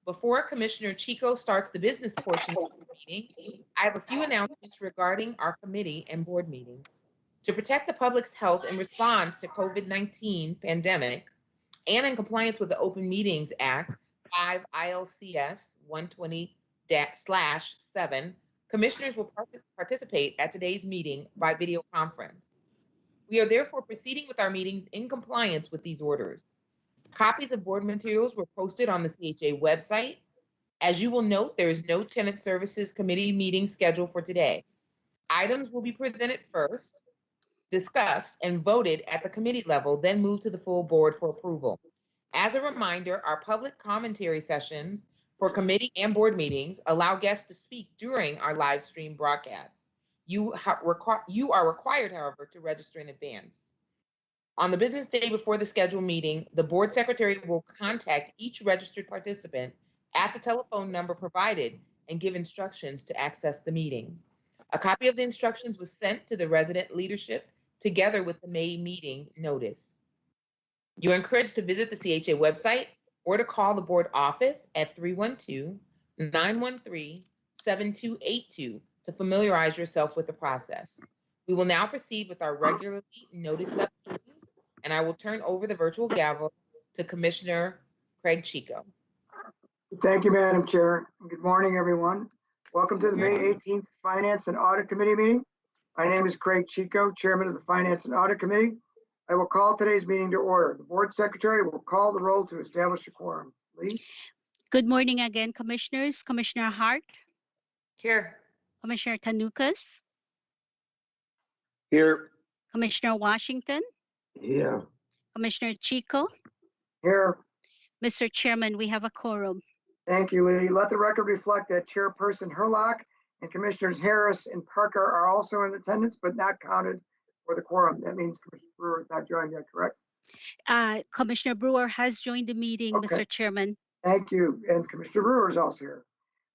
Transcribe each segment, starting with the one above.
Before Commissioner Chico starts the business portion of the meeting, I have a few announcements regarding our committee and board meetings. To protect the public's health in response to COVID-19 pandemic and in compliance with the Open Meetings Act 5 ILCS 120/7, commissioners will participate at today's meeting by video conference. We are therefore proceeding with our meetings in compliance with these orders. Copies of board materials were posted on the CHA website. As you will note, there is no Tenant Services Committee meeting scheduled for today. Items will be presented first, discussed, and voted at the committee level, then moved to the full board for approval. As a reminder, our public commentary sessions for committee and board meetings allow guests to speak during our live stream broadcast. You are required, however, to register in advance. On the business day before the scheduled meeting, the board secretary will contact each registered participant at the telephone number provided and give instructions to access the meeting. A copy of the instructions was sent to the resident leadership together with the May meeting notice. You are encouraged to visit the CHA website or to call the board office at 312-913-7282 to familiarize yourself with the process. We will now proceed with our regularly noticed up meetings, and I will turn over the virtual gavel to Commissioner Craig Chico. Thank you, Madam Chair. Good morning, everyone. Welcome to the May 18th Finance and Audit Committee meeting. My name is Craig Chico, Chairman of the Finance and Audit Committee. I will call today's meeting to order. The board secretary will call the roll to establish a quorum. Lee? Good morning again, commissioners. Commissioner Hart, Here. Commissioner Tanukas, Here. Commissioner Washington, Here. Commissioner Chico. Here. Mr. Chairman, we have a quorum. Thank you, Lee. Let the record reflect that Chairperson Herlock and Commissioners Harris and Parker are also in attendance, but not counted for the quorum. That means Commissioner Brewer is not joined yet, correct? Commissioner Brewer has joined the meeting, Okay. Mr. Chairman. Thank you. And Commissioner Brewer is also here.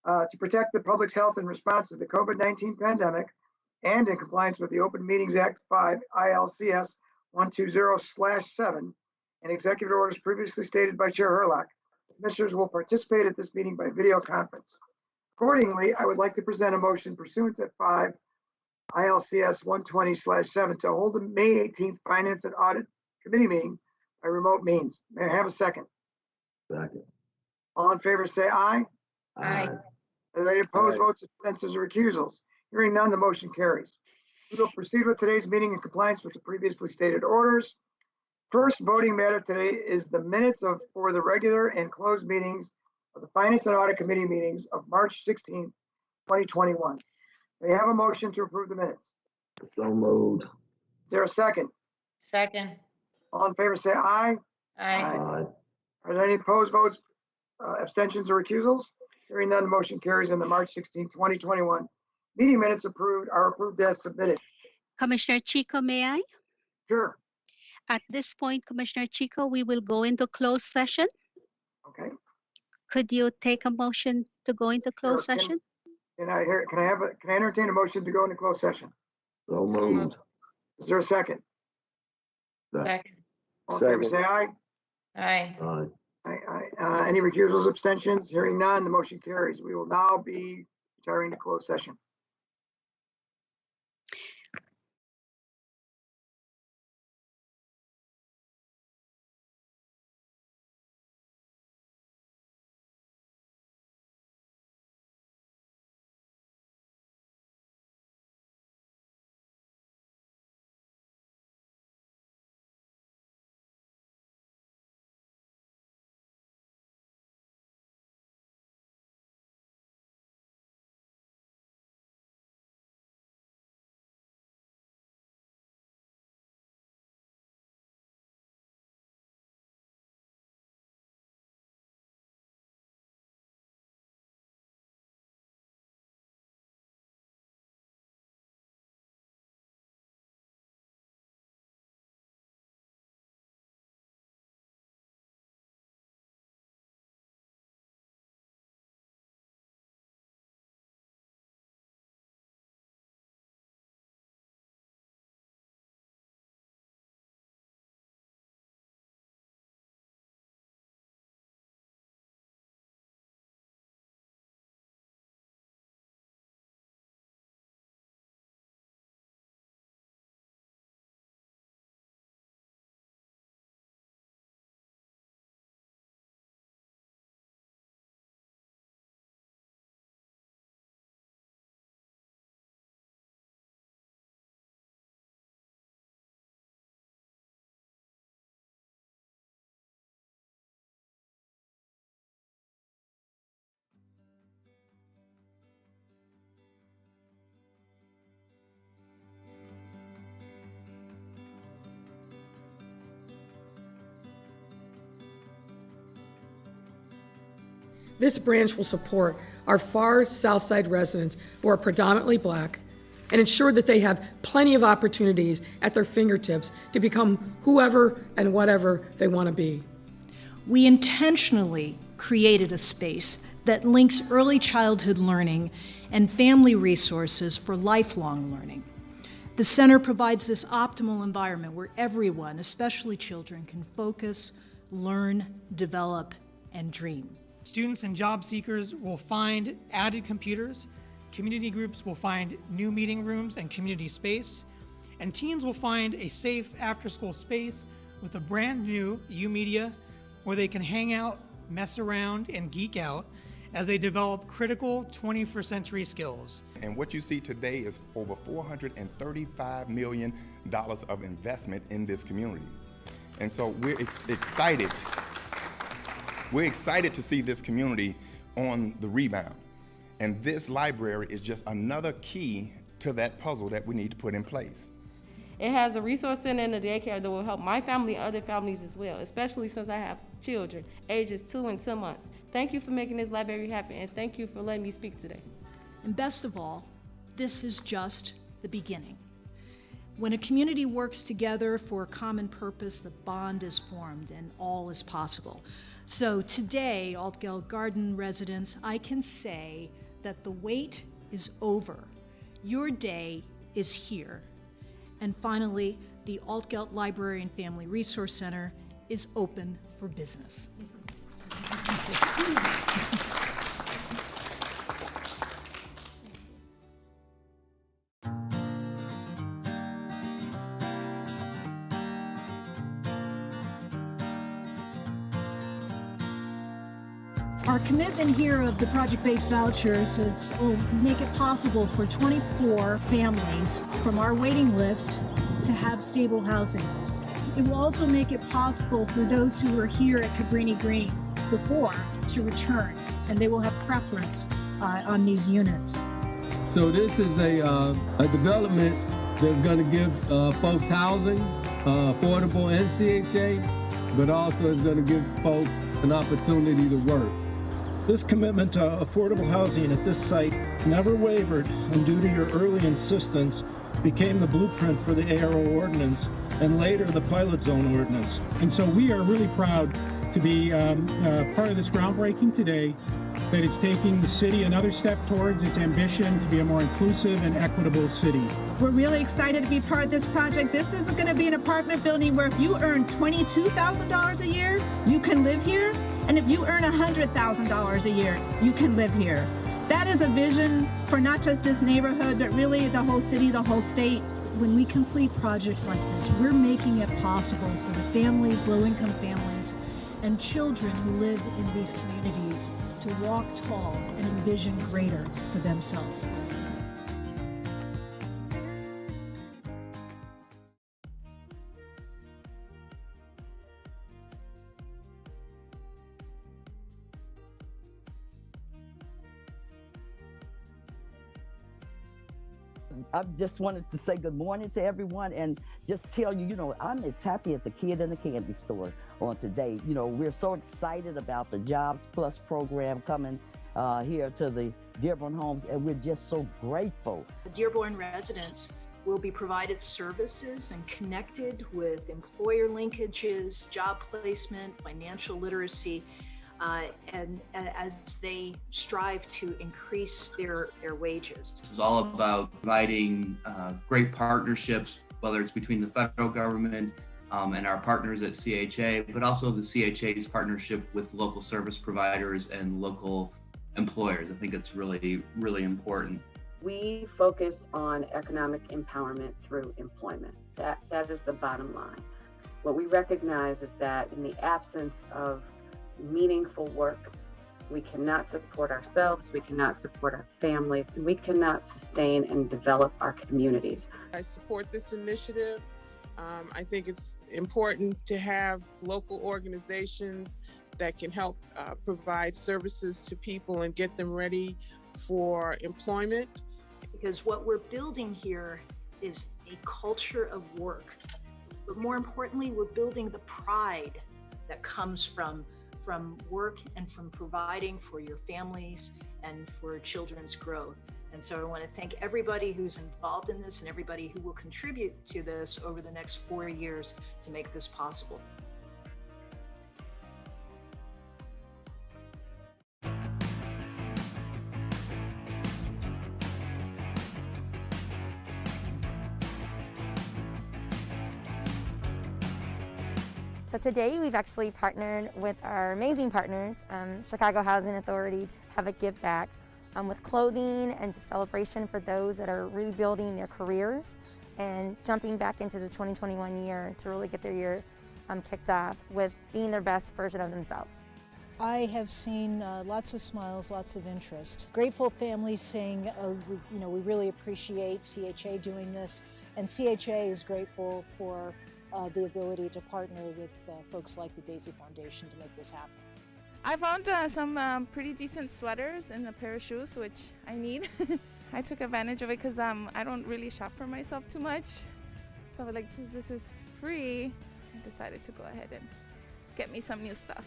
To protect the public's health in response to the COVID-19 pandemic and in compliance with the Open Meetings Act 5 ILCS 120/7 and executive orders previously stated by Chair Herlock, commissioners will participate at this meeting by video conference. Accordingly, I would like to present a motion pursuant to 5 ILCS 120/7 to hold the May 18th Finance and Audit Committee meeting by remote means. May I have a second? Second. All in favor say aye. Aye. Are there any opposed Aye. votes, abstentions, or recusals? Hearing none, the motion carries. We will proceed with today's meeting in compliance with the previously stated orders. First voting matter today is the minutes for the regular and closed meetings of the Finance and Audit Committee meetings of March 16th, 2021. May I have a motion to approve the minutes? So moved. Is there a second? Second. All in favor say aye. Aye. Aye. Are there any opposed votes, abstentions, or recusals? Hearing none, the motion carries and the March 16th, 2021 meeting minutes are approved as submitted. Commissioner Chico, may I? Sure. At this point, Commissioner Chico, we will go into closed session. Okay. Could you take a motion to go into closed Sure. session? Can I entertain a motion to go into closed session? So moved. Is there a second? Second. All in favor Second. say aye. Aye. Aye. Aye. Any recusals, abstentions? Hearing none, the motion carries. We will now be retiring to closed session. This branch will support our far South Side residents who are predominantly Black and ensure that they have plenty of opportunities at their fingertips to become whoever and whatever they want to be. We intentionally created a space that links early childhood learning and family resources for lifelong learning. The center provides this optimal environment where everyone, especially children, can focus, learn, develop, and dream. Students and job seekers will find added computers, community groups will find new meeting rooms and community space, and teens will find a safe after-school space with a brand new U-Media where they can hang out, mess around, and geek out as they develop critical 21st century skills. And what you see today is over $435 million of investment in this community. And so we're excited. We're excited to see this community on the rebound. And this library is just another key to that puzzle that we need to put in place. It has a resource center and a daycare that will help my family and other families as well, especially since I have children, ages 2 and 10 months. Thank you for making this library happen, and thank you for letting me speak today. And best of all, this is just the beginning. When a community works together for a common purpose, the bond is formed and all is possible. So today, Altgeld Garden residents, I can say that the wait is over. Your day is here. And finally, the Altgeld Library and Family Resource Center is open for business. Our commitment here of the project-based vouchers will make it possible for 24 families from our waiting list to have stable housing. It will also make it possible for those who were here at Cabrini Green before to return, and they will have preference on these units. So this is a development that's going to give folks housing, affordable and CHA, but also is going to give folks an opportunity to work. This commitment to affordable housing at this site never wavered, and due to your early insistence, became the blueprint for the ARO ordinance and later the pilot zone ordinance. And so we are really proud to be part of this groundbreaking today, that it's taking the city another step towards its ambition to be a more inclusive and equitable city. We're really excited to be part of this project. This is going to be an apartment building where if you earn $22,000 a year, you can live here. And if you earn $100,000 a year, you can live here. That is a vision for not just this neighborhood, but really the whole city, the whole state. When we complete projects like this, we're making it possible for the families, low-income families, and children who live in these communities to walk tall and envision greater for themselves. I just wanted to say good morning to everyone and just tell you, I'm as happy as a kid in a candy store on today. We're so excited about the Jobs Plus program coming here to the Dearborn homes, and we're just so grateful. The Dearborn residents will be provided services and connected with employer linkages, job placement, financial literacy, and as they strive to increase their wages. This is all about providing great partnerships, whether it's between the federal government and our partners at CHA, but also the CHA's partnership with local service providers and local employers. I think it's really, really important. We focus on economic empowerment through employment. That is the bottom line. What we recognize is that in the absence of meaningful work, we cannot support ourselves, we cannot support our families, and we cannot sustain and develop our communities. I support this initiative. I think it's important to have local organizations that can help provide services to people and get them ready for employment. Because what we're building here is a culture of work, but more importantly, we're building the pride that comes from from work and from providing for your families and for children's growth. And so I want to thank everybody who's involved in this and everybody who will contribute to this over the next 4 years to make this possible. So today we've actually partnered with our amazing partners, Chicago Housing Authority, to have a give back with clothing and just celebration for those that are rebuilding their careers and jumping back into the 2021 year to really get their year kicked off with being their best version of themselves. I have seen lots of smiles, lots of interest. Grateful families saying, we really appreciate CHA doing this, and CHA is grateful for the ability to partner with folks like the Daisy Foundation to make this happen. I found some pretty decent sweaters and a pair of shoes, which I need. I took advantage of it because I don't really shop for myself too much. So like, since this is free, I decided to go ahead and get me some new stuff.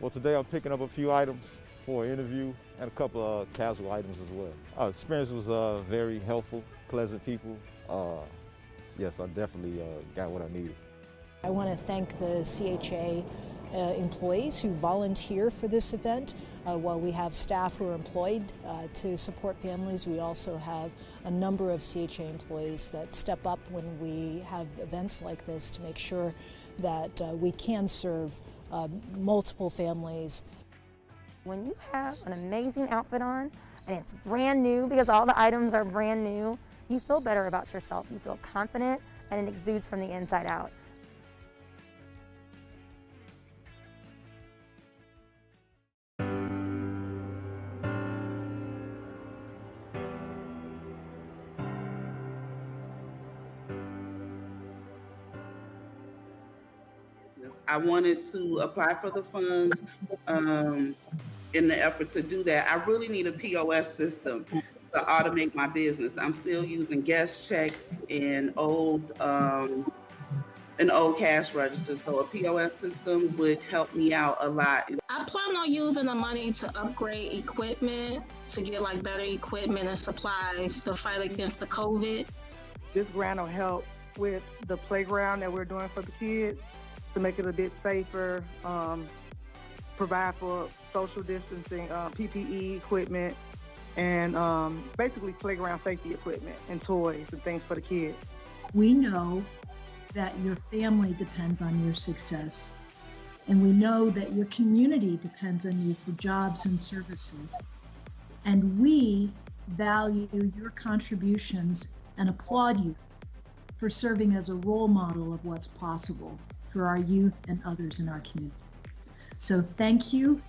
Well, today I'm picking up a few items for an interview and a couple of casual items as well. Experience was very helpful, pleasant people. Yes, I definitely got what I needed. I want to thank the CHA employees who volunteer for this event. While we have staff who are employed to support families, we also have a number of CHA employees that step up when we have events like this to make sure that we can serve multiple families. When you have an amazing outfit on and it's brand new, because all the items are brand new, you feel better about yourself. You feel confident and it exudes from the inside out. I wanted to apply for the funds. In the effort to do that, I really need a POS system to automate my business. I'm still using guest checks and old cash registers, so a POS system would help me out a lot. I plan on using the money to upgrade equipment, to get like better equipment and supplies to fight against the COVID. This grant will help with the playground that we're doing for the kids to make it a bit safer, provide for social distancing, PPE equipment, and basically playground safety equipment and toys and things for the kids. We know that your family depends on your success, and we know that your community depends on you for jobs and services. And we value your contributions and applaud you for serving as a role model of what's possible for our youth and others in our community. So thank you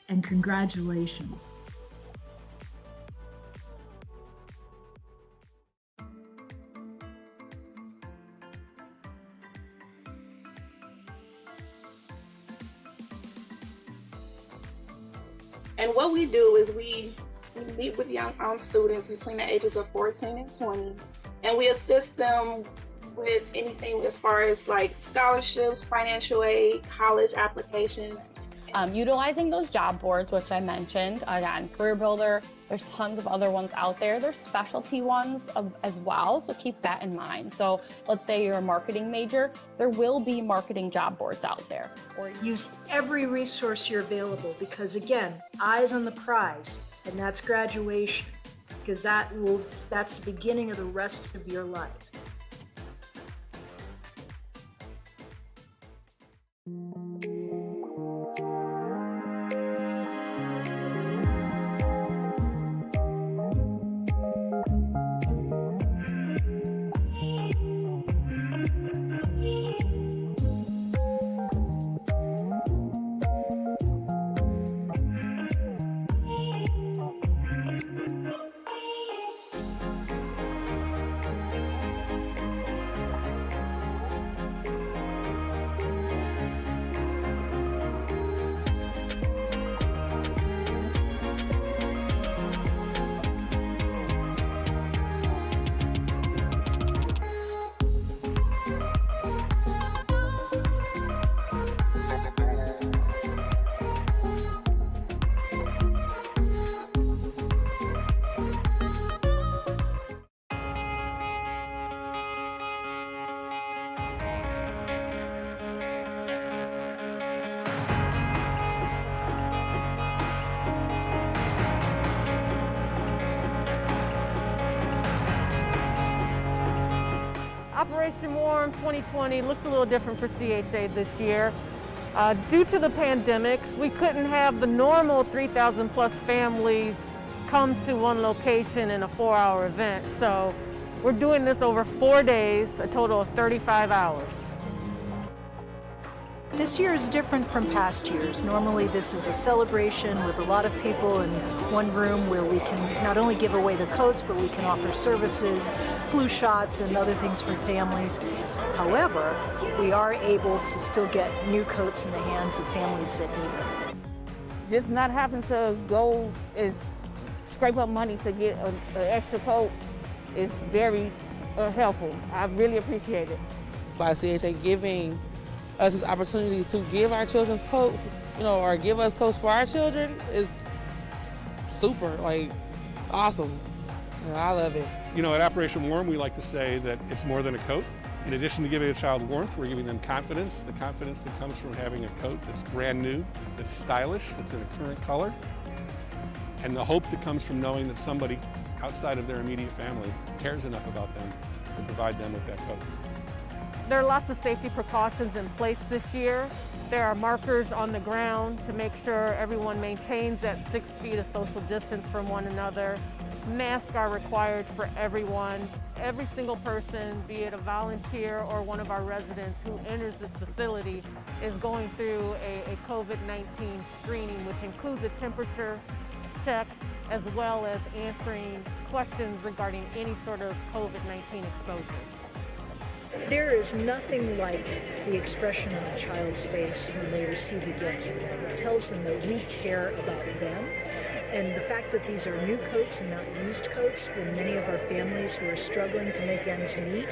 and congratulations. And what we do is we meet with young students between the ages of 14 and 20, and we assist them with anything as far as like scholarships, financial aid, college applications. Utilizing those job boards, which I mentioned, again, Career Builder, there's tons of other ones out there. There's specialty ones as well, so keep that in mind. So let's say you're a marketing major, there will be marketing job boards out there. Or use every resource you're available, because again, eyes on the prize, and that's graduation, because that's the beginning of the rest of your life. Operation Warm 2020 looks a little different for CHA this year. Due to the pandemic, we couldn't have the normal 3,000 plus families come to one location in a 4-hour event. So we're doing this over 4 days, a total of 35 hours. This year is different from past years. Normally this is a celebration with a lot of people in one room where we can not only give away the coats, but we can offer services, flu shots, and other things for families. However, we are able to still get new coats in the hands of families that need them. Just not having to go and scrape up money to get an extra coat is very helpful. I really appreciate it. By CHA giving us this opportunity to give our children's coats, or give us coats for our children is super, awesome. I love it. At Operation Warm, we like to say that it's more than a coat. In addition to giving a child warmth, we're giving them confidence, the confidence that comes from having a coat that's brand new, that's stylish, that's in a current color, and the hope that comes from knowing that somebody outside of their immediate family cares enough about them to provide them with that coat. There are lots of safety precautions in place this year. There are markers on the ground to make sure everyone maintains that 6 feet of social distance from one another. Masks are required for everyone. Every single person, be it a volunteer or one of our residents who enters this facility, is going through a COVID-19 screening, which includes a temperature check, as well as answering questions regarding any sort of COVID-19 exposure. There is nothing like the expression on a child's face when they receive a gift. It tells them that we care about them. And the fact that these are new coats and not used coats, when many of our families who are struggling to make ends meet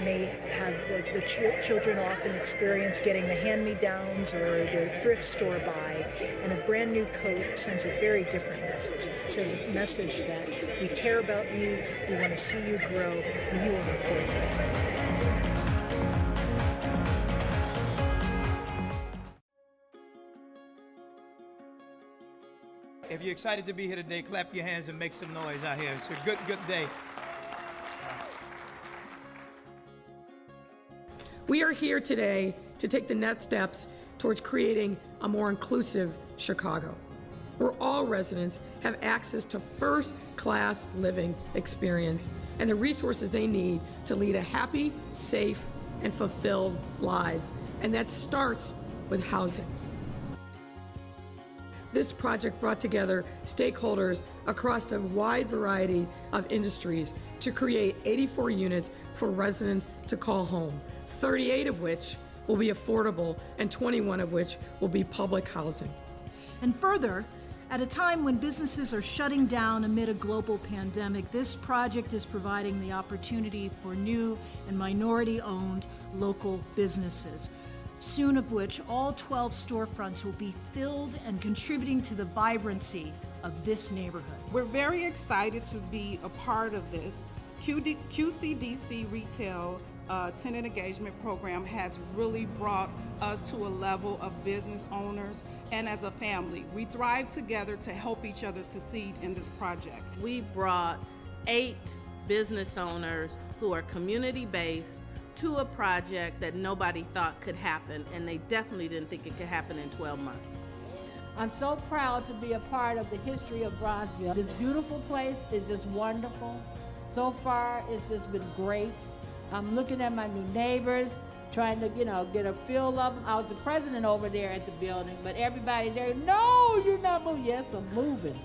may have the children often experience getting the hand-me-downs or the thrift store buy, and a brand new coat sends a very different message. It says a message that we care about you, we want to see you grow, and you are important. If you're excited to be here today, clap your hands and make some noise out here. It's a good day. We are here today to take the next steps towards creating a more inclusive Chicago, where all residents have access to first-class living experience and the resources they need to lead a happy, safe, and fulfilled lives. And that starts with housing. This project brought together stakeholders across a wide variety of industries to create 84 units for residents to call home, 38 of which will be affordable and 21 of which will be public housing. And further, at a time when businesses are shutting down amid a global pandemic, this project is providing the opportunity for new and minority-owned local businesses, soon of which all 12 storefronts will be filled and contributing to the vibrancy of this neighborhood. We're very excited to be a part of this. QCDC Retail Tenant Engagement Program has really brought us to a level of business owners and as a family. We thrive together to help each other succeed in this project. We brought 8 business owners who are community-based to a project that nobody thought could happen, and they definitely didn't think it could happen in 12 months. I'm so proud to be a part of the history of Bronzeville. This beautiful place is just wonderful. So far, it's just been great. I'm looking at my new neighbors, trying to, get a feel of them. I was the president over there at the building, but everybody there, no, you're not moving. Yes, I'm moving.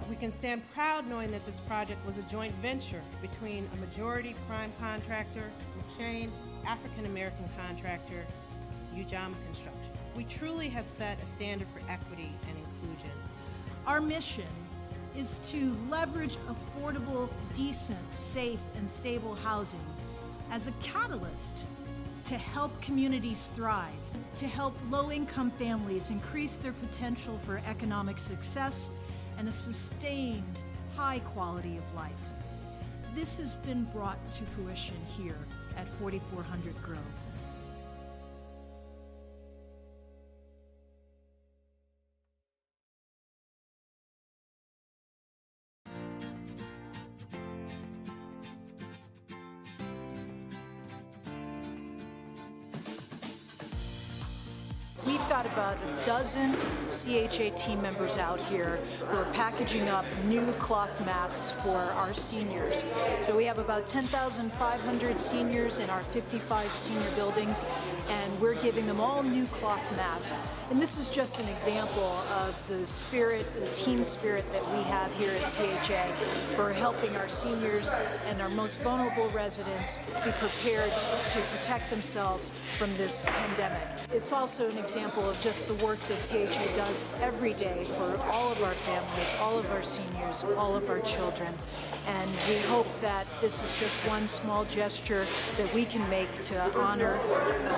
We can stand proud knowing that this project was a joint venture between a majority prime contractor, McShane, African-American contractor, Ujama Construction. We truly have set a standard for equity and inclusion. Our mission is to leverage affordable, decent, safe, and stable housing as a catalyst to help communities thrive, to help low-income families increase their potential for economic success and a sustained high quality of life. This has been brought to fruition here at 4400 Grove. we've got about a dozen CHA team members out here who are packaging up new cloth masks for our seniors. So we have about 10,500 seniors in our 55 senior buildings, and we're giving them all new cloth masks. And this is just an example of the spirit, the team spirit that we have here at CHA for helping our seniors and our most vulnerable residents be prepared to protect themselves from this pandemic. It's also an example of just the work that CHA does every day for all of our families, all of our seniors, all of our children. And we hope that this is just one small gesture that we can make to honor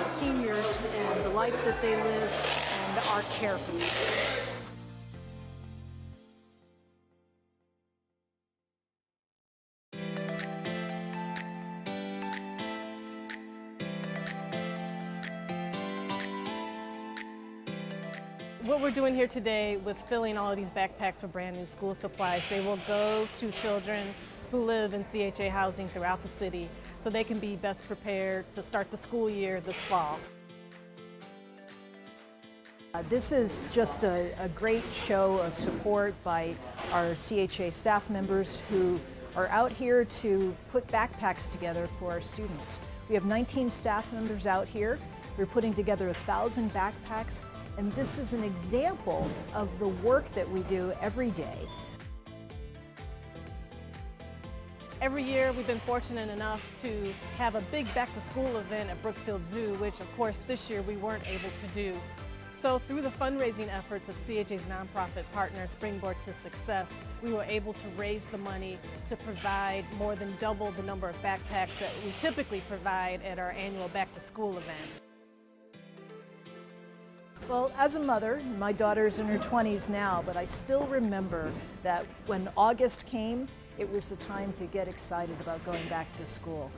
seniors and the life that they live and our care for them. What we're doing here today with filling all of these backpacks with brand new school supplies, they will go to children who live in CHA housing throughout the city so they can be best prepared to start the school year this fall. This is just a great show of support by our CHA staff members who are out here to put backpacks together for our students. We have 19 staff members out here. We're putting together 1,000 backpacks, and this is an example of the work that we do every day. Every year we've been fortunate enough to have a big back-to-school event at Brookfield Zoo, which of course this year we weren't able to do. So through the fundraising efforts of CHA's nonprofit partner, Springboard to Success, we were able to raise the money to provide more than double the number of backpacks that we typically provide at our annual back-to-school events. Well, as a mother, my daughter's in her 20s now, but I still remember that when August came, it was the time to get excited about going back to school.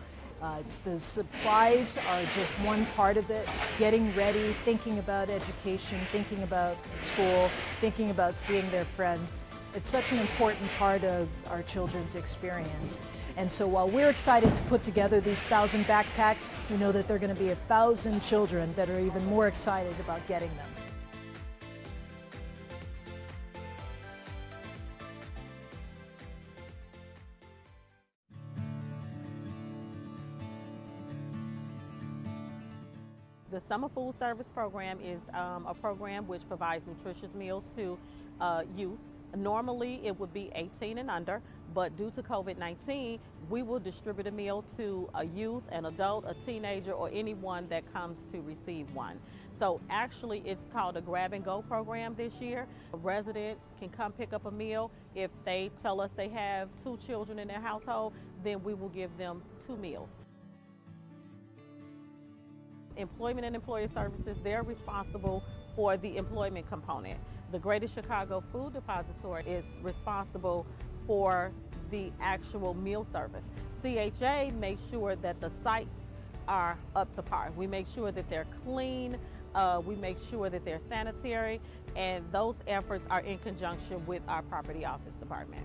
The supplies are just one part of it, getting ready, thinking about education, thinking about school, thinking about seeing their friends. It's such an important part of our children's experience. And so while we're excited to put together these 1,000 backpacks, we know that there are going to be 1,000 children that are even more excited about getting them. The Summer Food Service Program is a program which provides nutritious meals to youth. Normally it would be 18 and under, but due to COVID-19, we will distribute a meal to a youth, an adult, a teenager, or anyone that comes to receive one. So actually it's called a grab and go program this year. Residents can come pick up a meal. If they tell us they have 2 children in their household, then we will give them 2 meals. Employment and Employer Services, they're responsible for the employment component. The Greater Chicago Food Depository is responsible for the actual meal service. CHA makes sure that the sites are up to par. We make sure that they're clean, we make sure that they're sanitary, and those efforts are in conjunction with our property office department.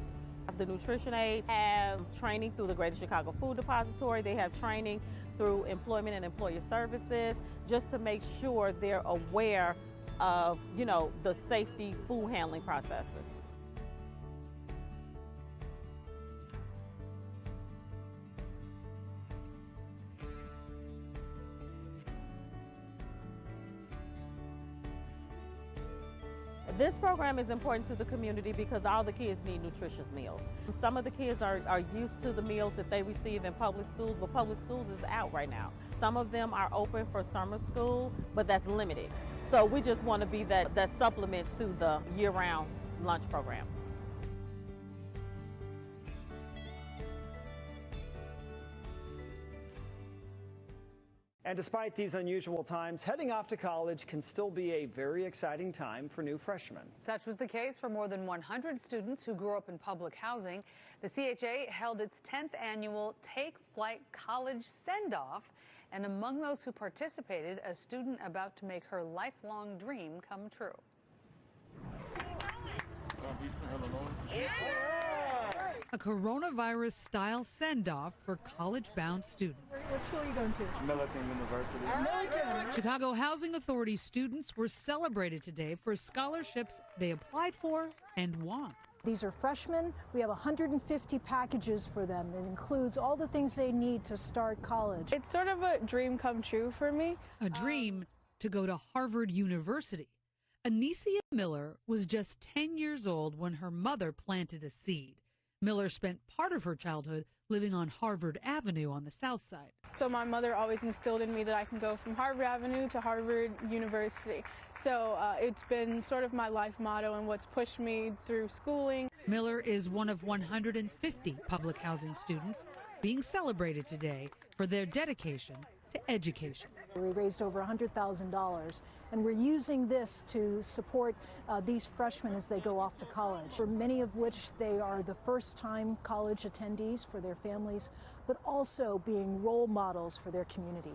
The nutrition aides have training through the Greater Chicago Food Depository. They have training through Employment and Employer Services, just to make sure they're aware of, the safety food handling processes. This program is important to the community because all the kids need nutritious meals. Some of the kids are used to the meals that they receive in public schools, but public schools is out right now. Some of them are open for summer school, but that's limited. So we just want to be that supplement to the year-round lunch program. And despite these unusual times, heading off to college can still be a very exciting time for new freshmen. Such was the case for more than 100 students who grew up in public housing. The CHA held its 10th annual Take Flight College Send-Off, and among those who participated, a student about to make her lifelong dream come true. a coronavirus-style send-off for college-bound students. What school are you going to? Millikan University. Chicago Housing Authority students were celebrated today for scholarships they applied for and won. These are freshmen. We have 150 packages for them. It includes all the things they need to start college. It's sort of a dream come true for me. A dream to go to Harvard University. Anicia Miller was just 10 years old when her mother planted a seed. Miller spent part of her childhood living on Harvard Avenue on the south side. So my mother always instilled in me that I can go from Harvard Avenue to Harvard University. So it's been sort of my life motto and what's pushed me through schooling. Miller is one of 150 public housing students being celebrated today for their dedication to education. We raised over $100,000, and we're using this to support these freshmen as they go off to college, for many of which they are the first-time college attendees for their families, but also being role models for their community.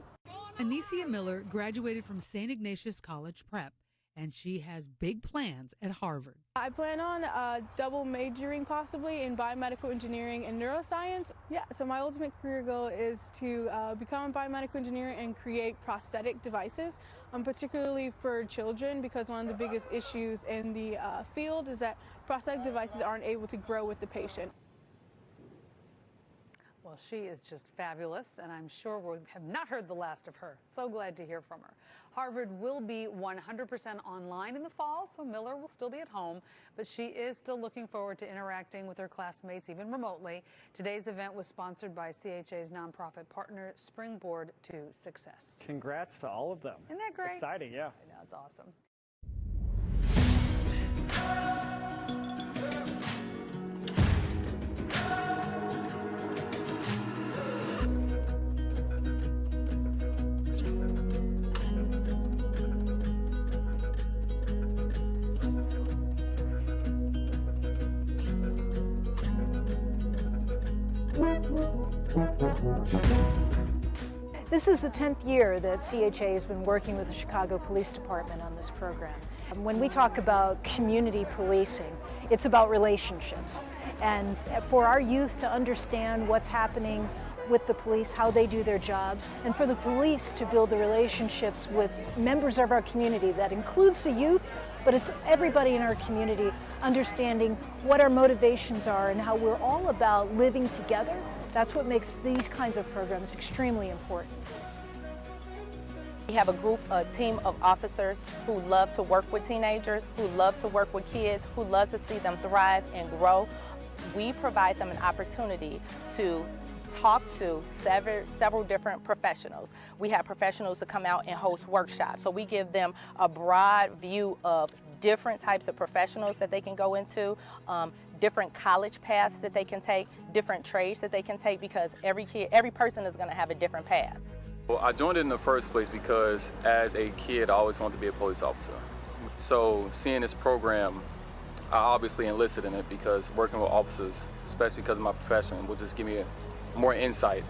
Anicia Miller graduated from St. Ignatius College Prep, and she has big plans at Harvard. I plan on double majoring possibly in biomedical engineering and neuroscience. Yeah, so my ultimate career goal is to become a biomedical engineer and create prosthetic devices, particularly for children, because one of the biggest issues in the field is that prosthetic devices aren't able to grow with the patient. Well, she is just fabulous, and I'm sure we have not heard the last of her. So glad to hear from her. Harvard will be 100% online in the fall, so Miller will still be at home, but she is still looking forward to interacting with her classmates, even remotely. Today's event was sponsored by CHA's nonprofit partner, Springboard to Success. Congrats to all of them. Isn't that great? Exciting, yeah. I know, it's awesome. This is the 10th year that CHA has been working with the Chicago Police Department on this program. When we talk about community policing, it's about relationships. And for our youth to understand what's happening with the police, how they do their jobs, and for the police to build the relationships with members of our community, that includes the youth, but it's everybody in our community understanding what our motivations are and how we're all about living together. That's what makes these kinds of programs extremely important. We have a team of officers who love to work with teenagers, who love to work with kids, who love to see them thrive and grow. We provide them an opportunity to talk to several different professionals. We have professionals to come out and host workshops. So we give them a broad view of different types of professionals that they can go into, different college paths that they can take, different trades that they can take, because every person is going to have a different path. Well, I joined it in the first place because as a kid, I always wanted to be a police officer. So seeing this program, I obviously enlisted in it because working with officers, especially because of my profession, will just give me more insight,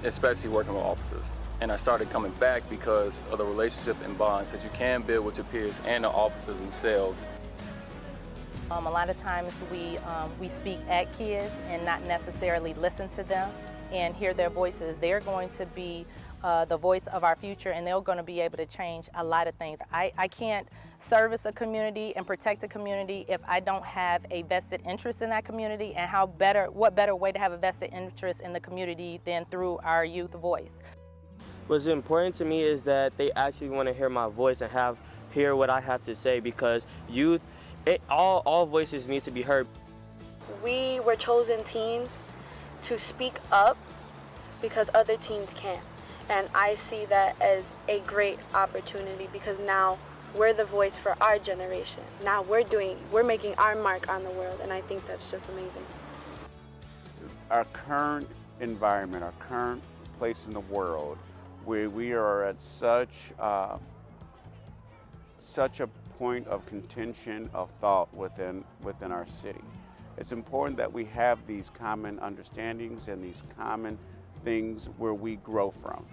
especially working with officers. And I started coming back because of the relationship and bonds that you can build with your peers and the officers themselves. A lot of times we speak at kids and not necessarily listen to them and hear their voices. They're going to be the voice of our future, and they're going to be able to change a lot of things. I can't service a community and protect a community if I don't have a vested interest in that community, and what better way to have a vested interest in the community than through our youth voice. What's important to me is that they actually want to hear my voice and hear what I have to say, because youth, all voices need to be heard. We were chosen teens to speak up because other teens can't. And I see that as a great opportunity, because now we're the voice for our generation. Now we're making our mark on the world, and I think that's just amazing. Our current environment, our current place in the world, where we are at such a point of contention of thought within our city. It's important that we have these common understandings and these common things where we grow from.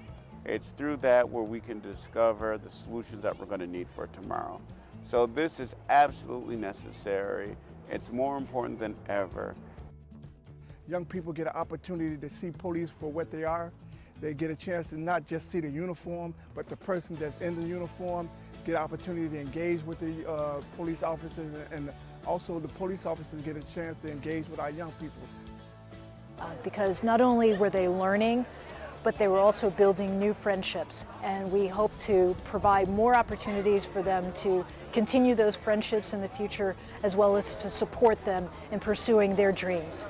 It's through that where we can discover the solutions that we're going to need for tomorrow. So this is absolutely necessary. It's more important than ever. young people get an opportunity to see police for what they are. They get a chance to not just see the uniform, but the person that's in the uniform, get an opportunity to engage with the police officers, and also the police officers get a chance to engage with our young people. Because not only were they learning, but they were also building new friendships, and we hope to provide more opportunities for them to continue those friendships in the future, as well as to support them in pursuing their dreams.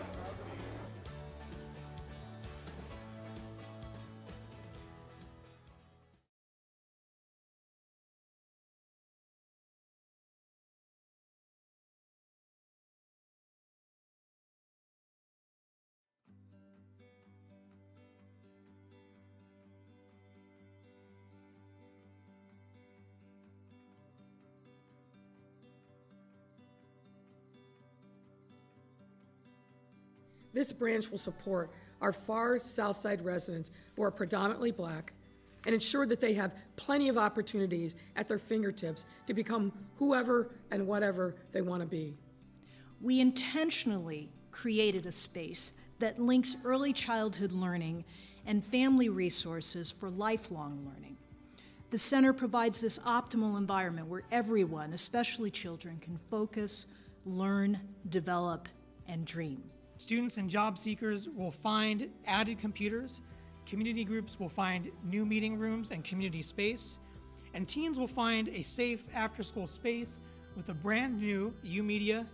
This branch will support our far South Side residents who are predominantly Black and ensure that they have plenty of opportunities at their fingertips to become whoever and whatever they want to be. We intentionally created a space that links early childhood learning and family resources for lifelong learning. The center provides this optimal environment where everyone, especially children, can focus, learn, develop, and dream. Students and job seekers will find added computers, community groups will find new meeting rooms and community space, and teens will find a safe after-school space with a brand new U-Media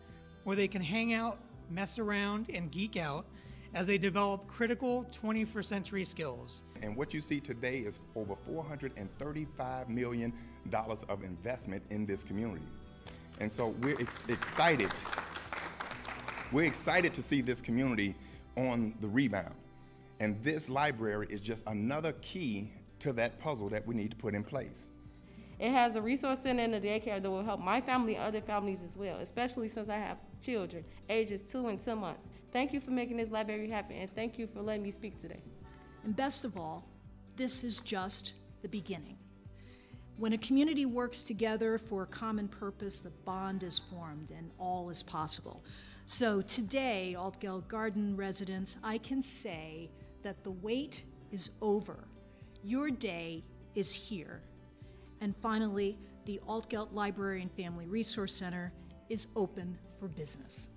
where they can hang out, mess around, and geek out as they develop critical 21st century skills. And what you see today is over $435 million of investment in this community. And so we're excited. We're excited to see this community on the rebound. And this library is just another key to that puzzle that we need to put in place. It has a resource center and a daycare that will help my family and other families as well, especially since I have children, ages 2 and 10 months. Thank you for making this library happen, and thank you for letting me speak today. And best of all, this is just the beginning. When a community works together for a common purpose, the bond is formed and all is possible. So today, Altgeld Garden residents, I can say that the wait is over. Your day is here. And finally, the Altgeld Library and Family Resource Center is open for business.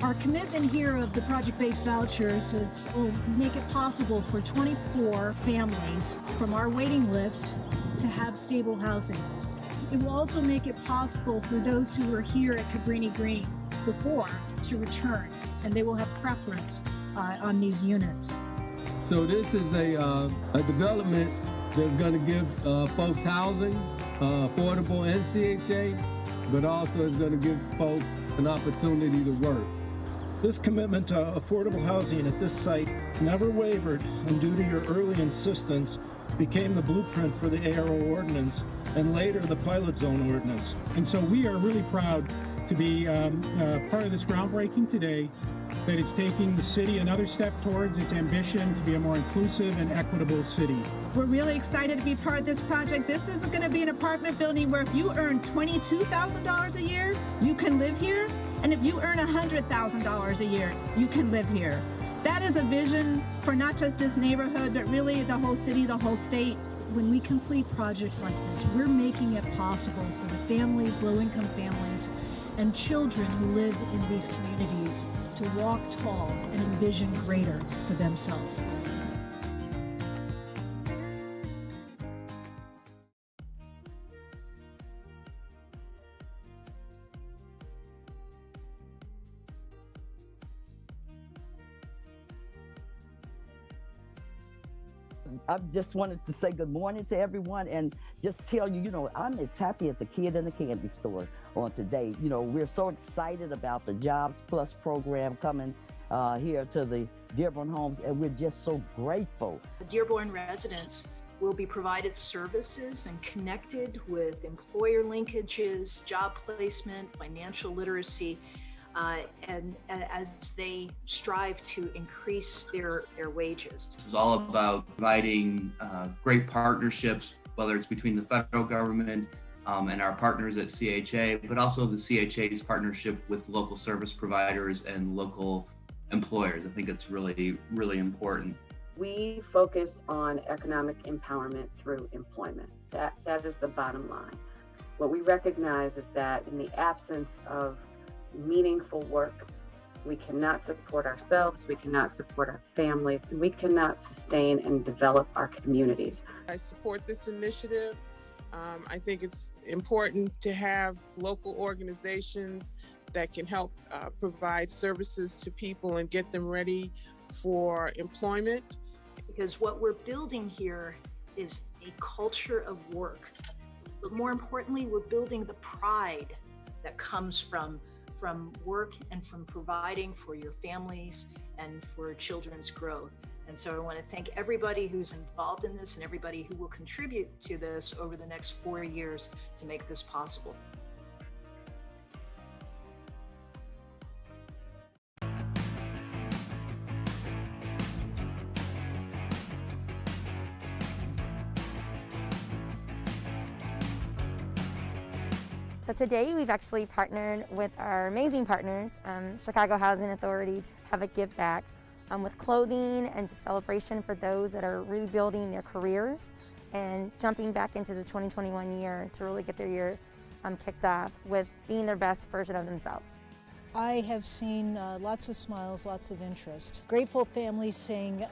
Our commitment here of the project-based vouchers will make it possible for 24 families from our waiting list to have stable housing. It will also make it possible for those who were here at Cabrini Green before to return, and they will have preference on these units. So this is a development that's going to give folks housing, affordable and CHA, but also is going to give folks an opportunity to work. This commitment to affordable housing at this site never wavered, and due to your early insistence, became the blueprint for the ARO ordinance and later the pilot zone ordinance. And so we are really proud to be part of this groundbreaking today, that it's taking the city another step towards its ambition to be a more inclusive and equitable city. We're really excited to be part of this project. This is going to be an apartment building where if you earn $22,000 a year, you can live here. And if you earn $100,000 a year, you can live here. That is a vision for not just this neighborhood, but really the whole city, the whole state. When we complete projects like this, we're making it possible for the families, low-income families, and children who live in these communities to walk tall and envision greater for themselves. I just wanted to say good morning to everyone and just tell you, I'm as happy as a kid in a candy store on today. We're so excited about the Jobs Plus program coming here to the Dearborn homes, and we're just so grateful. The Dearborn residents will be provided services and connected with employer linkages, job placement, financial literacy, and as they strive to increase their wages. This is all about providing great partnerships, whether it's between the federal government and our partners at CHA, but also the CHA's partnership with local service providers and local employers. I think it's really, really important. We focus on economic empowerment through employment. That is the bottom line. What we recognize is that in the absence of meaningful work, we cannot support ourselves, we cannot support our families, and we cannot sustain and develop our communities. I support this initiative. I think it's important to have local organizations that can help provide services to people and get them ready for employment. Because what we're building here is a culture of work. But more importantly, we're building the pride that comes from work and from providing for your families and for children's growth. And so I want to thank everybody who's involved in this and everybody who will contribute to this over the next 4 years to make this possible. So today we've actually partnered with our amazing partners, Chicago Housing Authority, to have a give back with clothing and just celebration for those that are rebuilding their careers and jumping back into the 2021 year to really get their year kicked off with being their best version of themselves. I have seen lots of smiles, lots of interest. Grateful families saying,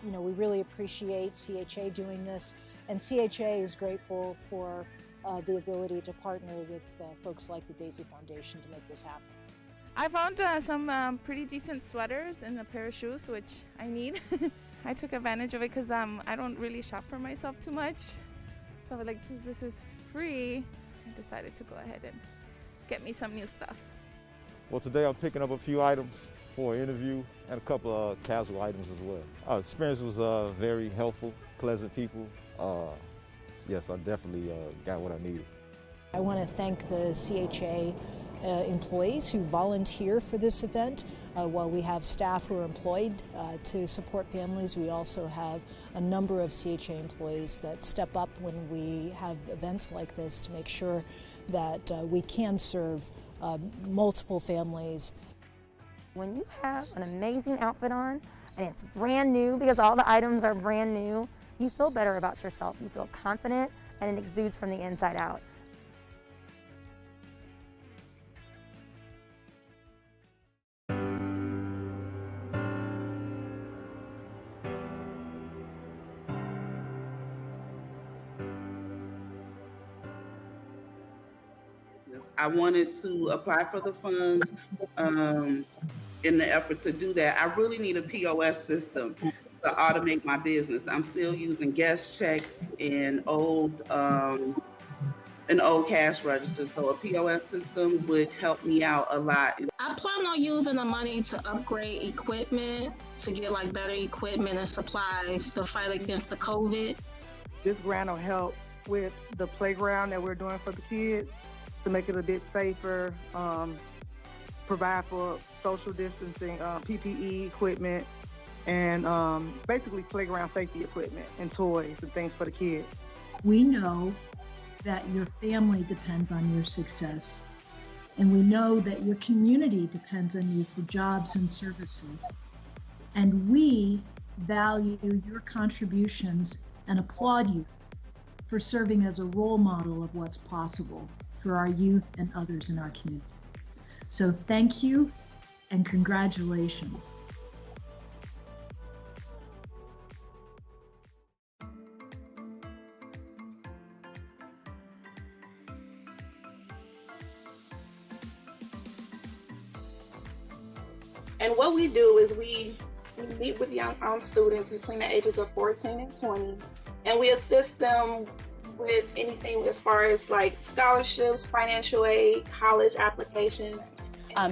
we really appreciate CHA doing this, and CHA is grateful for the ability to partner with folks like the Daisy Foundation to make this happen. I found some pretty decent sweaters and a pair of shoes, which I need. I took advantage of it because I don't really shop for myself too much. So like, since this is free, I decided to go ahead and get me some new stuff. Well, today I'm picking up a few items for an interview and a couple of casual items as well. Our experience was very helpful, pleasant people. Yes, I definitely got what I needed. I want to thank the CHA employees who volunteer for this event. While we have staff who are employed to support families, we also have a number of CHA employees that step up when we have events like this to make sure that we can serve multiple families. When you have an amazing outfit on and it's brand new, because all the items are brand new, you feel better about yourself. You feel confident and it exudes from the inside out. I wanted to apply for the funds. In the effort to do that, I really need a POS system to automate my business. I'm still using guest checks and old cash registers, so a POS system would help me out a lot. I plan on using the money to upgrade equipment, to get like better equipment and supplies to fight against the COVID. This grant will help with the playground that we're doing for the kids to make it a bit safer, provide for social distancing, PPE equipment, and basically playground safety equipment and toys and things for the kids. We know that your family depends on your success, and we know that your community depends on you for jobs and services. And we value your contributions and applaud you for serving as a role model of what's possible for our youth and others in our community. So thank you and congratulations. And what we do is we meet with young students between the ages of 14 and 20, and we assist them with anything as far as like scholarships, financial aid, college applications.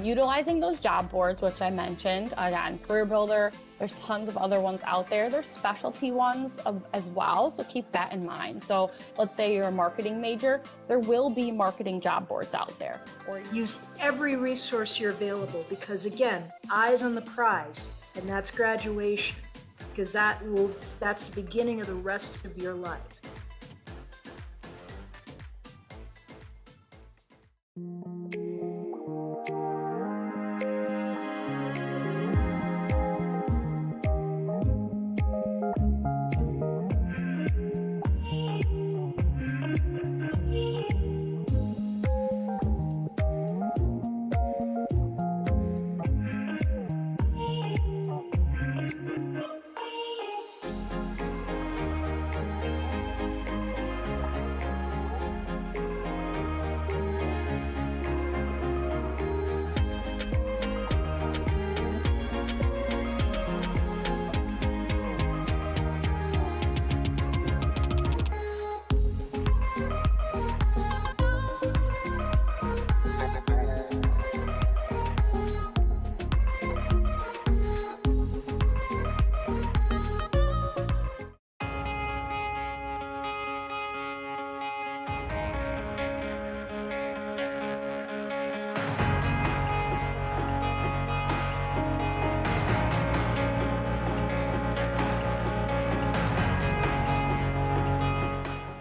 Utilizing those job boards, which I mentioned, again, Career Builder, there's tons of other ones out there. There's specialty ones as well, so keep that in mind. So let's say you're a marketing major, there will be marketing job boards out there. Or use every resource you're available because, again, eyes on the prize, and that's graduation, because that's the beginning of the rest of your life.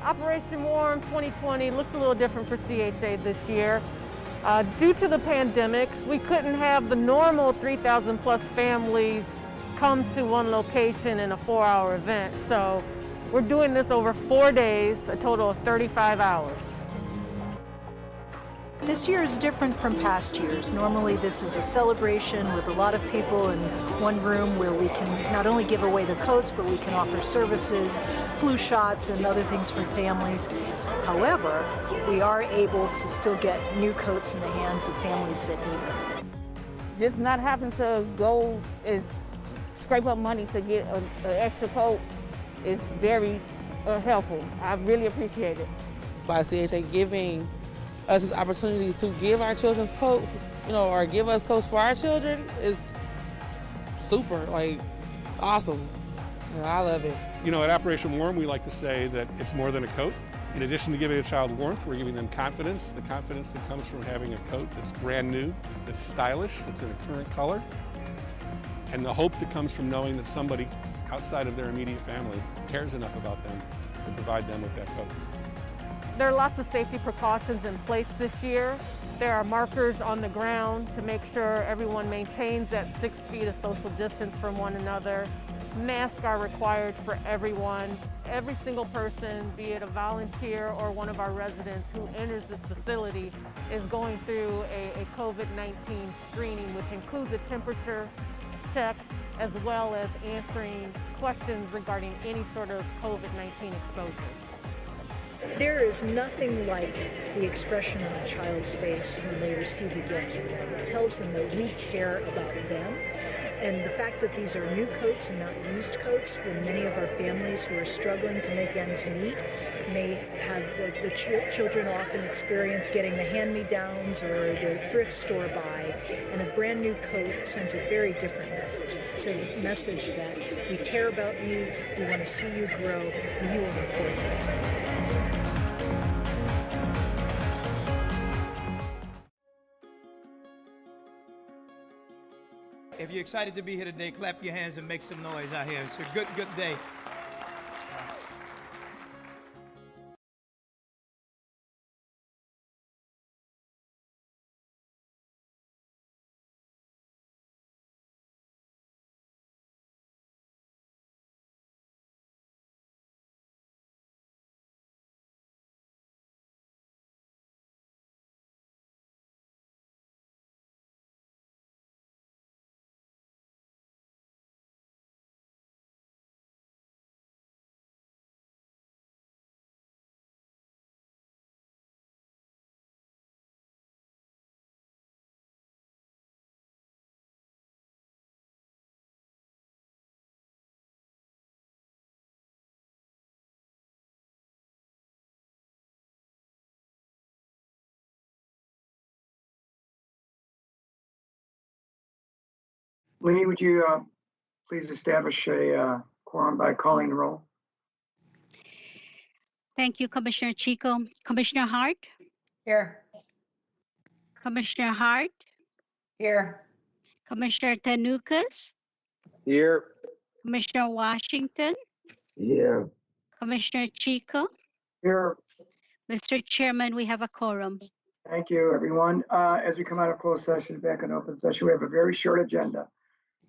Operation Warm 2020 looks a little different for CHA this year. Due to the pandemic, we couldn't have the normal 3,000 plus families come to one location in a 4-hour event. So we're doing this over 4 days, a total of 35 hours. This year is different from past years. Normally this is a celebration with a lot of people in one room where we can not only give away the coats, but we can offer services, flu shots, and other things for families. However, we are able to still get new coats in the hands of families that need them. Just not having to go and scrape up money to get an extra coat is very helpful. I really appreciate it. By CHA giving us this opportunity to give our children's coats, or give us coats for our children is super, awesome. I love it. At Operation Warm, we like to say that it's more than a coat. In addition to giving a child warmth, we're giving them confidence, the confidence that comes from having a coat that's brand new, that's stylish, that's in a current color, and the hope that comes from knowing that somebody outside of their immediate family cares enough about them to provide them with that coat. There are lots of safety precautions in place this year. There are markers on the ground to make sure everyone maintains that 6 feet of social distance from one another. Masks are required for everyone. Every single person, be it a volunteer or one of our residents who enters this facility, is going through a COVID-19 screening, which includes a temperature check, as well as answering questions regarding any sort of COVID-19 exposure. There is nothing like the expression on a child's face when they receive a gift from them. It tells them that we care about them. And the fact that these are new coats and not used coats, when many of our families who are struggling to make ends meet may have the children often experience getting the hand-me-downs or the thrift store buy, and a brand new coat sends a very different message. It says a message that we care about you, we want to see you grow, and you are important. If you're excited to be here today, clap your hands and make some noise out here. It's a good day. Lee, would you please establish a quorum by calling the roll? Thank you, Commissioner Chico. Commissioner Hart? Here. Commissioner Hart? Here. Commissioner Tanukas? Here. Commissioner Washington? Here. Commissioner Chico? Here. Mr. Chairman, we have a quorum. Thank you, everyone. As we come out of closed session, back in open session, we have a very short agenda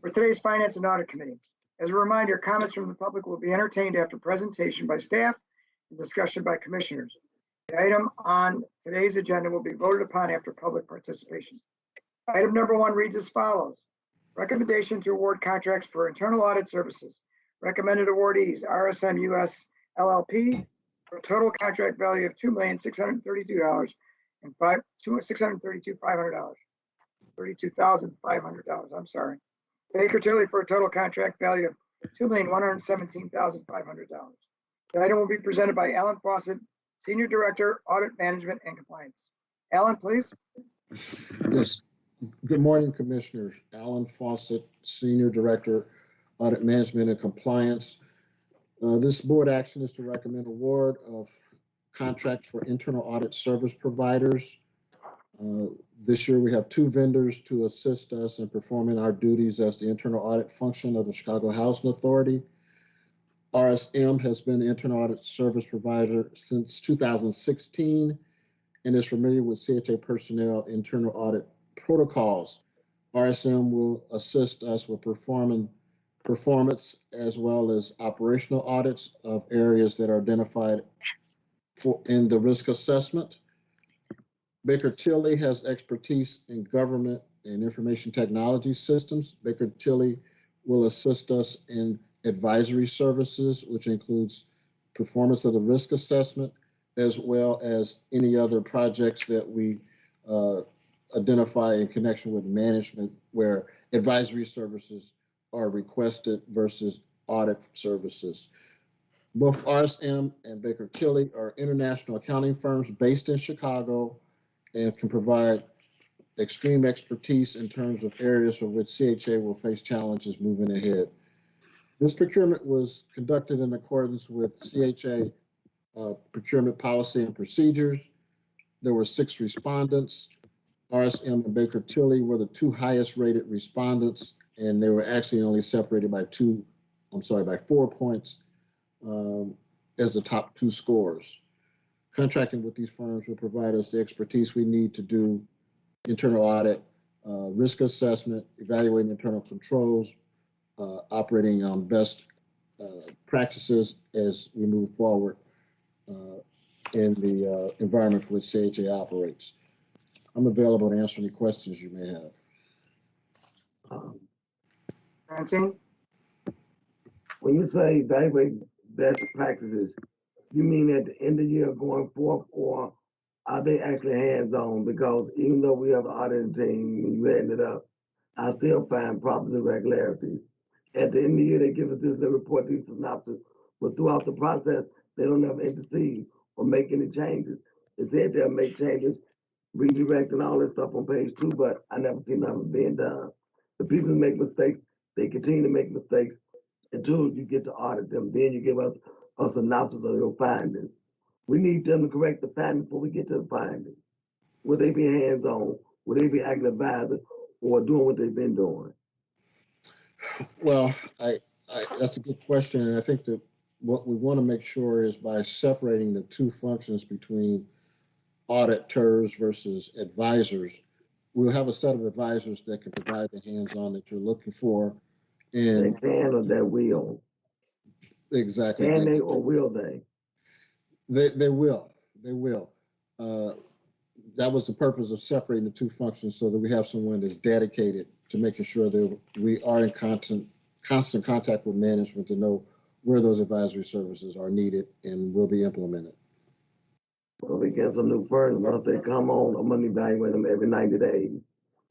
for today's Finance and Audit Committee. As a reminder, comments from the public will be entertained after presentation by staff and discussion by commissioners. The item on today's agenda will be voted upon after public participation. Item number 1 reads as follows. Recommendation to award contracts for internal audit services. Recommended awardees, RSM US LLP, for a total contract value of $2,632,500. $32,500, I'm sorry. Baker Tilly for a total contract value of $2,117,500. The item will be presented by Alan Fawcett, Senior Director, Audit Management and Compliance. Alan, please. Yes. Good morning, Commissioners. Alan Fawcett, Senior Director, Audit Management and Compliance. This board action is to recommend award of contracts for internal audit service providers. This year we have 2 vendors to assist us in performing our duties as the internal audit function of the Chicago Housing Authority. RSM has been the internal audit service provider since 2016 and is familiar with CHA personnel internal audit protocols. RSM will assist us with performance as well as operational audits of areas that are identified in the risk assessment. Baker Tilly has expertise in government and information technology systems. Baker Tilly will assist us in advisory services, which includes performance of the risk assessment, as well as any other projects that we identify in connection with management where advisory services are requested versus audit services. Both RSM and Baker Tilly are international accounting firms based in Chicago and can provide extreme expertise in terms of areas for which CHA will face challenges moving ahead. This procurement was conducted in accordance with CHA procurement policy and procedures. There were 6 respondents. RSM and Baker Tilly were the 2 highest rated respondents, and they were actually only separated by 4 points as the top 2 scores. Contracting with these firms will provide us the expertise we need to do internal audit, risk assessment, evaluating internal controls, operating on best practices as we move forward in the environment for which CHA operates. I'm available to answer any questions you may have. Francine? When you say evaluate best practices, you mean at the end of the year going forth, or are they actually hands-on? Because even though we have an auditing team, when you add it up, I still find problems and irregularities. At the end of the year, they give us this, they report these synopsis, but throughout the process, they don't ever intercede or make any changes. They said they'll make changes, redirect and all this stuff on page 2, but I never see nothing being done. The people who make mistakes, they continue to make mistakes until you get to audit them. Then you give us a synopsis of your findings. We need them to correct the findings before we get to the findings. Would they be hands-on? Would they be acting advisor or doing what they've been doing? Well, that's a good question, and I think that what we want to make sure is by separating the 2 functions between auditors versus advisors, we'll have a set of advisors that can provide the hands-on that you're looking for. And they can or they will. Exactly. Can they or will they? They will. They will. That was the purpose of separating the 2 functions so that we have someone that's dedicated to making sure that we are in constant contact with management to know where those advisory services are needed and will be implemented. Well, we get some new firms, once they come on, I'm gonna evaluate them every 90 days.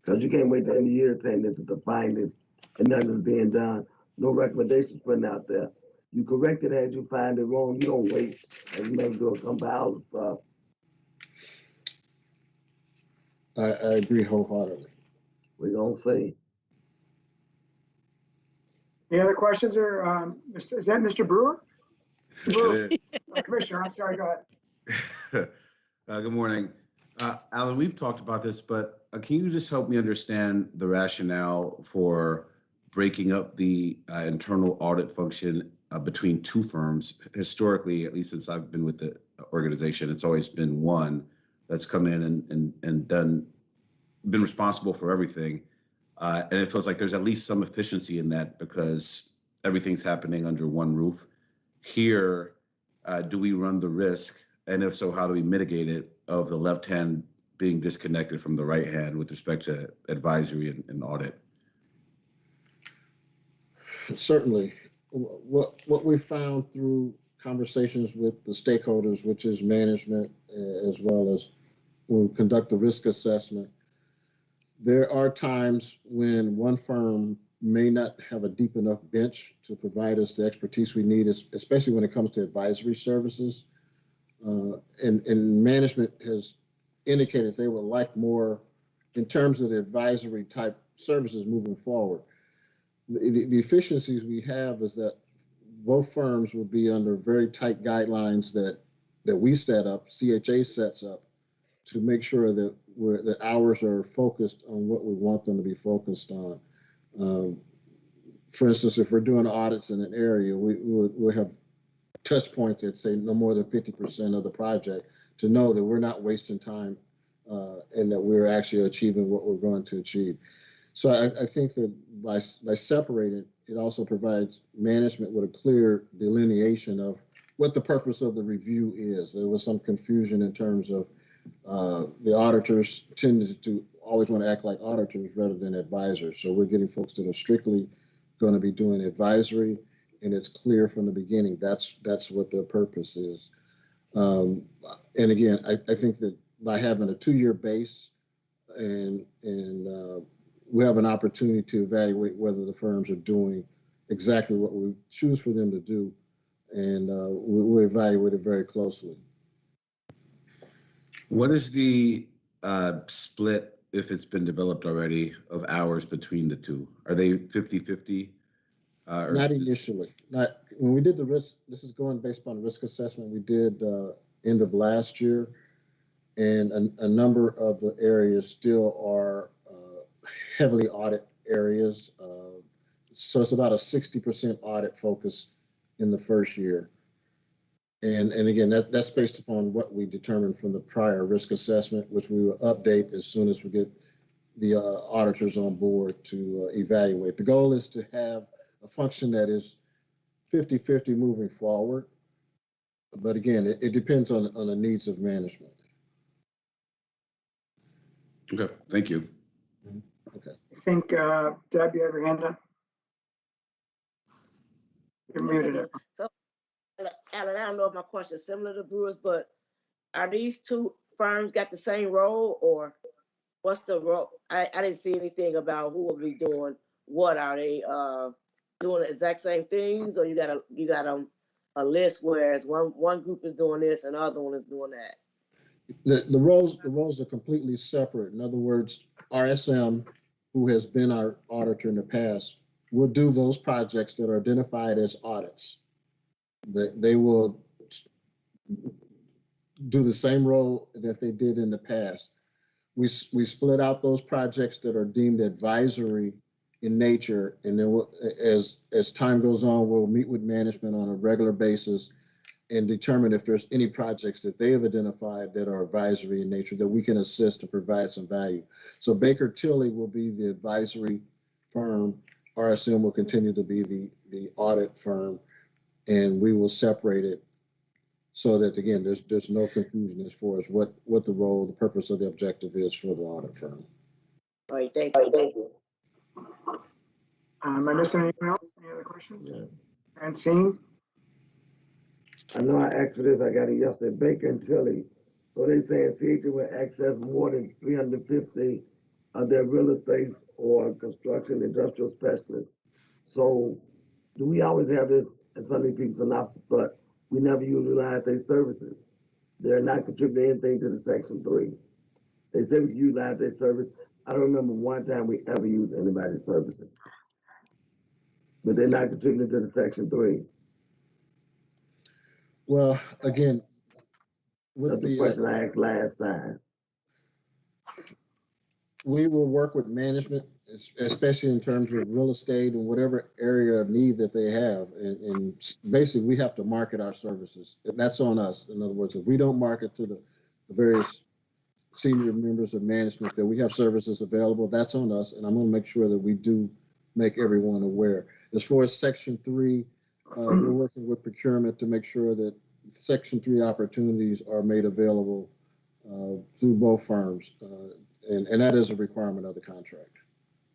Because you can't wait to the end of the year saying this is the findings and nothing's being done. No recommendations putting out there. You correct it as you find it wrong. You don't wait and make sure it come out stuff. I agree wholeheartedly. We're gonna see. Any other questions or, is that Mr. Brewer? Brewer. It is. Commissioner, I'm sorry, go ahead. Good morning. Alan, we've talked about this, but can you just help me understand the rationale for breaking up the internal audit function between two firms? Historically, at least since I've been with the organization, it's always been one that's come in and been responsible for everything. And it feels like there's at least some efficiency in that because everything's happening under one roof. Here, do we run the risk, and if so, how do we mitigate it, of the left hand being disconnected from the right hand with respect to advisory and audit? Certainly. What we found through conversations with the stakeholders, which is management, as well as when we conduct the risk assessment, there are times when one firm may not have a deep enough bench to provide us the expertise we need, especially when it comes to advisory services. And management has indicated they would like more in terms of the advisory type services moving forward. The efficiencies we have is that both firms will be under very tight guidelines that we set up, CHA sets up, to make sure that the hours are focused on what we want them to be focused on. For instance, if we're doing audits in an area, we'll have touch points that say no more than 50% of the project to know that we're not wasting time and that we're actually achieving what we're going to achieve. So I think that by separating, it also provides management with a clear delineation of what the purpose of the review is. There was some confusion in terms of the auditors tended to always want to act like auditors rather than advisors. So we're getting folks that are strictly going to be doing advisory, and it's clear from the beginning that's what their purpose is. And again, I think that by having a 2-year base and we have an opportunity to evaluate whether the firms are doing exactly what we choose for them to do, and we evaluate it very closely. What is the split, if it's been developed already, of hours between the two? Are they 50-50? Not initially. Not when we did the risk. This is going based upon risk assessment we did end of last year, and a number of the areas still are heavily audit areas. So it's about a 60% audit focus in the first year. And again, that's based upon what we determined from the prior risk assessment, which we will update as soon as we get the auditors on board to evaluate. The goal is to have a function that is 50-50 moving forward. But again, it depends on the needs of management. Okay, thank you. Okay. I think, Deb, you have your hand up? You're muted. So, Alan, I don't know if my question is similar to Brewer's, but are these two firms got the same role, or what's the role? I didn't see anything about who will be doing what. Are they doing the exact same things, or you got a list where it's one group is doing this and the other one is doing that? The roles are completely separate. In other words, RSM, who has been our auditor in the past, will do those projects that are identified as audits. They will do the same role that they did in the past. We split out those projects that are deemed advisory in nature, and then as time goes on, we'll meet with management on a regular basis and determine if there's any projects that they have identified that are advisory in nature that we can assist to provide some value. So Baker Tilly will be the advisory firm. RSM will continue to be the audit firm, and we will separate it so that, again, there's no confusion as far as what the role, the purpose of the objective is for the audit firm. All right, thank you. Am I missing anything else? Any other questions? Yeah. Francine? I know I asked for this, I got it yesterday, Baker and Tilly. So they saying CHA will access more than 350 of their real estate or construction industrial specialists. So do we always have this, and some of these people synopsis, but we never utilize their services. They're not contributing anything to the Section 3. They say we utilize their service. I don't remember one time we ever used anybody's services. but they're not contributing to the Section 3. Well, again, with That's the question I asked last time. we will work with management, especially in terms of real estate and whatever area of need that they have. And basically, we have to market our services. That's on us. In other words, if we don't market to the various senior members of management that we have services available, that's on us. And I'm going to make sure that we do make everyone aware. As far as Section 3, we're working with procurement to make sure that Section 3 opportunities are made available through both firms. And that is a requirement of the contract.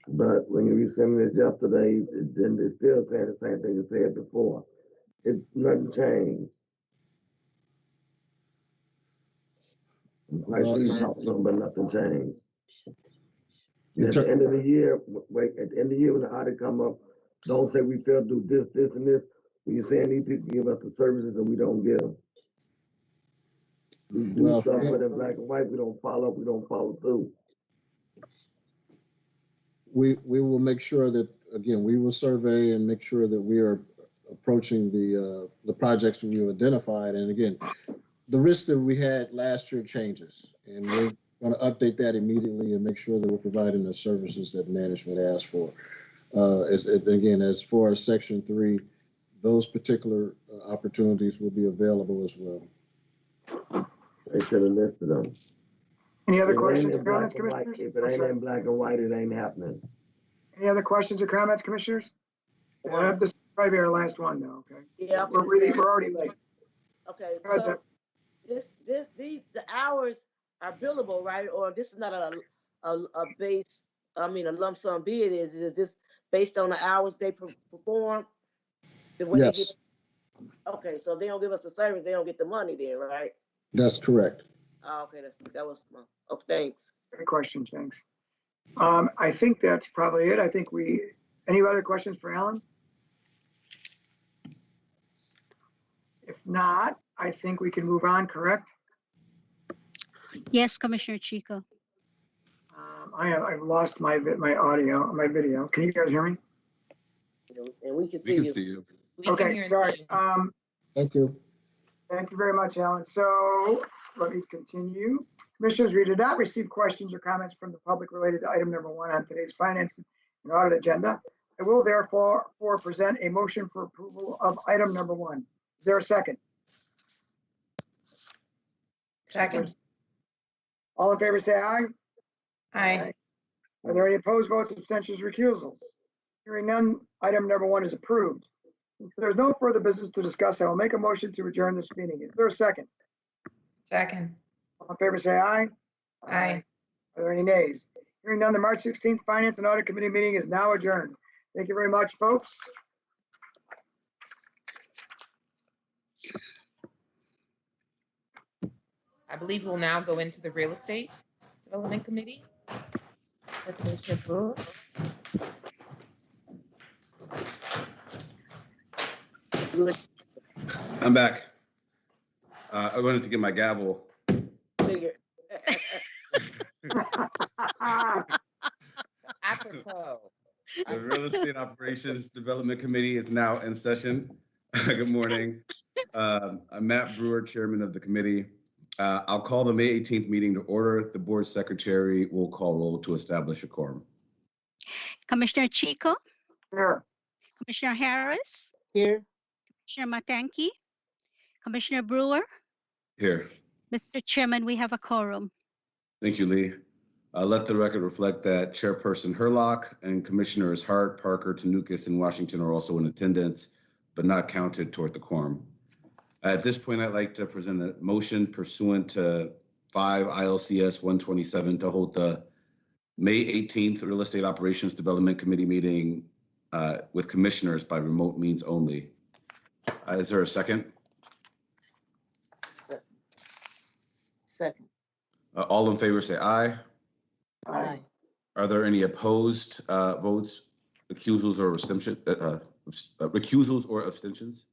But when you resent it yesterday, then they still saying the same thing you said before. Nothing changed. I'm quite sure you talked to them, but nothing changed. At the end of the year, at the end of the year when the audit come up, don't say we failed to do this, this, and this. When you're saying these people give us the services and we don't give them. We do stuff with in black and white, we don't follow up, we don't follow through. We will make sure that, again, we will survey and make sure that we are approaching the projects that we've identified. And again, the risk that we had last year changes, and we're going to update that immediately and make sure that we're providing the services that management asked for. Again, as far as Section 3, those particular opportunities will be available as well. They should have listed them. Any other questions or comments, Commissioners? If it ain't in black and white, it ain't happening. Any other questions or comments, Commissioners? We'll have this probably be our last one though, okay? Yeah. We're already late. Okay, so the hours are billable, right? Or this is not a base, I mean, a lump sum bid is this based on the hours they perform? Yes. Okay, so if they don't give us the service, they don't get the money then, right? That's correct. Oh, okay, that was my, thanks. Good question, thanks. I think that's probably it. I think any other questions for Alan? If not, I think we can move on, correct? Yes, Commissioner Chico. I've lost my audio, my video. Can you guys hear me? And we can see you. Okay, sorry. Thank you. Thank you very much, Alan. So let me continue. Commissioners, we did not receive questions or comments from the public related to item number 1 on today's finance and audit agenda. I will therefore present a motion for approval of item number 1. Is there a second? Second. All in favor, say aye. Aye. Are there any opposed votes, abstentions, recusals? Hearing none, item number 1 is approved. If there's no further business to discuss, I will make a motion to adjourn this meeting. Is there a second? Second. All in favor, say aye. Aye. Are there any nays? Hearing none, the March 16th Finance and Audit Committee meeting is now adjourned. Thank you very much, folks. I believe we'll now go into the Real Estate Development Committee. Commissioner Brewer. I'm back. I wanted to get my gavel. Figure. Apropos. The Real Estate Operations Development Committee is now in session. Good morning. I'm Matt Brewer, Chairman of the committee. I'll call the May 18th meeting to order. The board secretary will call roll to establish a quorum. Commissioner Chico? Here. Commissioner Harris? Here. Commissioner Matanki? Commissioner Brewer? Here. Mr. Chairman, we have a quorum. Thank you, Lee. Let the record reflect that Chairperson Herlock and Commissioners Hart, Parker, Tanukas, and Washington are also in attendance, but not counted toward the quorum. At this point, I'd like to present a motion pursuant to 5 ILCS 127 to hold the May 18th Real Estate Operations Development Committee meeting with commissioners by remote means only. Is there a second? Second. All in favor say aye. Aye. Are there any opposed votes, recusals or abstentions?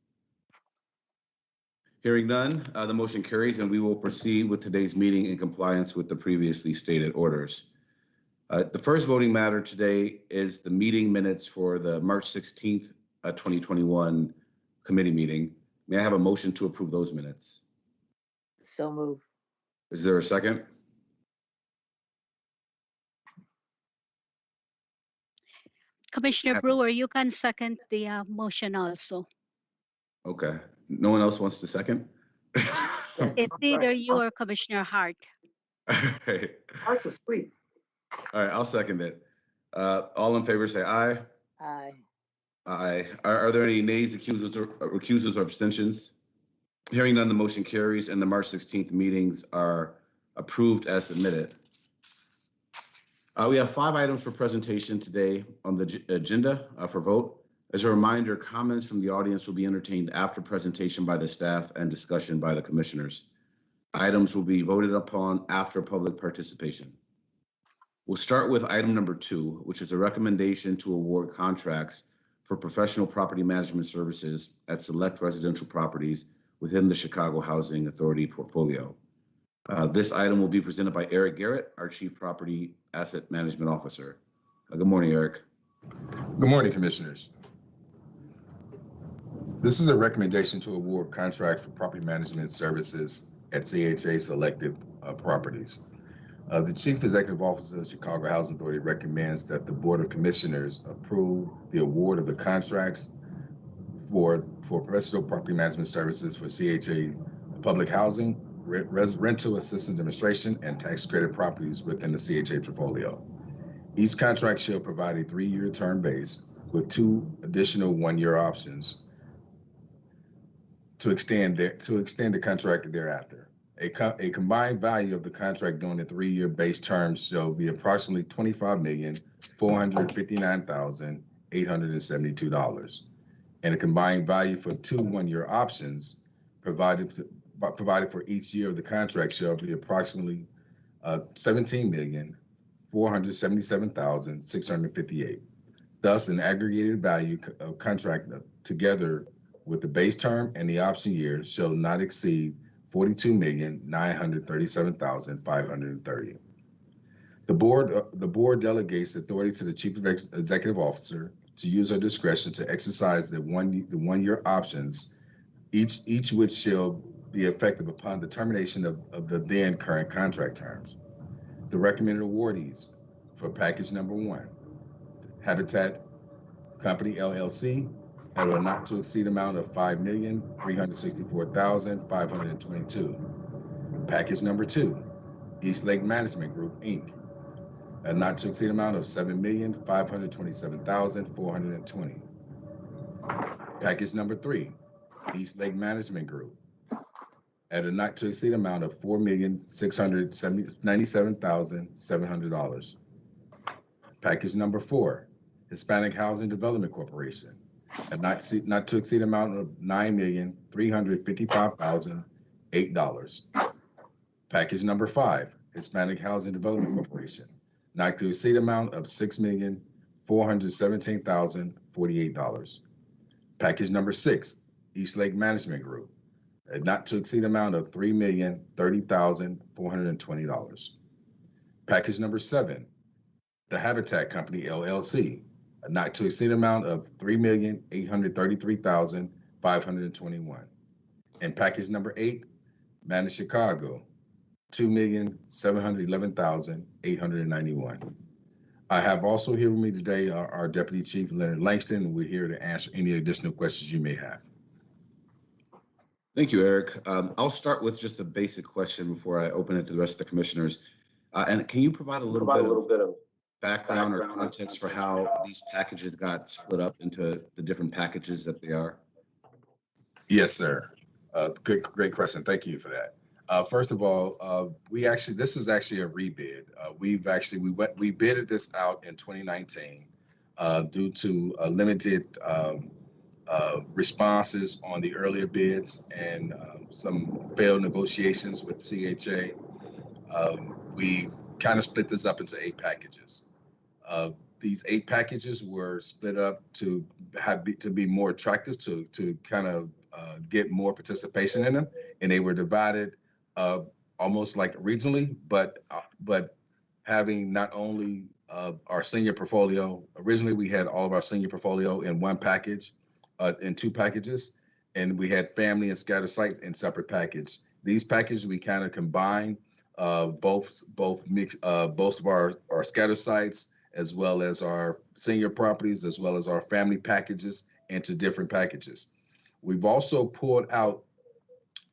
Hearing none, the motion carries and we will proceed with today's meeting in compliance with the previously stated orders. The first voting matter today is the meeting minutes for the March 16th 2021 committee meeting. May I have a motion to approve those minutes? So move. Is there a second? Commissioner Brewer, you can second the motion also. Okay. No one else wants to second? It's either you or Commissioner Hart. All right. Heart's asleep. All right, I'll second it. All in favor say aye. Aye. Aye. Are there any nays, recusals, or abstentions? Hearing none, the motion carries and the March 16th meetings are approved as submitted. We have 5 items for presentation today on the agenda for vote. As a reminder, comments from the audience will be entertained after presentation by the staff and discussion by the commissioners. Items will be voted upon after public participation. We'll start with item number 2, which is a recommendation to award contracts for professional property management services at select residential properties within the Chicago Housing Authority portfolio. This item will be presented by Eric Garrett, our Chief Property Asset Management Officer. Good morning, Eric. Good morning, Commissioners. This is a recommendation to award contract for property management services at CHA selected properties. The Chief Executive Officer of Chicago Housing Authority recommends that the Board of Commissioners approve the award of the contracts for professional property management services for CHA public housing, rental assistance demonstration, and tax credit properties within the CHA portfolio. Each contract shall provide a 3-year term base with 2 additional 1-year options to extend the contract thereafter. A combined value of the contract during the 3-year base term shall be approximately $25,459,872, and a combined value for 2 1-year options provided for each year of the contract shall be approximately $17,477,658. Thus, an aggregated value of contract together with the base term and the option year shall not exceed $42,937,530. The board delegates authority to the Chief Executive Officer to use her discretion to exercise the 1-year options, each which shall be effective upon the termination of the then current contract terms. The recommended awardees for package number 1, Habitat Company LLC, at a not to exceed amount of $5,364,522. Package number 2, East Lake Management Group, Inc., a not to exceed amount of $7,527,420. Package number 3, East Lake Management Group, at a not to exceed amount of $4,697,700. Package number 4, Hispanic Housing Development Corporation, a not to exceed amount of $9,355,008. Package number 5, Hispanic Housing Development Corporation, not to exceed amount of $6,417,048. Package number 6, East Lake Management Group, a not to exceed amount of $3,030,420. Package number 7, the Habitat Company LLC, a not to exceed amount of $3,833,521. And package number 8, Manage Chicago, $2,711,891. I have also here with me today our Deputy Chief Leonard Langston, and we're here to answer any additional questions you may have. Thank you, Eric. I'll start with just a basic question before I open it to the rest of the commissioners. And can you provide a little bit of background or context for how these packages got split up into the different packages that they are? Yes, sir. Great question. Thank you for that. First of all, this is actually a rebid. We bidded this out in 2019 due to limited responses on the earlier bids and some failed negotiations with CHA. We kind of split this up into 8 packages. These 8 packages were split up to be more attractive, to kind of get more participation in them, and they were divided almost like regionally, but having not only our senior portfolio. Originally, we had all of our senior portfolio in one package, in 2 packages, and we had family and scattered sites in separate package. These packages we kind of combine both of our scattered sites as well as our senior properties as well as our family packages into different packages. We've also pulled out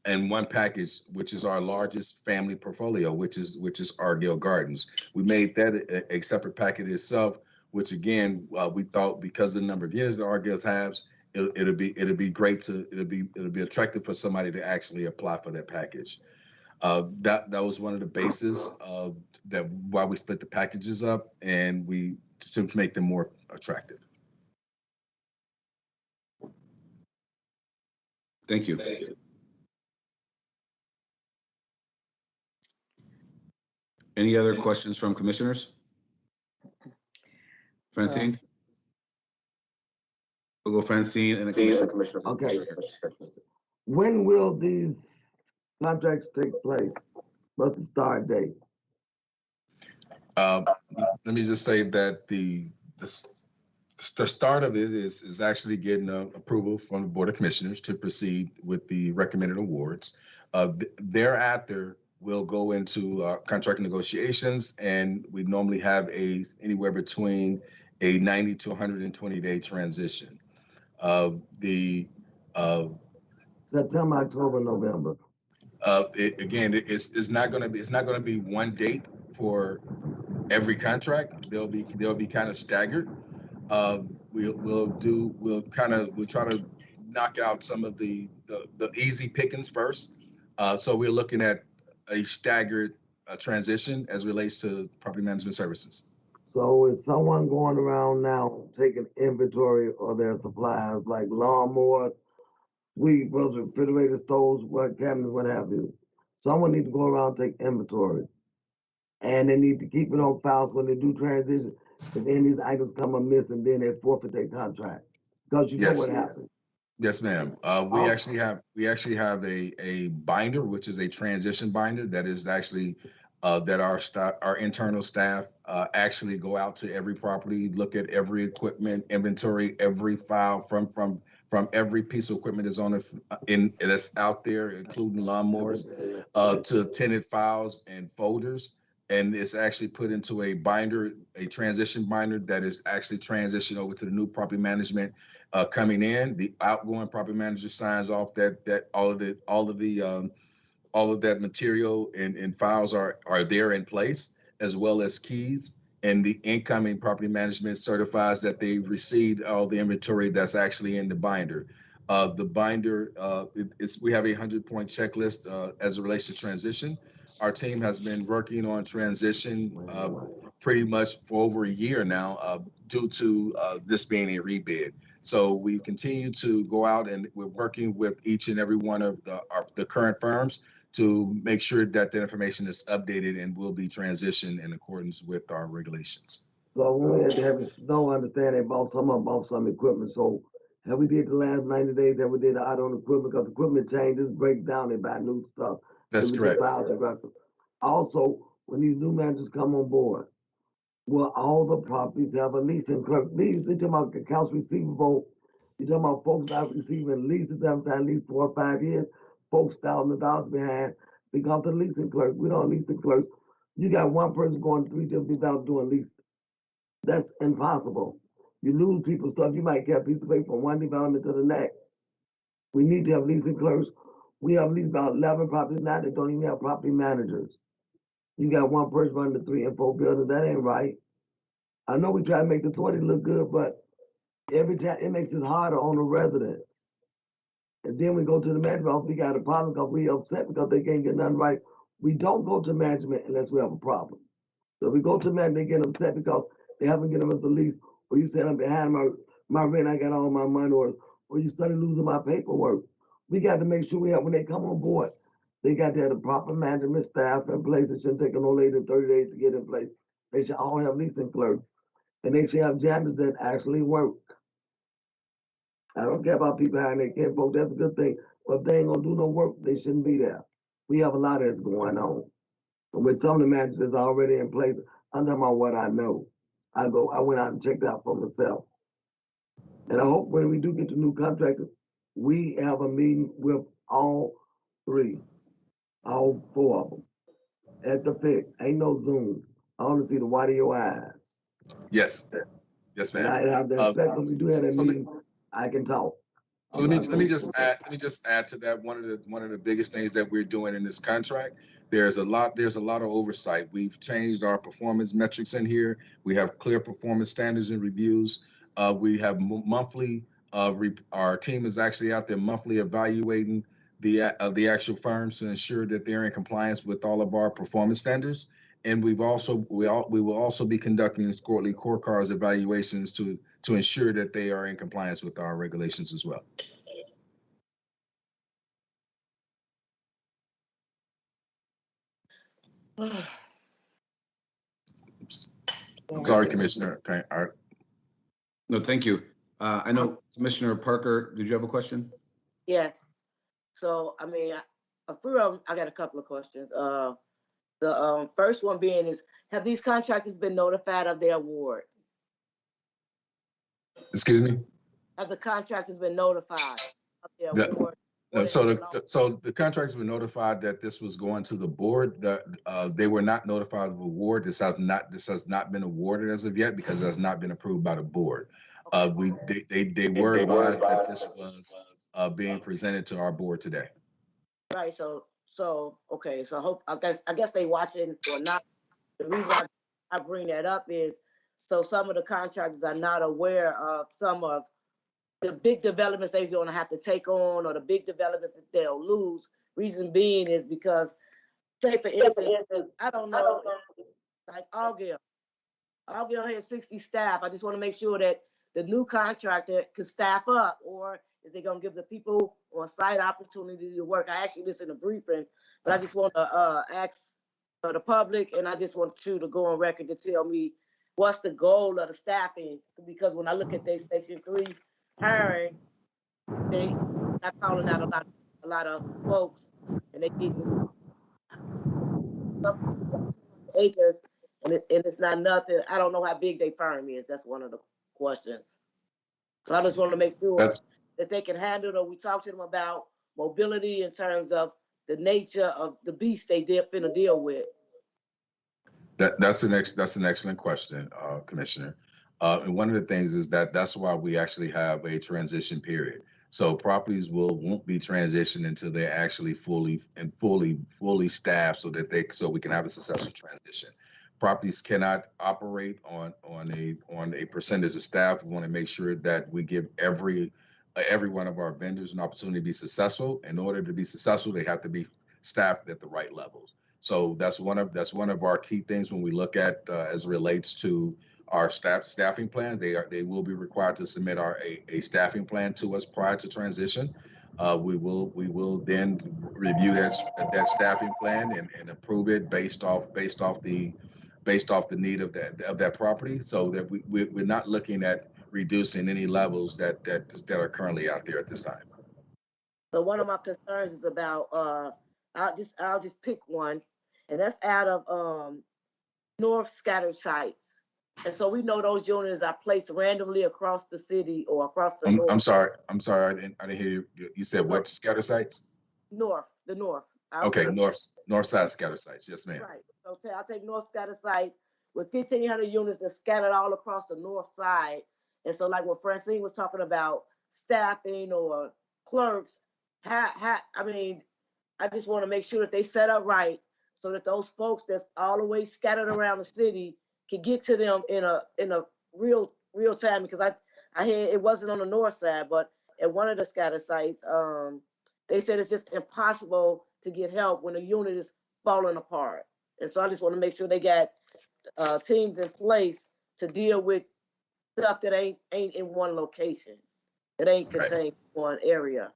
in one package, which is our largest family portfolio, which is Altgeld Gardens. We made that a separate package itself, which again we thought because of the number of units that Altgeld has, it'll be great to it'll be attractive for somebody to actually apply for that package. That was one of the bases that why we split the packages up, and we to make them more attractive. Thank you. Any other questions from commissioners? Francine? We'll go Francine and then Commissioner. Okay. When will these contracts take place? What's the start date? Let me just say that the start of it is actually getting approval from the Board of Commissioners to proceed with the recommended awards. Thereafter, we'll go into contract negotiations, and we normally have anywhere between a 90 to 120 day transition. September, October, November. It's not going to be one date for every contract. They'll be kind of staggered. We'll try to knock out some of the easy pickings first. So we're looking at a staggered transition as relates to property management services. So is someone going around now taking inventory of their supplies like lawnmowers, sweep, refrigerator stoves, what cabinets, what have you? Someone needs to go around and take inventory. And they need to keep it on files when they do transition. If any of these items come amiss, and then they forfeit their contract. Because you know what happens. Yes, ma'am. We actually have a binder, which is a transition binder that is actually that our internal staff actually go out to every property, look at every equipment inventory, every file from every piece of equipment that's out there, including lawnmowers, to tenant files and folders. And it's actually put into a binder, a transition binder that is actually transitioned over to the new property management coming in. The outgoing property manager signs off that all of that material and files are there in place, as well as keys. And the incoming property management certifies that they received all the inventory that's actually in the binder. The binder, we have a 100-point checklist as it relates to transition. Our team has been working on transition pretty much for over a year now due to this being a rebid. So we continue to go out and we're working with each and every one of the current firms to make sure that the information is updated and will be transitioned in accordance with our regulations. So when we had to have snow, understand they bought some equipment. So have we did the last 90 days that we did the audit on equipment, because equipment changes, breaks down, they buy new stuff. That's correct. Also, when these new managers come on board, will all the properties have a leasing clerk? You're talking about accounts receivable. You're talking about folks not receiving leases every time, at least 4 or 5 years. Folks $1,000 behind because the leasing clerk. We don't leasing clerk. You got one person going 3 different without doing leasing. That's impossible. You lose people's stuff. You might get a piece of paper from one development to the next. We need to have leasing clerks. We have at least about 11 properties now that don't even have property managers. You got one person running the 3 and 4 buildings. That ain't right. I know we try to make the 20 look good, but every time it makes it harder on the residents. And then we go to the management office, we got a problem because we upset because they can't get nothing right. We don't go to management unless we have a problem. So if we go to management, they get upset because they haven't given us the lease, or you said I'm behind my rent, I got all my money, or you started losing my paperwork. We got to make sure we have, when they come on board, they got to have the proper management staff in place. It shouldn't take no later than 30 days to get in place. They should all have leasing clerks. And they should have janitors that actually work. I don't care about people hiring their kinfolk, that's a good thing. But if they ain't gonna do no work, they shouldn't be there. We have a lot of this going on. And with some of the managers that's already in place, I'm talking about what I know. I went out and checked out for myself. And I hope when we do get the new contractor, we have a meeting with all three, all four of them at the FIC. Ain't no Zoom. I want to see the white of your eyes. Yes, yes, And ma'am. I have to expect when we do have that So meeting, I can talk. So let me just add to that. One of the biggest things that we're doing in this contract, there's a lot of oversight. We've changed our performance metrics in here. We have clear performance standards and reviews. We have monthly. Our team is actually out there monthly evaluating the actual firms to ensure that they're in compliance with all of our performance standards. And we will also be conducting quarterly core cards evaluations to ensure that they are in compliance with our regulations as well. I'm sorry, Commissioner. Okay, all right. No, thank you. I know Commissioner Parker, did you have a question? Yes. So, I mean, I got a couple of questions. The first one being is, have these contractors been notified of their award? Excuse me? Have the contractors been notified of their award? So the contractors were notified that this was going to the board. They were not notified of award. This has not been awarded as of yet because it has not been approved by the board. They were advised that this was being presented to our board today. Right. So okay. So I guess they watching or not. The reason I bring that up is so some of the contractors are not aware of some of the big developments they're going to have to take on, or the big developments that they'll lose. Reason being is because, say for instance, I don't know, like Altgeld has 60 staff. I just want to make sure that the new contractor can staff up, or is they going to give the people on site opportunity to work? I actually listened to briefing, but I just want to ask the public, and I just want you to go on record to tell me what's the goal of the staffing, because when I look at their Section 3 hiring, they not calling out a lot of folks, and they getting acres, and it's not nothing. I don't know how big their firm is. That's one of the questions. So I just want to make sure that they can handle it. Or we talk to them about mobility in terms of the nature of the beast they finna deal with. That's an excellent question, Commissioner. And one of the things is that's why we actually have a transition period. So properties won't be transitioned until they're actually fully staffed, so we can have a successful transition. Properties cannot operate on a percentage of staff. We want to make sure that we give every one of our vendors an opportunity to be successful. In order to be successful, they have to be staffed at the right levels. So that's one of our key things when we look at as it relates to our staffing plans. They will be required to submit a staffing plan to us prior to transition. We will then review that staffing plan and approve it based off the need of that property, so that we're not looking at reducing any levels that are currently out there at this time. So one of my concerns is about I'll just pick one, and that's out of north scattered sites. And so we know those units are placed randomly across the city or across the north. I'm sorry, I didn't hear you. You said what scatter sites? The north. Okay, north side scatter sites. Yes, ma'am. Right. So I'll take north scatter sites with 1,500 units that's scattered all across the north side. And so, like what Francine was talking about, staffing or clerks, I just want to make sure that they set up right so that those folks that's all the way scattered around the city can get to them in a real time, because I hear it wasn't on the north side, but at one of the scatter sites, they said it's just impossible to get help when the unit is falling apart. And so I just want to make sure they got teams in place to deal with stuff that ain't in one location, that ain't contained in one area.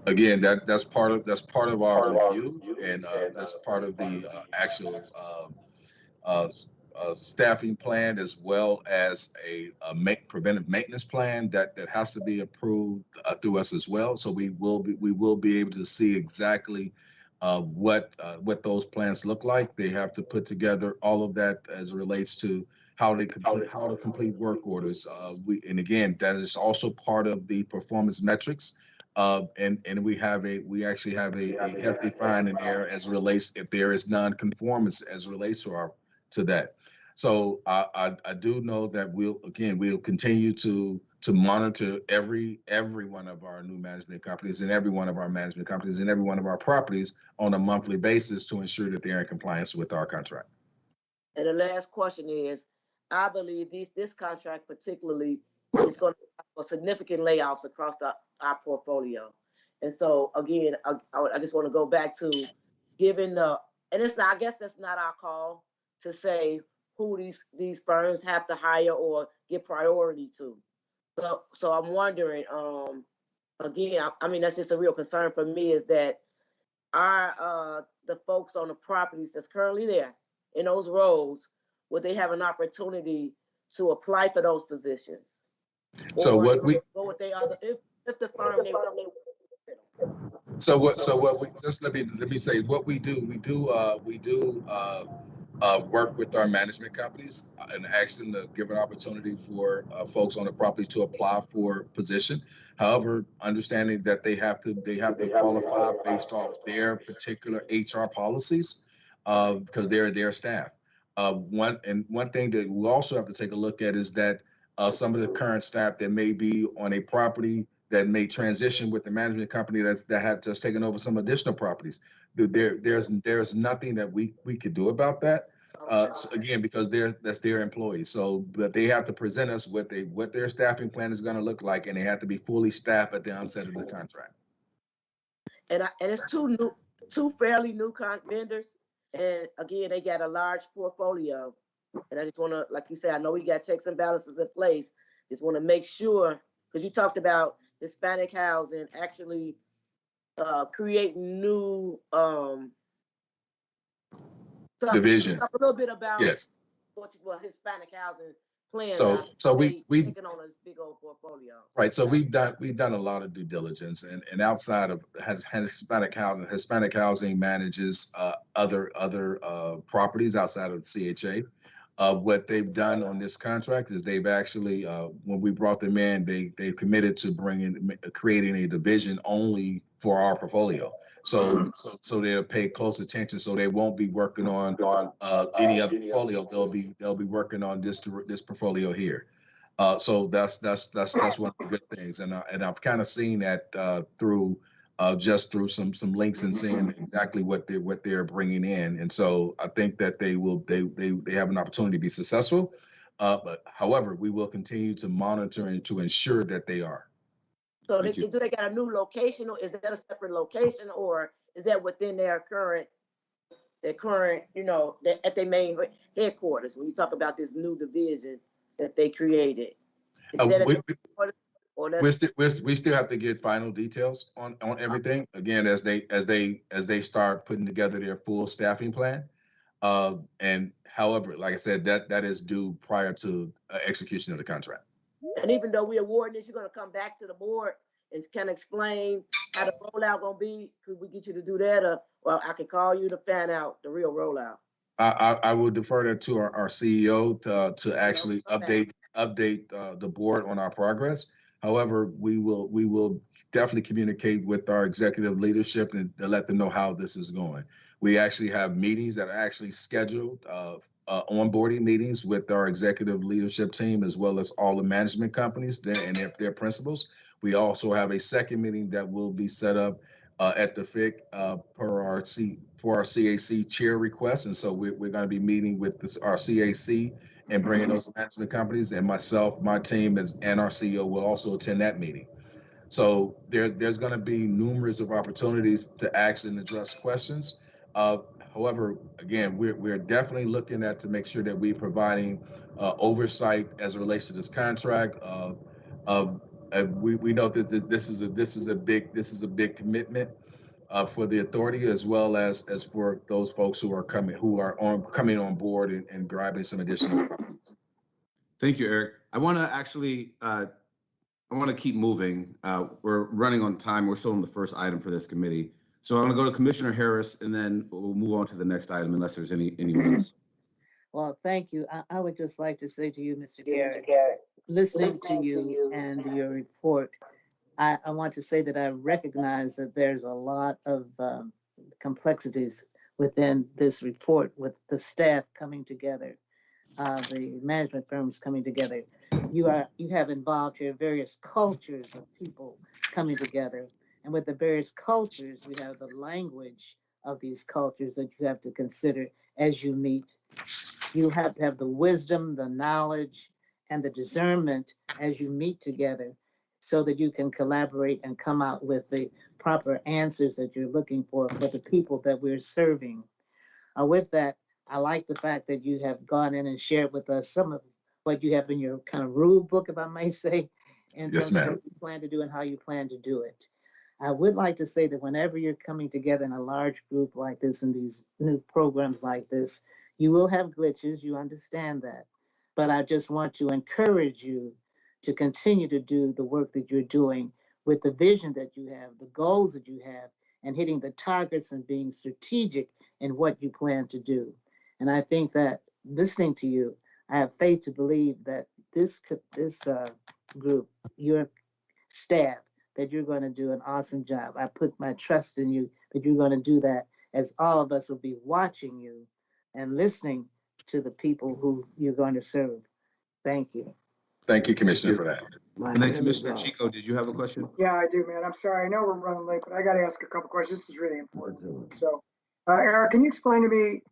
Again, that's part of our review, and that's part of the actual staffing plan, as well as a preventive maintenance plan that has to be approved through us as well. So we will be able to see exactly what those plans look like. They have to put together all of that as it relates to how to complete work orders. And again, that is also part of the performance metrics. And we actually have a hefty fine in there as it relates if there is non-conformance as it relates to that. So I do know that we'll continue to monitor every one of our new management companies and every one of our management companies and every one of our properties on a monthly basis to ensure that they're in compliance with our contract. And the last question is, I believe this contract particularly is going to have significant layoffs across our portfolio. And so again, I just want to go back to given and it's not, I guess that's not our call to say who these firms have to hire or give priority to. So I'm wondering, again, I mean, that's just a real concern for me is that the folks on the properties that's currently there in those roles, would they have an opportunity to apply for those positions? So or what we go with they other if the firm they so what we just let me say what we do work with our management companies and ask them to give an opportunity for folks on the property to apply for position. However, understanding that they have to qualify based off their particular HR policies because they're their staff. One thing that we also have to take a look at is that some of the current staff that may be on a property that may transition with the management company that have just taken over some additional properties. There's nothing that we could do about that. So again, because that's their employees. So but they have to present us with what their staffing plan is going to look like, and they have to be fully staffed at the onset of the contract. And it's two fairly new vendors. And again, they got a large portfolio. And I just want to, like you said, I know we got checks and balances in place. Just want to make sure, because you talked about Hispanic housing actually creating new division. A little bit about yes. what Hispanic housing plans. So we taking on this big old portfolio. Right. So we've done a lot of due diligence, and outside of Hispanic housing manages other properties outside of the CHA. What they've done on this contract is they've actually, when we brought them in, they committed to creating a division only for our portfolio. So they'll pay close attention. So they won't be working on any other portfolio. They'll be working on this portfolio here. So that's one of the good things. And I've kind of seen that through some links and seeing exactly what they're bringing in. And so I think that they have an opportunity to be successful. But however, we will continue to monitor and to ensure that they are. So do they got a new location, or is that a separate location, or is that within their current, at their main headquarters? When you talk about this new division that they created, we still have to get final details on everything. Again, as they start putting together their full staffing plan, and however, like I said, that is due prior to execution of the contract. And even though we award this, you're going to come back to the board and kind of explain how the rollout going to be. Could we get you to do that, or I can call you to find out the real rollout? I will defer that to our CEO to actually update the board on our progress. However, we will definitely communicate with our executive leadership and to let them know how this is going. We actually have meetings that are actually scheduled, onboarding meetings with our executive leadership team, as well as all the management companies and their principals. We also have a second meeting that will be set up at the FIC for our CAC chair request. And so we're going to be meeting with our CAC and bringing those management companies, and myself, my team, and our CEO will also attend that meeting. So there's going to be numerous of opportunities to ask and address questions. However, again, we're definitely looking at to make sure that we're providing oversight as it relates to this contract. We know that this is a big commitment for the authority, as well as for those folks who are coming on board and grabbing some additional problems. Thank you, Eric. I want to keep moving. We're running on time. We're still on the first item for this committee. So I'm going to go to Commissioner Harris, and then we'll move on to the next item unless there's anyone else. Well, thank you. I would just like to say to you, Mr. Garrett, listening to you and your report, I want to say that I recognize that there's a lot of complexities within this report with the staff coming together, the management firms coming together. You have involved here various cultures of people coming together. And with the various cultures, you have the language of these cultures that you have to consider as you meet. You have to have the wisdom, the knowledge, and the discernment as you meet together so that you can collaborate and come out with the proper answers that you're looking for the people that we're serving. With that, I like the fact that you have gone in and shared with us some of what you have in your kind of rule book, if I may say, in Yes, terms of ma'am. what you plan to do and how you plan to do it. I would like to say that whenever you're coming together in a large group like this and these new programs like this, you will have glitches, you understand that. But I just want to encourage you to continue to do the work that you're doing with the vision that you have, the goals that you have, and hitting the targets and being strategic in what you plan to do. And I think that listening to you, I have faith to believe that this group, your staff, that you're going to do an awesome job. I put my trust in you that you're going to do that, as all of us will be watching you and listening to the people who you're going to serve. Thank you. Thank you, Commissioner, for that. And then Commissioner Chico, did you have a question? Yeah, I do, man. I'm sorry. I know we're running late, but I got to ask a couple questions. This is really important. So, Eric, can you explain to me,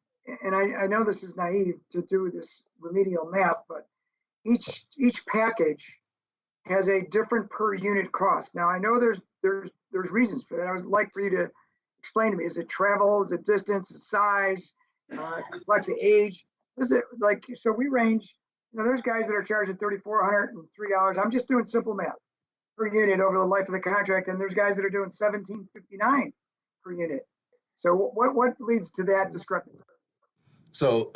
and I know this is naive to do this remedial math, but each package has a different per unit cost. Now, I know there's reasons for that. I would like for you to explain to me. Is it travel? Is it distance? Is it size? Complexity, age? Is it like, so we range, there's guys that are charging $3,403. I'm just doing simple math per unit over the life of the contract, and there's guys that are doing $1,759 per unit. So what leads to that discrepancy? So,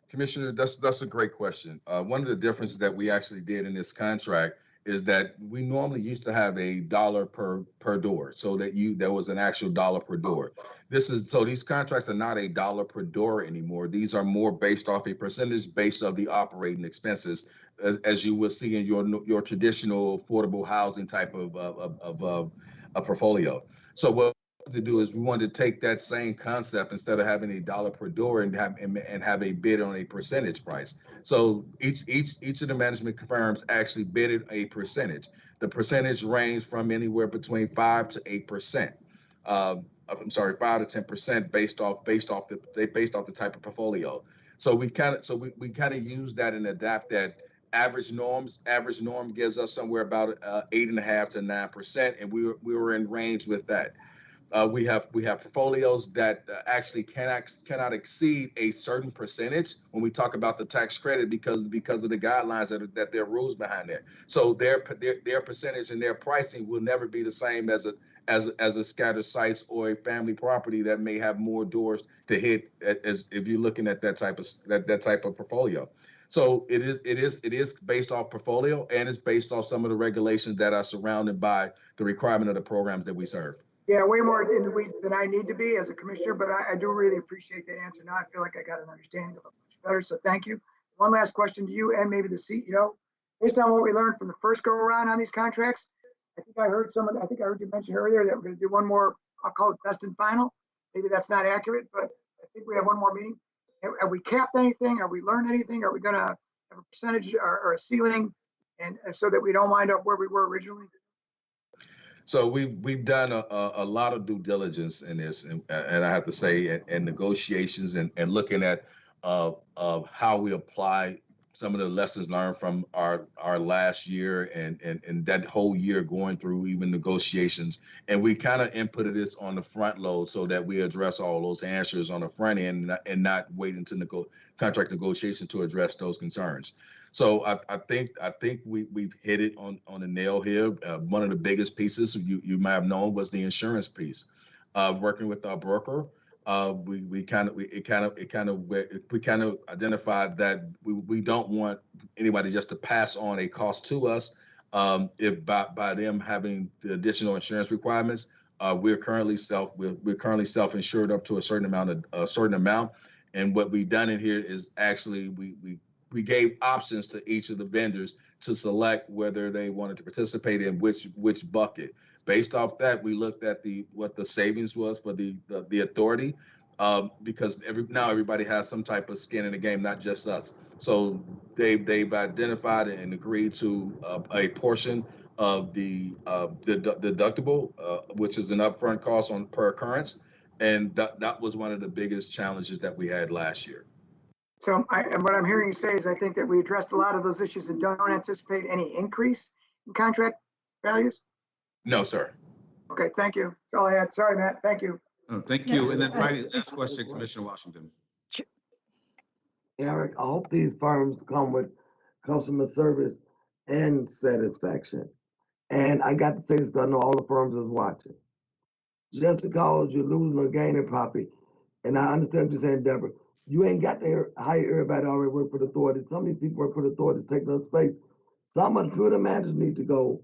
Commissioner, that's a great question. One of the differences that we actually did in this contract is that we normally used to have $1 per door, so that there was an actual dollar per door. These contracts are not $1 per door anymore. These are more based off a percentage based of the operating expenses, as you will see in your traditional affordable housing type of portfolio. So what to do is we wanted to take that same concept, instead of having $1 per door, and have a bid on a percentage price. So each of the management firms actually bidded a percentage. The percentage ranged from anywhere between 5 to 8%. I'm sorry, 5 to 10% based off the type of portfolio. So we kind of use that and adapt that. Average norm gives us somewhere about 8.5 to 9%, and we were in range with that. We have portfolios that actually cannot exceed a certain percentage when we talk about the tax credit, because of the guidelines that there are rules behind that. So their percentage and their pricing will never be the same as a scattered sites or a family property that may have more doors to hit, as if you're looking at that type of portfolio. So it is based off portfolio, and it's based off some of the regulations that are surrounded by the requirement of the programs that we serve. Yeah, way more in the weeds than I need to be as a commissioner, but I do really appreciate that answer. Now I feel like I got an understanding of it much better, so thank you. One last question to you and maybe the CEO. Based on what we learned from the first go around on these contracts, I think I heard you mention earlier that we're going to do one more, I'll call it best and final. Maybe that's not accurate, but I think we have one more meeting. Have we capped anything? Have we learned anything? Are we going to have a percentage or a ceiling, and so that we don't wind up where we were originally? So we've done a lot of due diligence in this, and I have to say, and negotiations, and looking at how we apply some of the lessons learned from our last year, and that whole year going through even negotiations, and we kind of inputted this on the front load so that we address all those answers on the front end, and not wait until contract negotiation to address those concerns. So I think we've hit it on the nail here. One of the biggest pieces you might have known was the insurance piece. Working with our broker, we kind of identified that we don't want anybody just to pass on a cost to us, if by them having the additional insurance requirements. We're currently self-insured up to a certain amount, And what we've done in here is actually we gave options to each of the vendors to select whether they wanted to participate in which bucket. Based off that, we looked at what the savings was for the authority, because now everybody has some type of skin in the game, not just us. So they've identified and agreed to a portion of the deductible, which is an upfront cost per occurrence, and that was one of the biggest challenges that we had last year. So and what I'm hearing you say is I think that we addressed a lot of those issues and don't anticipate any increase in contract values? No, sir. Okay, thank you. That's all I had. Sorry, Matt. Thank you. Oh, thank you. And then finally, last question, Commissioner Washington. Eric, I hope these firms come with customer service and satisfaction. And I got to say this because I know all the firms is watching. Just because you're losing or gaining property, and I understand what you're saying, Deborah, you ain't got to hire everybody already work for the authorities. Some of these people work for the authorities, taking up space. Some of the managers need to go.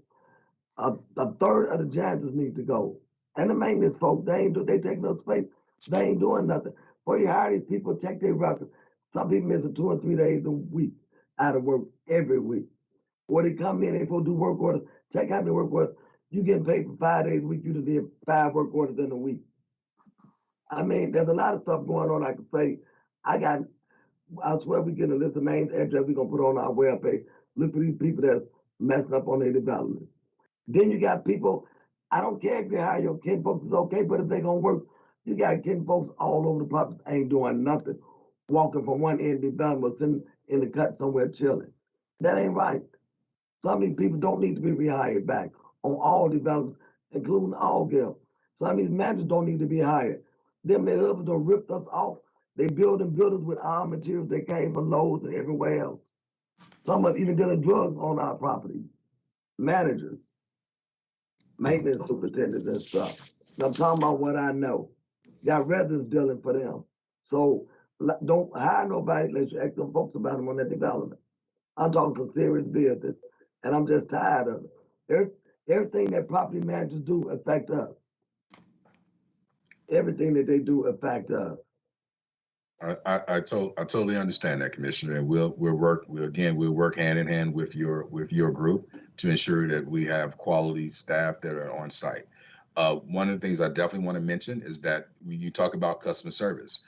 A third of the janitors need to go. And the maintenance folks, they taking up space. They ain't doing nothing. Before you hire these people, check their records. Some people missing 2 or 3 days a week out of work every week. Or they come in, they supposed to do work orders. Check how many work orders. You getting paid for 5 days a week, you did 5 work orders in a week. I mean, there's a lot of stuff going on. I can say, I swear we get a list of names, address we're gonna put on our webpage. Look for these people that's messing up on their development. Then you got people, I don't care if you hire your kin folks, it's okay, but if they gonna work, you got kin folks all over the property, ain't doing nothing. Walking from one end of the development, sitting in the cut somewhere chilling. That ain't right. Some of these people don't need to be rehired back on all developments, including Altgeld. Some of these managers don't need to be hired. Them, their husbands don't ripped us off. They building buildings with our materials they came from Lowe's and everywhere else. Some of them even dealing drugs on our property. Managers, maintenance superintendents and stuff. And I'm talking about what I know. Got residents dealing for them. So don't hire nobody unless you ask them folks about them on that development. I'm talking some serious business, and I'm just tired of it. Everything that property managers do affect us. Everything that they do affect us. I totally understand that, Commissioner, and we'll work hand in hand with your group to ensure that we have quality staff that are on site. One of the things I definitely want to mention is that when you talk about customer service,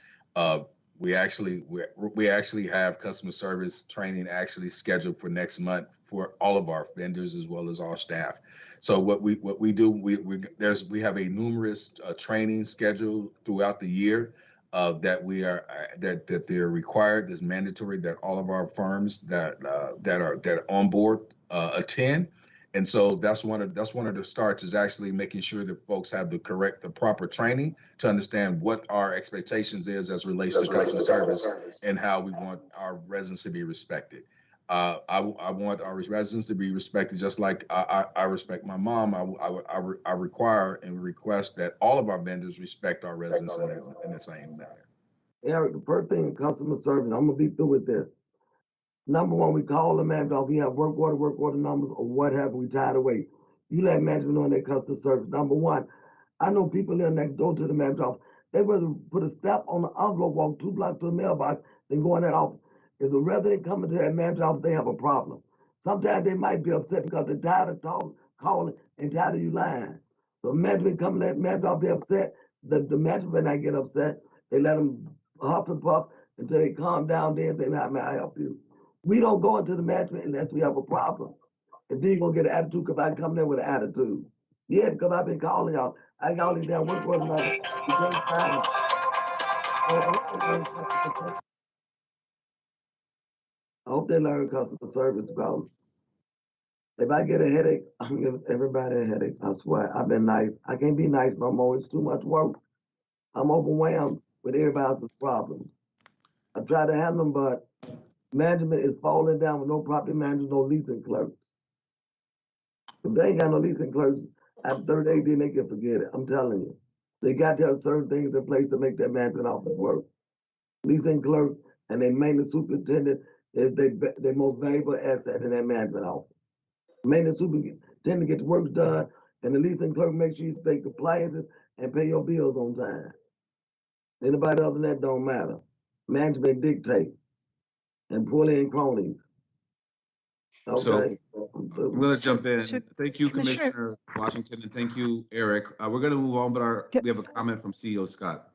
we actually have customer service training actually scheduled for next month for all of our vendors as well as our staff. So what we do, we have a numerous training scheduled throughout the year. That they're required, is mandatory that all of our firms that are on board attend, and so that's one of the starts is actually making sure that folks have the proper training to understand what our expectations is as relates to customer service and how we want our residents to be respected. I want our residents to be respected just like I respect my mom. I require and request that all of our vendors respect our residents in the same manner. Eric, the first thing in customer service, I'm gonna be through with this. Number one, we call the manager off. We have work order numbers, or what have we tied away. You let management know their customer service. Number one, I know people live next door to the manager office. They rather put a stamp on the envelope, walk 2 blocks to the mailbox, than go in that office. If the resident coming to that manager office, they have a problem. Sometimes they might be upset because they're tired of calling and tired of you lying. So management coming to that manager office, they're upset. The management not get upset. They let them huff and puff until they calm down there and say, "How may I help you?" We don't go into the management unless we have a problem. And then you're gonna get an attitude because I come there with an attitude. Yeah, because I've been calling y'all. I got all these damn work orders now. You can't sign them. I hope they learn customer service because if I get a headache, I'm giving everybody a headache. I swear, I've been nice. I can't be nice no more. It's too much work. I'm overwhelmed with everybody else's problems. I try to handle them, but management is falling down with no property managers, no leasing clerks. If they ain't got no leasing clerks, after 30 days, then they can forget it. I'm telling you. They got to have certain things in place to make that management office work. Leasing clerk and their maintenance superintendent is their most valuable asset in that management office. Maintenance superintendent get the work done, and the leasing clerk make sure you pay compliances and pay your bills on time. Anybody other than that don't matter. management dictate and pull in cronies. So Okay. I'm going to jump in. Thank you, Commissioner- Commissioner Washington, and thank you, Eric. We're going to move on, but we have a comment from CEO Scott.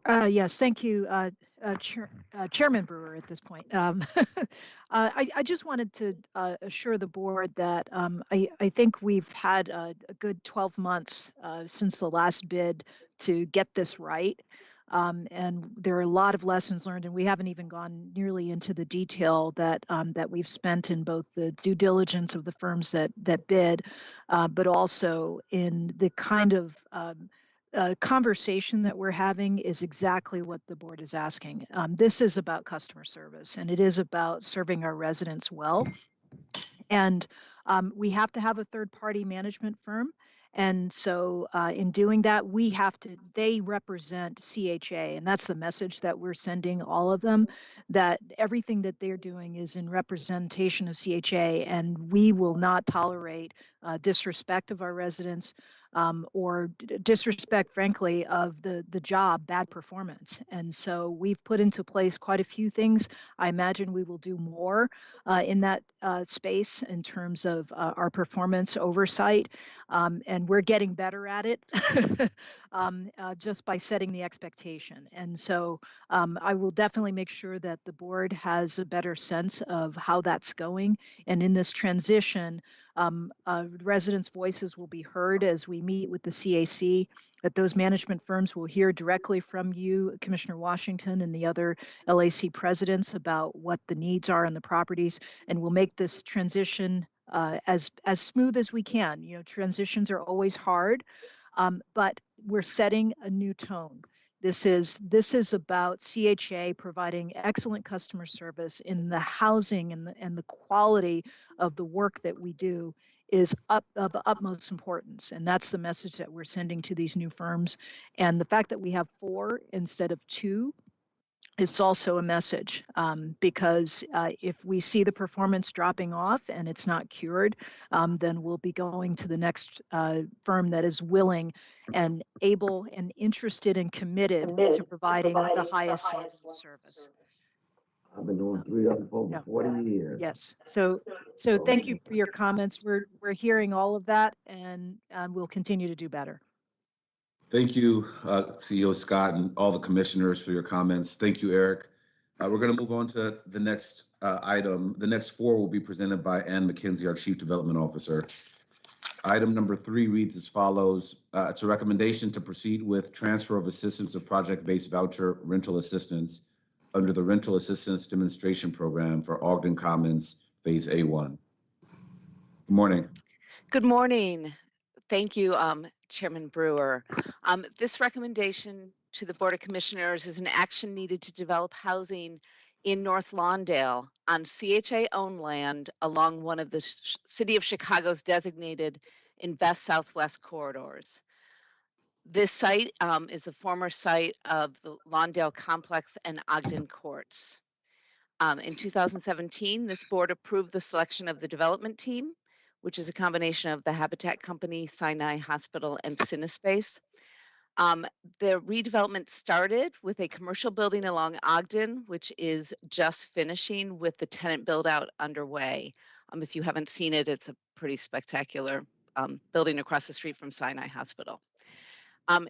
Yes, thank you, Chairman Brewer at this point. I just wanted to assure the board that I think we've had a good 12 months since the last bid to get this right. And there are a lot of lessons learned, and we haven't even gone nearly into the detail that that we've spent in both the due diligence of the firms that bid, but also in the kind of conversation that we're having is exactly what the board is asking. This is about customer service, and it is about serving our residents well. And we have to have a third-party management firm. And so in doing that, they represent CHA, and that's the message that we're sending all of them, that everything that they're doing is in representation of CHA, and we will not tolerate disrespect of our residents or disrespect, frankly, of the job, bad performance. And so we've put into place quite a few things. I imagine we will do more in that space in terms of our performance oversight. And we're getting better at it just by setting the expectation. And so I will definitely make sure that the board has a better sense of how that's going. And in this transition, residents' voices will be heard as we meet with the CAC, that those management firms will hear directly from you, Commissioner Washington, and the other LAC presidents about what the needs are on the properties, and we'll make this transition as smooth as we can. You know, transitions are always hard, but we're setting a new tone. This is about CHA providing excellent customer service in the housing, and the quality of the work that we do is of utmost importance. And that's the message that we're sending to these new firms. And the fact that we have 4 instead of 2, it's also a message because if we see the performance dropping off and it's not cured, then we'll be going to the next firm that is willing and able and interested and committed to providing the highest level of service. I've been doing 3 of them for over 40 years. Yes. So thank you for your comments. We're hearing all of that, and we'll continue to do better. Thank you, CEO Scott, and all the commissioners for your comments. Thank you, Eric. We're going to move on to the next item. The next 4 will be presented by Ann McKenzie, our Chief Development Officer. Item number 3 reads as follows. It's a recommendation to proceed with transfer of assistance of project-based voucher rental assistance under the Rental Assistance Demonstration Program for Ogden Commons Phase A1. Good morning. Good morning. Thank you, Chairman Brewer. This recommendation to the Board of Commissioners is an action needed to develop housing in North Lawndale on CHA-owned land along one of the City of Chicago's designated Invest Southwest corridors. This site is a former site of the Lawndale Complex and Ogden Courts. In 2017, this board approved the selection of the development team, which is a combination of the Habitat Company, Sinai Hospital, and Cinespace. The redevelopment started with a commercial building along Ogden, which is just finishing with the tenant build out underway. If you haven't seen it, it's a pretty spectacular building across the street from Sinai Hospital.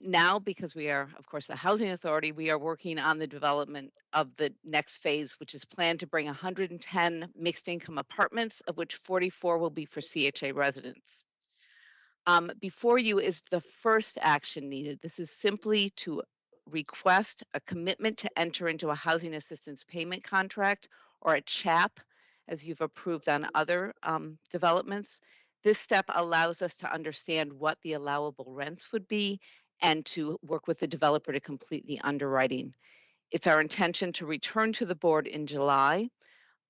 Now, because we are, of course, the Housing Authority, we are working on the development of the next phase, which is planned to bring 110 mixed income apartments, of which 44 will be for CHA residents. Before you is the first action needed. This is simply to request a commitment to enter into a housing assistance payment contract, or a CHAP, as you've approved on other developments. This step allows us to understand what the allowable rents would be and to work with the developer to complete the underwriting. It's our intention to return to the board in July,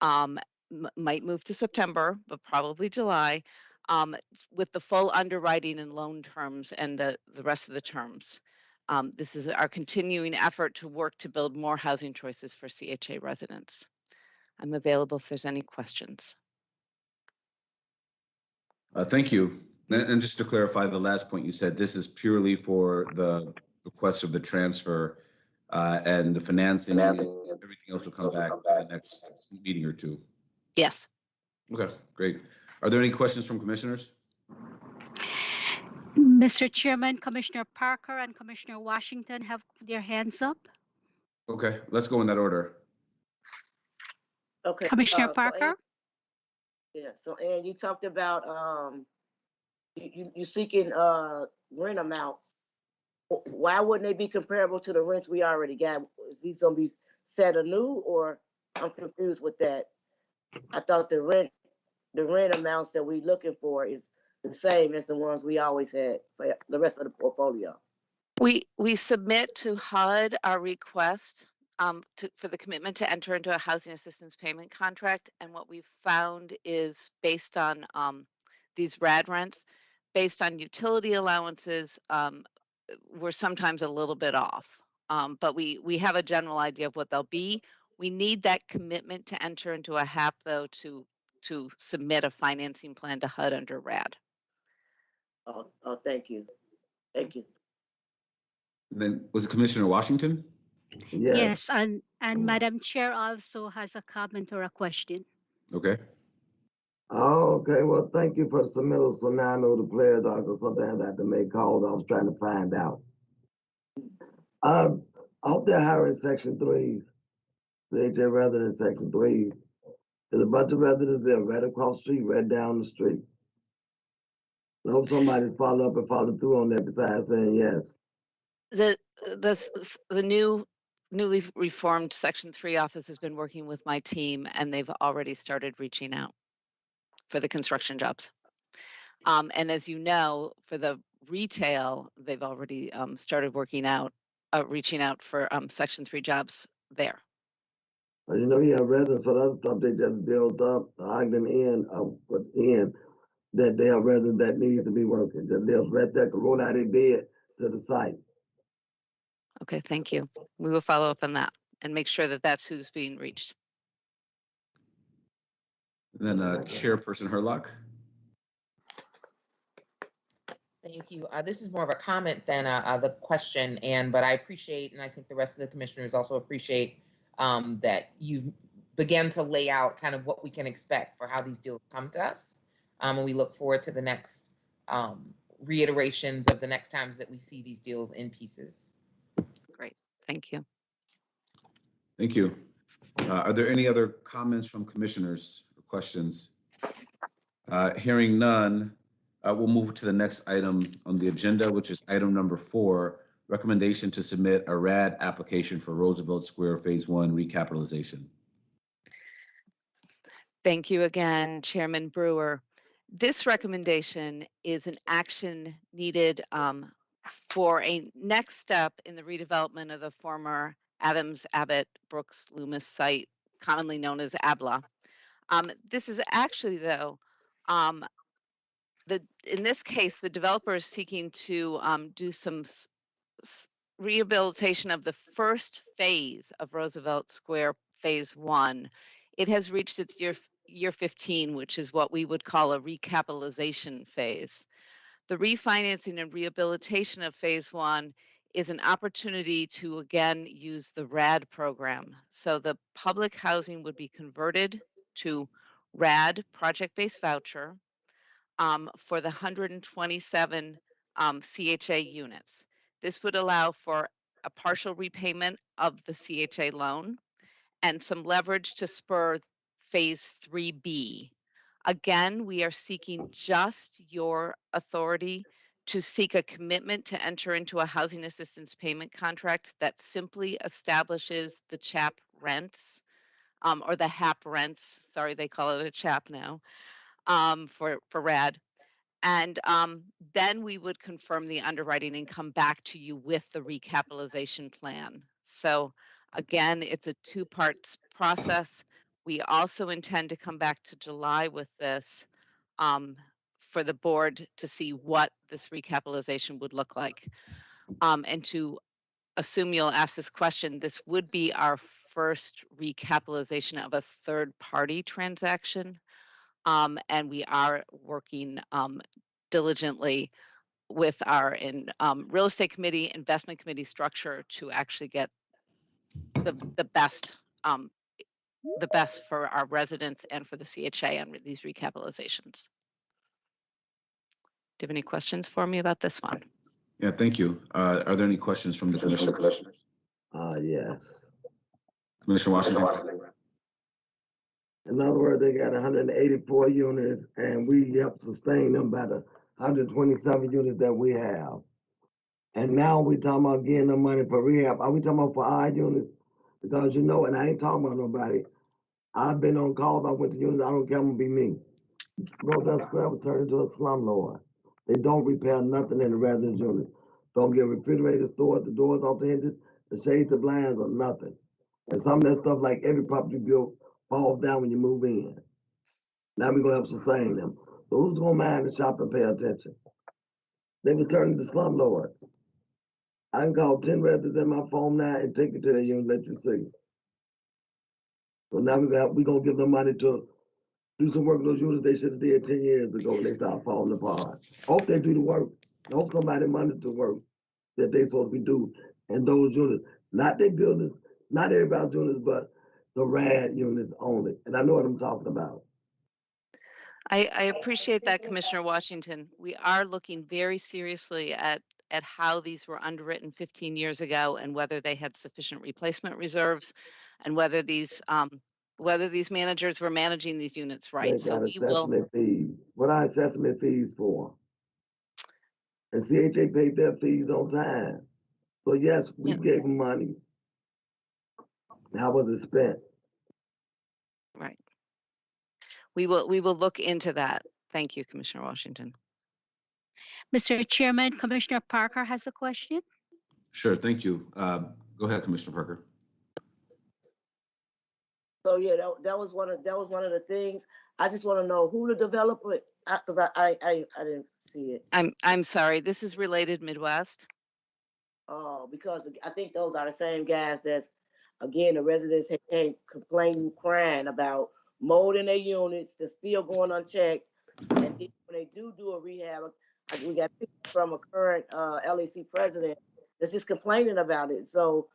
might move to September, but probably July, with the full underwriting and loan terms and the rest of the terms. This is our continuing effort to work to build more housing choices for CHA residents. I'm available if there's any questions. Thank you. And just to clarify the last point you said, this is purely for the request of the transfer. and the financing and everything else will come back in the next meeting or two. Yes. Okay, great. Are there any questions from commissioners? Mr. Chairman, Commissioner Parker and Commissioner Washington have their hands up. Okay, let's go in that order. Okay. Commissioner So, Parker? yeah, so, and you talked about, you seeking, rent amounts. Why wouldn't they be comparable to the rents we already got? Is these gonna be set anew, or I'm confused with that? I thought the rent amounts that we looking for is the same as the ones we always had for the rest of the portfolio. We submit to HUD our request for the commitment to enter into a housing assistance payment contract. And what we've found is based on these RAD rents, based on utility allowances, we're sometimes a little bit off. But we have a general idea of what they'll be. We need that commitment to enter into a HAP, though, to submit a financing plan to HUD under RAD. Oh, thank you. Thank you. And then was it Commissioner Washington? Yes, and Madam Chair also has a comment or a question. Okay. Oh, okay, well, thank you for the submittal. So now I know the players are, because sometimes I have to make calls. I was trying to find out. Out there hiring Section 3s, CHA residents, Section 3s. There's a bunch of residents there right across the street, right down the street. I hope somebody follow up and follow through on that besides saying yes. The newly reformed Section 3 office has been working with my team, and they've already started reaching out for the construction jobs. And as you know, for the retail, they've already started reaching out for Section 3 jobs there. But you know, you have residents for the other stuff they just built up, the Ogden Inn, that they are residents that needs to be working. Just they'll right there, can roll out their bed to the site. Okay, thank you. We will follow up on that and make sure that that's who's being reached. And then Chairperson Hurlock. Thank you. This is more of a comment than the question, but I appreciate, and I think the rest of the commissioners also appreciate that you've began to lay out kind of what we can expect for how these deals come to us. And we look forward to the next reiterations of the next times that we see these deals in pieces. Great, thank you. Thank you. Are there any other comments from commissioners or questions? Hearing none, we'll move to the next item on the agenda, which is item number 4, recommendation to submit a RAD application for Roosevelt Square Phase 1 recapitalization. Thank you again, Chairman Brewer. This recommendation is an action needed for a next step in the redevelopment of the former Adams, Abbott, Brooks, Loomis site, commonly known as ABLA. This is actually, though, in this case, the developer is seeking to do some rehabilitation of the first phase of Roosevelt Square Phase 1. It has reached its year 15, which is what we would call a recapitalization phase. The refinancing and rehabilitation of Phase 1 is an opportunity to again use the RAD program. So the public housing would be converted to RAD, project-based voucher, for the 127 CHA units. This would allow for a partial repayment of the CHA loan and some leverage to spur Phase 3B. Again, we are seeking just your authority to seek a commitment to enter into a housing assistance payment contract that simply establishes the CHAP rents, or the HAP rents, sorry, they call it a CHAP now, for RAD. And then we would confirm the underwriting and come back to you with the recapitalization plan. So again, it's a 2-part process. We also intend to come back to July with this for the board to see what this recapitalization would look like. And to assume you'll ask this question, this would be our first recapitalization of a third-party transaction. And we are working diligently with our real estate committee, investment committee structure to actually get the best for our residents and for the CHA on these recapitalizations. Do you have any questions for me about this one? Yeah, thank you. Are there any questions from the commissioners? Yes. Commissioner Washington? In other words, they got 184 units, and we help sustain them by the 127 units that we have. And now we talking about getting the money for rehab. Are we talking about for our units? Because and I ain't talking about nobody. I've been on calls. I went to units. I don't care. I'm gonna be me. Roosevelt Square was turned into a slumlord. They don't repair nothing in the residence units. Don't get refrigerators stored, the doors off the hinges, the shades, the blinds, or nothing. And some of that stuff, like every property built, falls down when you move in. Now we're gonna help sustain them. So who's gonna mind the shop and pay attention? They was turning to slumlords. I can call 10 residents in my phone now and take you to their unit, let you see. So now we're gonna give them money to do some work on those units they should have did 10 years ago when they start falling apart. Hope they do the work. Hope somebody money to work that they supposed to be doing in those units. Not their buildings, not everybody's units, but the RAD units only. And I know what I'm talking about. I appreciate that, Commissioner Washington. We are looking very seriously at how these were underwritten 15 years ago and whether they had sufficient replacement reserves and whether these managers were managing these units right. They So got we will. assessment fees. What are assessment fees for? And CHA paid their fees on time. So yes, we gave them money. How was it spent? Right. We will look into that. Thank you, Commissioner Washington. Mr. Chairman, Commissioner Parker has a question. Sure, thank you. Go ahead, Commissioner Parker. So yeah, that was one of the things. I just want to know who the developer, because I didn't see it. I'm sorry. This is Related Midwest. Oh, because I think those are the same guys that's, again, the residents came complaining, crying about mold in their units. They're still going unchecked. And then when they do a rehab, we got pictures from a current LAC president that's just complaining about it. So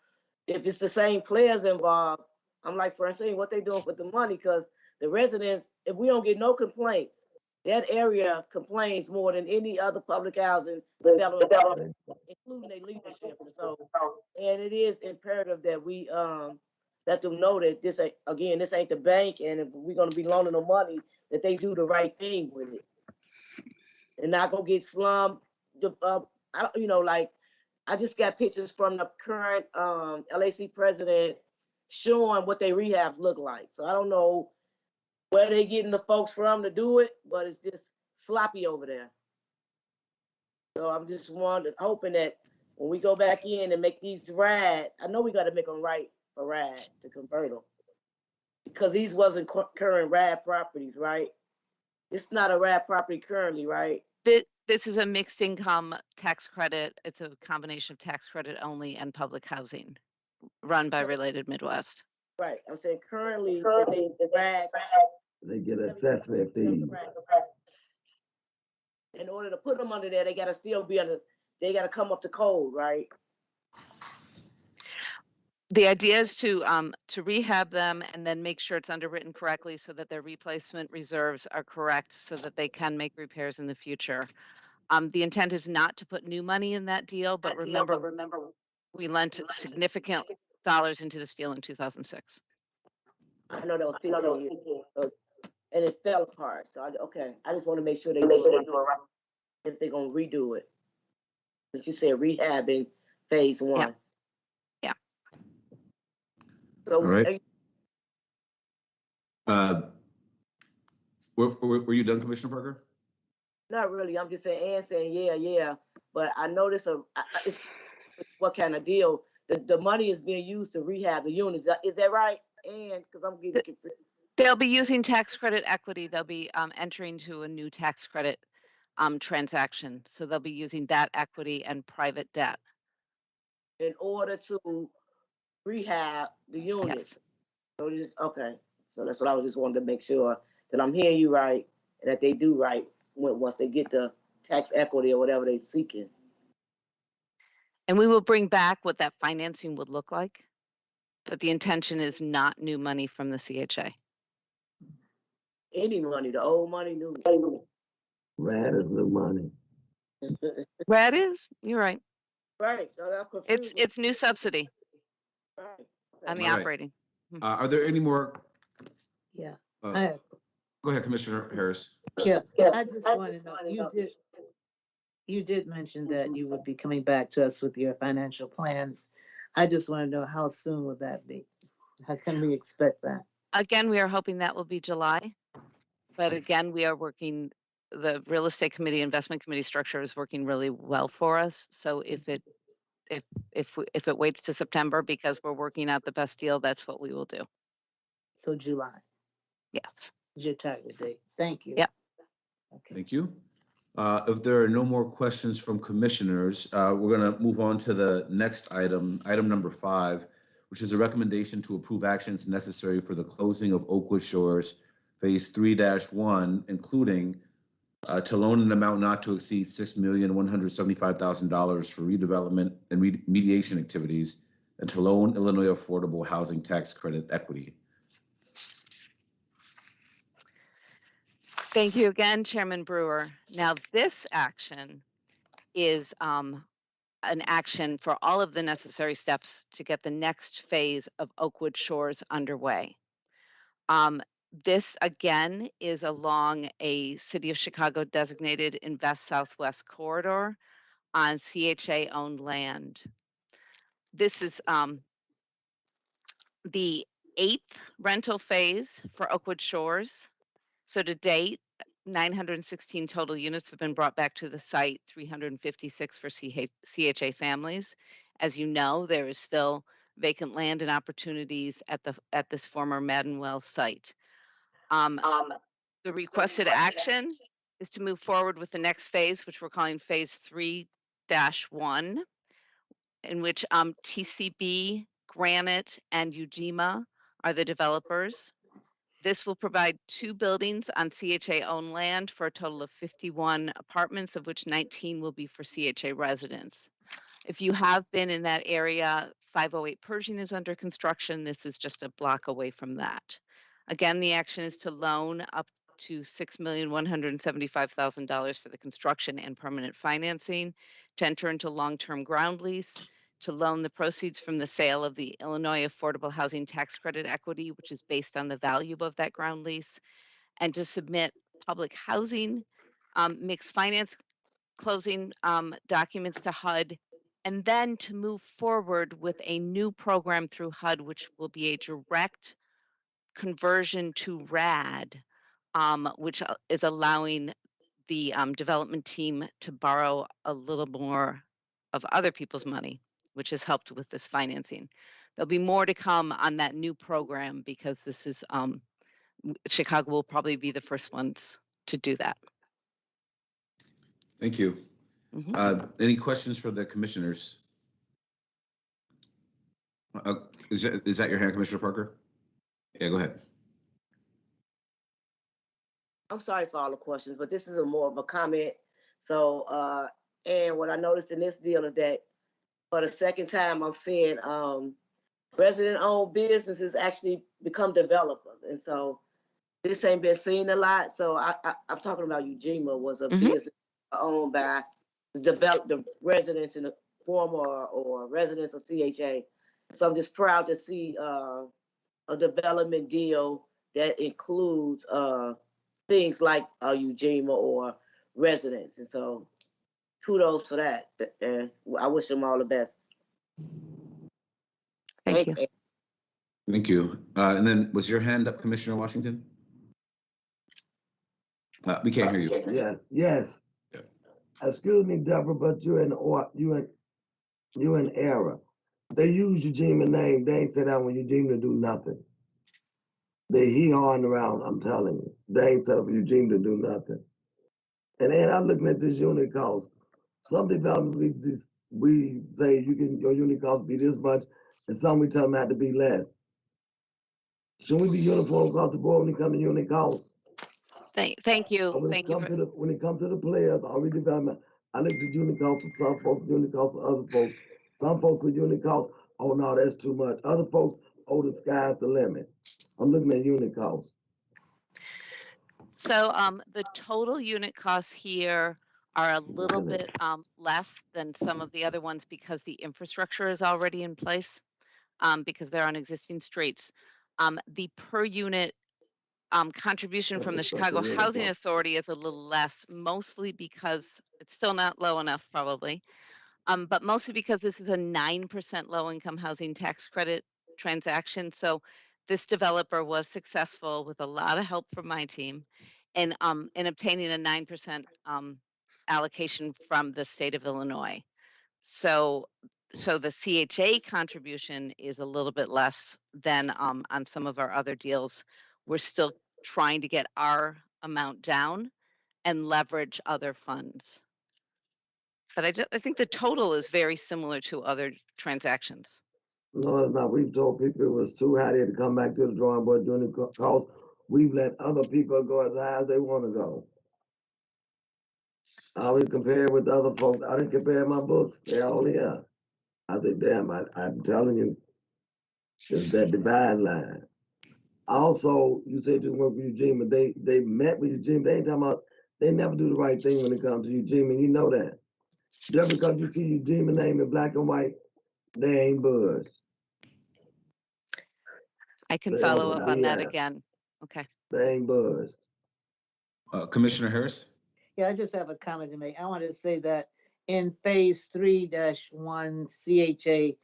if it's the same players involved, I'm like, Francine, what they doing with the money? Because the residents, if we don't get no complaints, that area complains more than any other public housing development, including their leadership. So, and it is imperative that we let them know that this ain't the bank, and if we're gonna be loaning them money, that they do the right thing with it, and not go get slummed. I just got pictures from the current LAC president showing what their rehabs look like. So I don't know where they getting the folks from to do it, but it's just sloppy over there. So I'm just hoping that when we go back in and make these RAD, I know we got to make them right for RAD to convert them, because these wasn't current RAD properties, right? It's not a RAD property currently, right? This is a mixed income tax credit. It's a combination of tax credit only and public housing run by Related Midwest. Right. I'm saying currently they get assessment fees. In order to put them under there, they got to still be under, they got to come up to code, right? The idea is to rehab them and then make sure it's underwritten correctly so that their replacement reserves are correct so that they can make repairs in the future. The intent is not to put new money in that deal, but remember we lent significant dollars into this deal in 2006. I know that was 15 years ago, and it fell apart. So I just want to make sure they do it right if they're gonna redo it. But you said rehab in phase 1. Yeah. So all right. Were you done, Commissioner Parker? Not really. I'm just saying, yeah. But I noticed it's what kind of deal. The money is being used to rehab the units. Is that right? And because I'm getting confused. They'll be using tax credit equity. They'll be entering to a new tax credit transaction. So they'll be using that equity and private debt in order to rehab the units. Yes. So that's what I was just wanting to make sure that I'm hearing you right and that they do right once they get the tax equity or whatever they're seeking. And we will bring back what that financing would look like. But the intention is not new money from the CHA. Any money, the old money, new. Rad is new money. That is, you're right. Right, so that's confusing. It's new subsidy Right. on the All right. operating. Are there any more? Yeah. Go ahead, Commissioner Harris. Yeah, I just want to know, you did mention that you would be coming back to us with your financial plans. I just want to know, how soon would that be? How can we expect that? Again, we are hoping that will be July. But again, we are working, the real estate committee, investment committee structure is working really well for us. So if it waits to September because we're working out the best deal, that's what we will do. So July Yes. is your target date. Thank you. Yep. Okay. Thank you. If there are no more questions from commissioners, we're going to move on to the next item, item number 5, which is a recommendation to approve actions necessary for the closing of Oakwood Shores Phase 3-1, including to loan an amount not to exceed $6,175,000 for redevelopment and remediation activities, and to loan Illinois Affordable Housing Tax Credit equity. Thank you again, Chairman Brewer. Now, this action is an action for all of the necessary steps to get the next phase of Oakwood Shores underway. This, again, is along a City of Chicago designated Invest Southwest corridor on CHA-owned land. This is the 8th rental phase for Oakwood Shores. So to date, 916 total units have been brought back to the site, 356 for CHA families. As you know, there is still vacant land and opportunities at this former Madden Wells site. The requested action is to move forward with the next phase, which we're calling Phase 3-1, in which TCB, Granite, and Ujima are the developers. This will provide 2 buildings on CHA-owned land for a total of 51 apartments, of which 19 will be for CHA residents. If you have been in that area, 508 Pershing is under construction. This is just a block away from that. Again, the action is to loan up to $6,175,000 for the construction and permanent financing, to enter into long-term ground lease, to loan the proceeds from the sale of the Illinois Affordable Housing Tax Credit equity, which is based on the value of that ground lease, and to submit public housing mixed finance closing documents to HUD, and then to move forward with a new program through HUD, which will be a direct conversion to RAD, which is allowing the development team to borrow a little more of other people's money, which has helped with this financing. There'll be more to come on that new program because this is, Chicago will probably be the first ones to do that. Thank you. Any questions for the commissioners? Is that your hand, Commissioner Parker? Yeah, go ahead. I'm sorry for all the questions, but this is more of a comment. So, and what I noticed in this deal is that for the second time, I'm seeing resident-owned businesses actually become developers. And so this ain't been seen a lot. So I'm talking about Ujima was a business owned by the residents in the former or residents of CHA. So I'm just proud to see a development deal that includes things like Ujima or residents. And so kudos for that. And I wish them all the best. Thank you. Thank you. And then was your hand up, Commissioner Washington? We can't hear you. Yeah, yes. Yeah. Excuse me, Deborah, but you in error. They use Ujima name. They ain't said that when Ujima do nothing. They hee-hawing around, I'm telling you. They ain't set up Ujima to do nothing. And then I'm looking at this unit cost. Some developments we say your unit cost be this much, and some we tell them had to be less. Shouldn't we be uniform across the board when it comes to unit costs? Thank you. When it comes to the players, or redevelopment, I look at unit costs for some folks, unit costs for other folks. Some folks with unit costs, oh no, that's too much. Other folks, oh, the sky's the limit? I'm looking at unit costs. So the total unit costs here are a little bit less than some of the other ones because the infrastructure is already in place, because they're on existing streets. The per unit contribution from the Chicago Housing Authority is a little less, mostly because it's still not low enough probably, but mostly because this is a 9% low-income housing tax credit transaction. So this developer was successful with a lot of help from my team in obtaining a 9% allocation from the state of Illinois. So the CHA contribution is a little bit less than on some of our other deals. We're still trying to get our amount down and leverage other funds. But I think the total is very similar to other transactions. No, it's not. We've told people it was too high. They had to come back to the drawing board during the cost. We've let other people go as high as they want to go. I always compare with other folks. I didn't compare my books. They're all here. I said, damn, I'm telling you, it's that divide line. Also, you said you work with Eugene, but they met with Eugene. They ain't talking about, they never do the right thing when it comes to Eugene, and you know that. Just because you see Eugene name in black and white, they ain't budge. I can follow up on that again. Okay. They ain't budge. Commissioner Harris? Yeah, I just have a comment to make. I want to say that in phase 3-1, CHA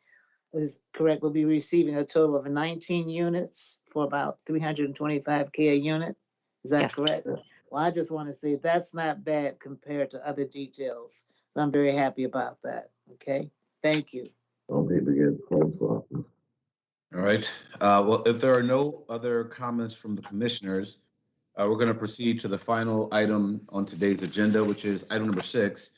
is correct, will be receiving a total of 19 units for about $325K a unit. Is that correct? Well, I just want to say that's not bad compared to other details. So I'm very happy about that. Okay. Thank you. Don't people get close up. All right. Well, if there are no other comments from the commissioners, we're going to proceed to the final item on today's agenda, which is item number 6,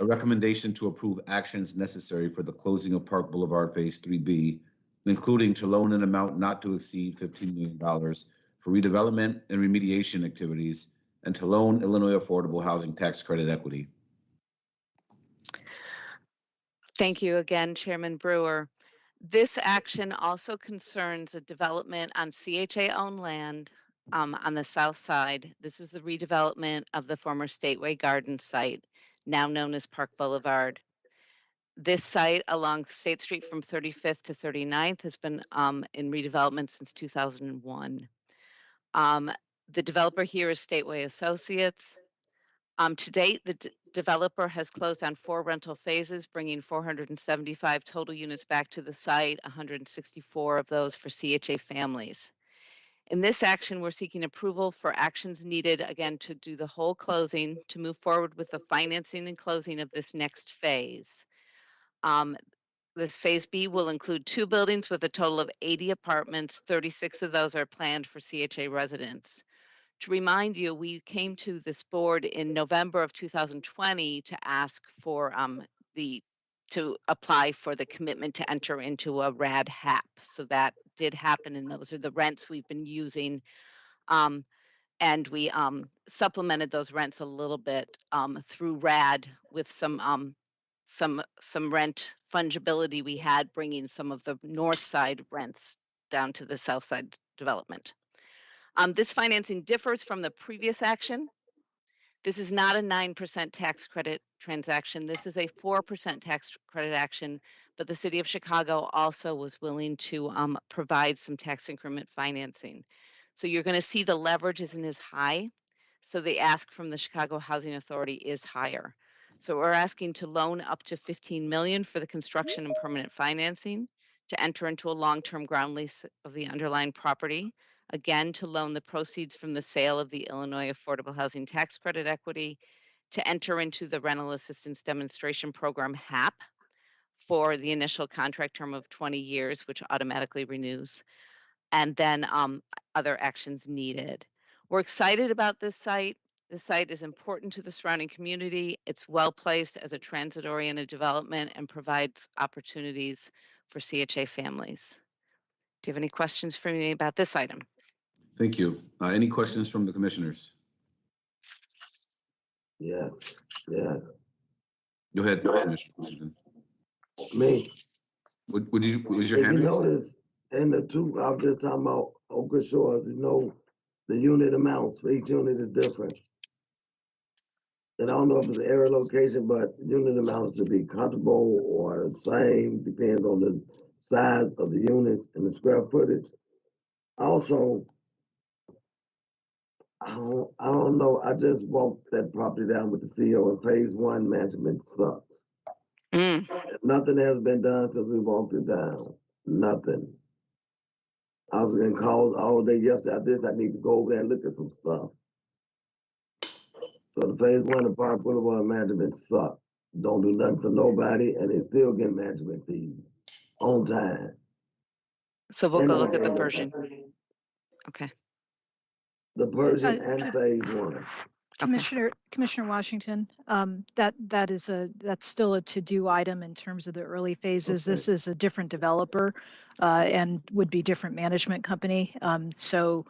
a recommendation to approve actions necessary for the closing of Park Boulevard Phase 3B, including to loan an amount not to exceed $15 million for redevelopment and remediation activities, and to loan Illinois Affordable Housing Tax Credit equity. Thank you again, Chairman Brewer. This action also concerns a development on CHA-owned land on the south side. This is the redevelopment of the former Stateway Garden site, now known as Park Boulevard. This site along State Street from 35th to 39th has been in redevelopment since 2001. The developer here is Stateway Associates. To date, the developer has closed on 4 rental phases, bringing 475 total units back to the site, 164 of those for CHA families. In this action, we're seeking approval for actions needed, again, to do the whole closing, to move forward with the financing and closing of this next phase. This phase B will include 2 buildings with a total of 80 apartments. 36 of those are planned for CHA residents. To remind you, we came to this board in November of 2020 to ask for to apply for the commitment to enter into a RAD HAP. So that did happen, and those are the rents we've been using. And we supplemented those rents a little bit through RAD with some rent fungibility we had, bringing some of the north side rents down to the south side development. This financing differs from the previous action. This is not a 9% tax credit transaction. This is a 4% tax credit action, but the city of Chicago also was willing to provide some tax increment financing. So you're going to see the leverage isn't as high. So the ask from the Chicago Housing Authority is higher. So we're asking to loan up to $15 million for the construction and permanent financing, to enter into a long-term ground lease of the underlying property, again, to loan the proceeds from the sale of the Illinois Affordable Housing Tax Credit equity, to enter into the Rental Assistance Demonstration Program HAP for the initial contract term of 20 years, which automatically renews, and then other actions needed. We're excited about this site. The site is important to the surrounding community. It's well placed as a transit-oriented development and provides opportunities for CHA families. Do you have any questions for me about this item? Thank you. Any questions from the commissioners? Yeah. Go ahead, Commissioner Washington. Me. Was your hand raised? And the two, I was just talking about Oak Shores, the unit amounts for each unit is different. And I don't know if it's an area location, but unit amounts should be comfortable or the same, depends on the size of the units and the square footage. Also, I don't know, I just walked that property down with the CEO and phase one management sucks. Nothing has been done since we walked it down, nothing. I was getting calls all day yesterday, I need to go over there and look at some stuff. So the phase one of Park Boulevard management sucks. Don't do nothing for nobody, and they still get management fees on time. So we'll go look at the Persian. Okay. The Persian and phase one. Commissioner Washington, that's still a to-do item in terms of the early phases. This is a different developer and would be different management company. So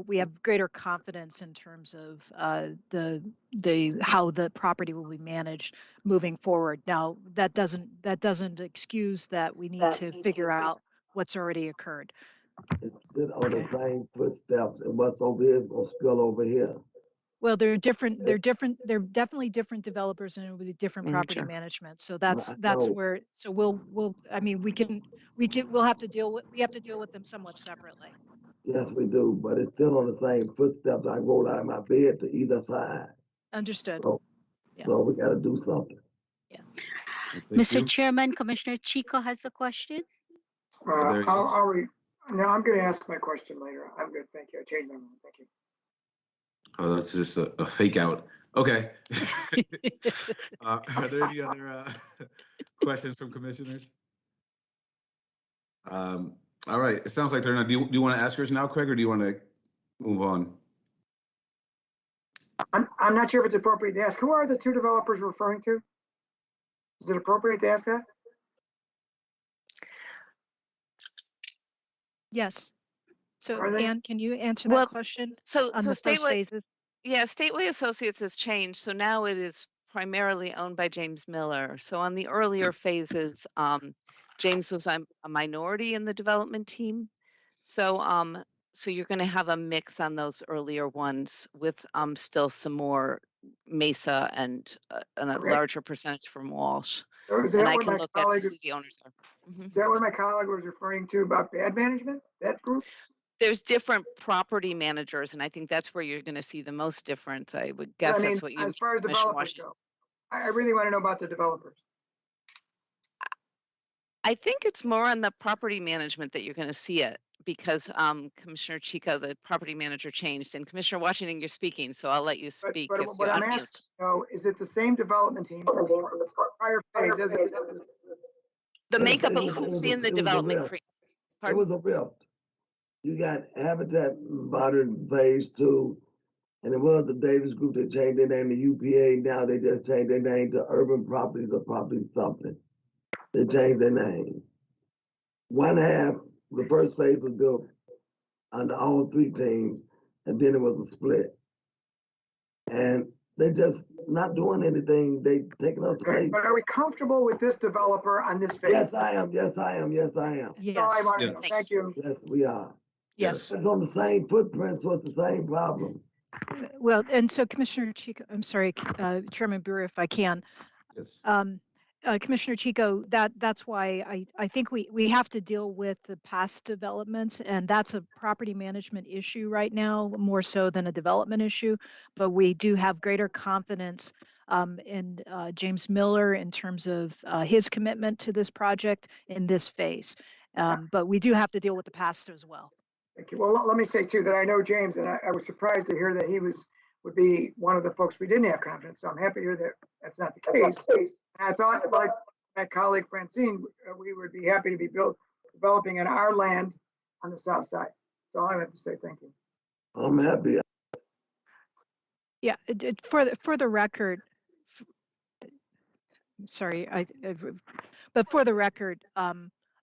we have greater confidence in terms of how the property will be managed moving forward. Now, that doesn't excuse that we need to figure out what's already occurred. It's on the same footsteps, and what's over here is gonna spill over here. Well, they're different. They're definitely different developers, and it will be different property management. So that's where. So we'll. I mean, we'll have to deal with them somewhat separately. Yes, we do, but it's still on the same footsteps. I roll out of my bed to either side. Understood. So we got to do something. Yeah. Mr. Chairman, Commissioner Chico has a question. No, I'm going to ask my question later. I'm good. Thank you. I changed my mind. Thank you. Oh, that's just a fake out. Okay. Are there any other questions from commissioners? All right. It sounds like they're not. Do you want to ask yours now, Craig, or do you want to move on? I'm not sure if it's appropriate to ask. Who are the two developers referring to? Is it appropriate to ask that? Yes. So, Ann, can you answer that question? So on the Stateway, yeah, Stateway Associates has changed. So now it is primarily owned by James Miller. So on the earlier phases, James was a minority in the development team. So so you're going to have a mix on those earlier ones with still some more Mesa and a larger percentage from Walsh. So is and that I what can my look at colleague, who the owners are. Is that what my colleague was referring to about bad management, that group? There's different property managers, and I think that's where you're going to see the most difference. I would guess that's what you. As far as developers go, I really want to know about the developers. I think it's more on the property management that you're going to see it because Commissioner Chico, the property manager, changed, and Commissioner Washington, you're speaking, so I'll let you speak. But what I'm asking, is it the same development team from the prior phase? The makeup of who's in the development. It was a rift. You got Habitat Modern Phase 2, and it was the Davis Group that changed their name to UPA. Now they just changed their name to Urban Properties or Property something. They changed their name. One half, the first phase was built under all three teams, and then it was a split. And they just not doing anything. They taking us away. But are we comfortable with this developer on this phase? Yes, I am. Yes, I am. Yes, I am. Yes. All I want to know. Thank you. Yes, we are. Yes. It's on the same footprint, so it's the same problem. Well, and so Commissioner Chico, I'm sorry, Chairman Brewer, if I can. Yes. Commissioner Chico, that's why I think we have to deal with the past developments, and that's a property management issue right now, more so than a development issue. But we do have greater confidence in James Miller in terms of his commitment to this project in this phase. But we do have to deal with the past as well. Thank you. Well, let me say too that I know James, and I was surprised to hear that he would be one of the folks we didn't have confidence. So I'm happy to hear that that's not the case. And I thought, like my colleague Francine, we would be happy to be developing on our land on the south side. That's all I have to say. Thank you. I'm happy. Yeah, for the record, sorry, but for the record,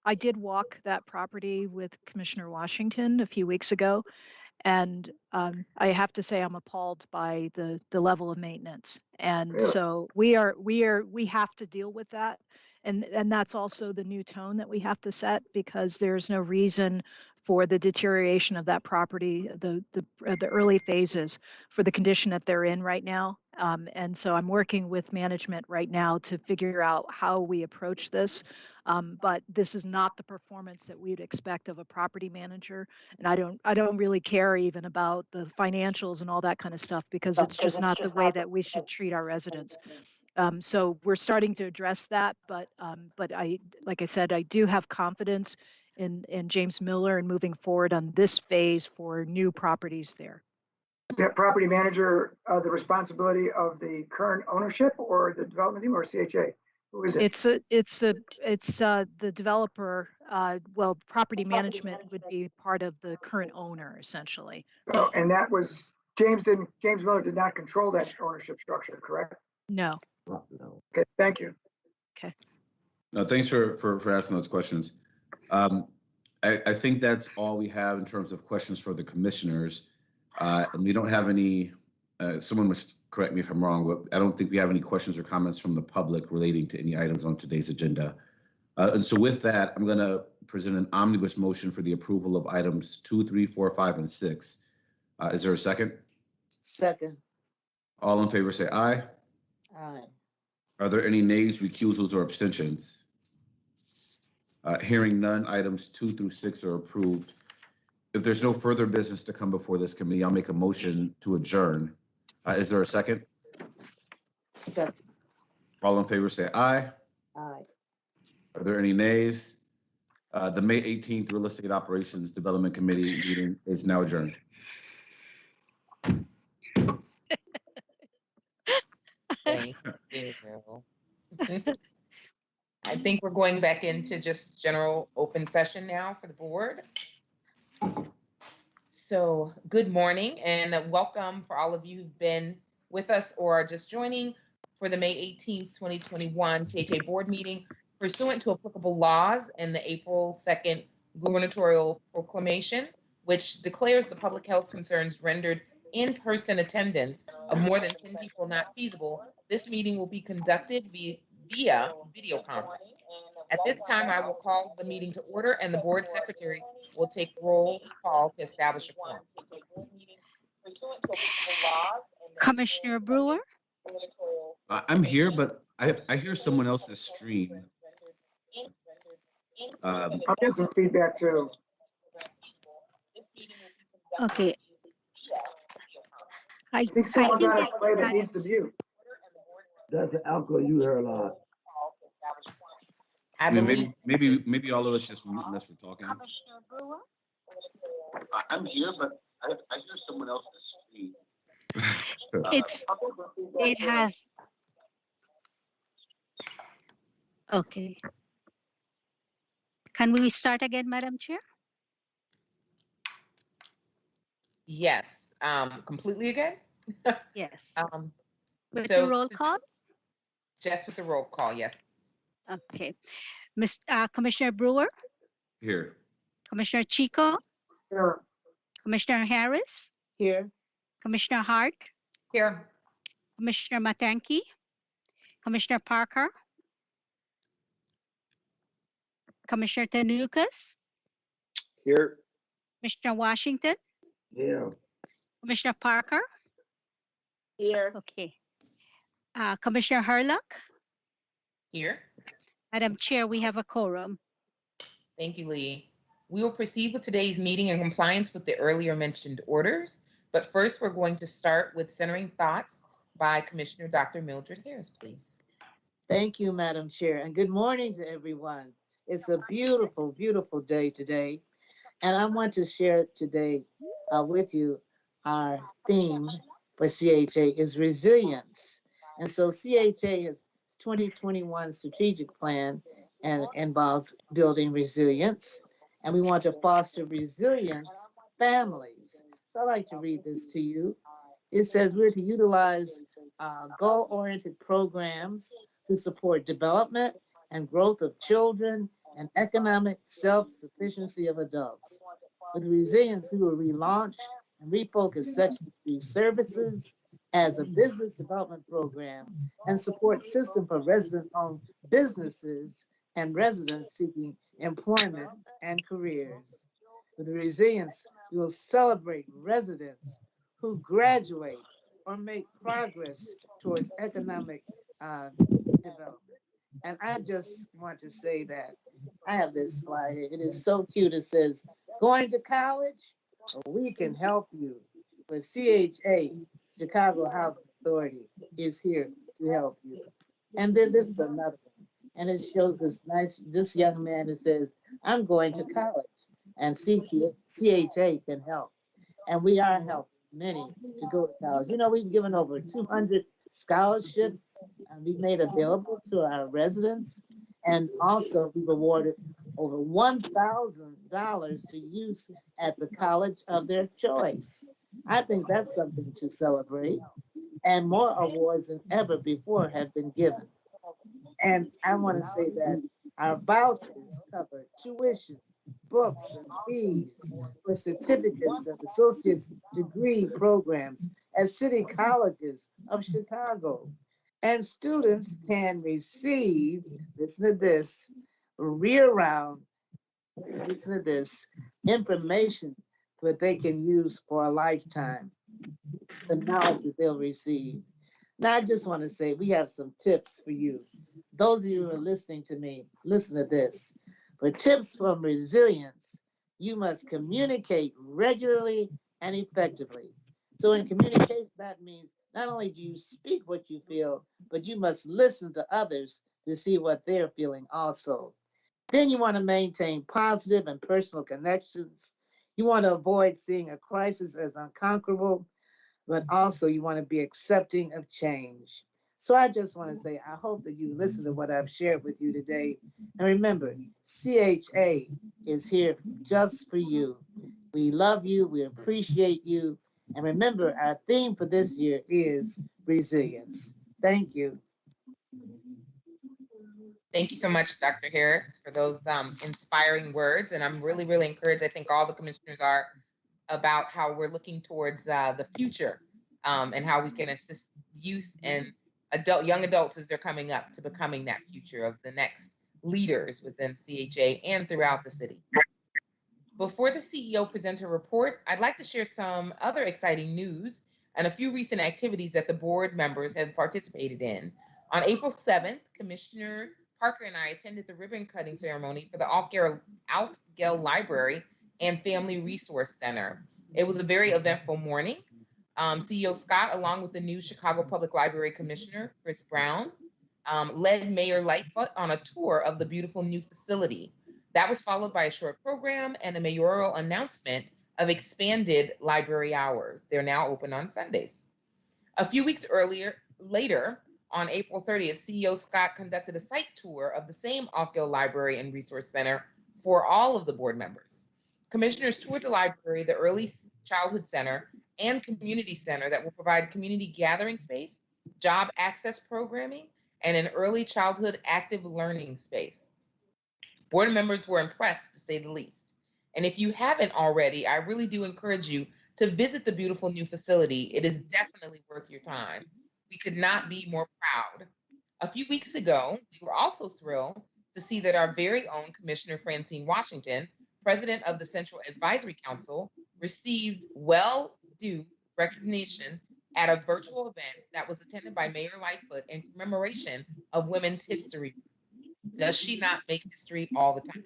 I did walk that property with Commissioner Washington a few weeks ago, and I have to say I'm appalled by the level of maintenance. And so we have to deal with that, And that's also the new tone that we have to set, because there's no reason for the deterioration of that property, the early phases, for the condition that they're in right now. And so I'm working with management right now to figure out how we approach this. But this is not the performance that we'd expect of a property manager. And I don't really care even about the financials and all that kind of stuff, because it's just not the way that we should treat our residents. So we're starting to address that, but like I said, I do have confidence in James Miller and moving forward on this phase for new properties there. Is that property manager the responsibility of the current ownership or the development team or CHA? Who is it? It's the developer. Well, property management would be part of the current owner, essentially. Oh, and that was James Miller did not control that ownership structure, correct? No. Okay, thank you. Okay. No, thanks for asking those questions. I think that's all we have in terms of questions for the commissioners. And we don't have any, someone must correct me if I'm wrong, but I don't think we have any questions or comments from the public relating to any items on today's agenda. And so with that, I'm going to present an omnibus motion for the approval of items 2, 3, 4, 5, and 6. Is there a second? Second. All in favor say aye. Aye. Are there any nays, recusals, or abstentions? Hearing none, items 2 through 6 are approved. If there's no further business to come before this committee, I'll make a motion to adjourn. Is there a second? Second. All in favor say aye. Aye. Are there any nays? The May 18th Real Estate Operations Development Committee meeting is now adjourned. Thank you. I think we're going back into just general open session now for the board. So good morning and welcome for all of you who've been with us or are just joining for the May 18th, 2021 KHA board meeting pursuant to applicable laws and the April 2nd gubernatorial proclamation, which declares the public health concerns rendered in-person attendance of more than 10 people not feasible. This meeting will be conducted via video conference. At this time, I will call the meeting to order and the board secretary will take roll call to establish a quorum. Commissioner Brewer? I'm here, but I hear someone else's stream. I'm getting some feedback too. Okay. I think someone's on a play that needs to mute. That's an echo you heard a lot. I mean, maybe all of us just mute unless we're talking. I'm here, but I hear someone else's stream. It has. Okay. Can we start again, Madam Chair? Yes, completely again? Yes. With So the roll call? Just with the roll call, yes. Okay. Commissioner Brewer? Here. Commissioner Chico? Here. Commissioner Harris? Here. Commissioner Hart? Here. Commissioner Matanki? Commissioner Parker? Commissioner Tanukas? Here. Commissioner Washington? Yeah. Commissioner Parker? Here. Okay. Commissioner Hurlock? Here. Madam Chair, we have a quorum. Thank you, Lee. We will proceed with today's meeting in compliance with the earlier mentioned orders. But first, we're going to start with centering thoughts by Commissioner Dr. Mildred Harris, please. Thank you, Madam Chair, and good morning to everyone. It's a beautiful, beautiful day today. And I want to share today with you our theme for CHA is resilience. And so CHA is 2021 strategic plan and involves building resilience. And we want to foster resilient families. So I'd like to read this to you. It says we're to utilize goal-oriented programs to support development and growth of children and economic self-sufficiency of adults. With resilience, we will relaunch and refocus Section 3 services as a business development program and support system for resident-owned businesses and residents seeking employment and careers. With resilience, we will celebrate residents who graduate or make progress towards economic development. And I just want to say that I have this flyer. It is so cute. It says, going to college? We can help you. For CHA, Chicago Housing Authority, is here to help you. And then this is another one. And it shows this young man that says, I'm going to college. And CHA can help. And we are helping many to go to college. You know, we've given over 200 scholarships and we've made available to our residents. And also we've awarded over $1,000 to use at the college of their choice. I think that's something to celebrate. And more awards than ever before have been given. And I want to say that our vouchers cover tuition, books, and fees for certificates and associate's degree programs at city colleges of Chicago. And students can receive, listen to this, year-round, listen to this, information that they can use for a lifetime, the knowledge that they'll receive. Now, I just want to say we have some tips for you. Those of you who are listening to me, listen to this. For tips from resilience, you must communicate regularly and effectively. So in communication, that means not only do you speak what you feel, but you must listen to others to see what they're feeling also. Then you want to maintain positive and personal connections. You want to avoid seeing a crisis as unconquerable, but also you want to be accepting of change. So I just want to say, I hope that you listen to what I've shared with you today. And remember, CHA is here just for you. We love you, we appreciate you. And remember, our theme for this year is resilience. Thank you. Thank you so much, Dr. Harris, for those inspiring words. And I'm really, really encouraged. I think all the commissioners are about how we're looking towards the future and how we can assist youth and young adults as they're coming up to becoming that future of the next leaders within CHA and throughout the city. Before the CEO presents her report, I'd like to share some other exciting news and a few recent activities that the board members have participated in. On April 7th, Commissioner Parker and I attended the ribbon cutting ceremony for the Altgeld Library and Family Resource Center. It was a very eventful morning. CEO Scott, along with the new Chicago Public Library Commissioner, Chris Brown, led Mayor Lightfoot on a tour of the beautiful new facility. That was followed by a short program and a mayoral announcement of expanded library hours. They're now open on Sundays. A few weeks later, on April 30th, CEO Scott conducted a site tour of the same Altgeld Library and Resource Center for all of the board members. Commissioners toured the library, the Early Childhood Center, and Community Center that will provide community gathering space, job access programming, and an early childhood active learning space. Board members were impressed, to say the least. And if you haven't already, I really do encourage you to visit the beautiful new facility. It is definitely worth your time. We could not be more proud. A few weeks ago, we were also thrilled to see that our very own Commissioner Francine Washington, President of the Central Advisory Council, received well-due recognition at a virtual event that was attended by Mayor Lightfoot in commemoration of Women's History. Does she not make history all the time?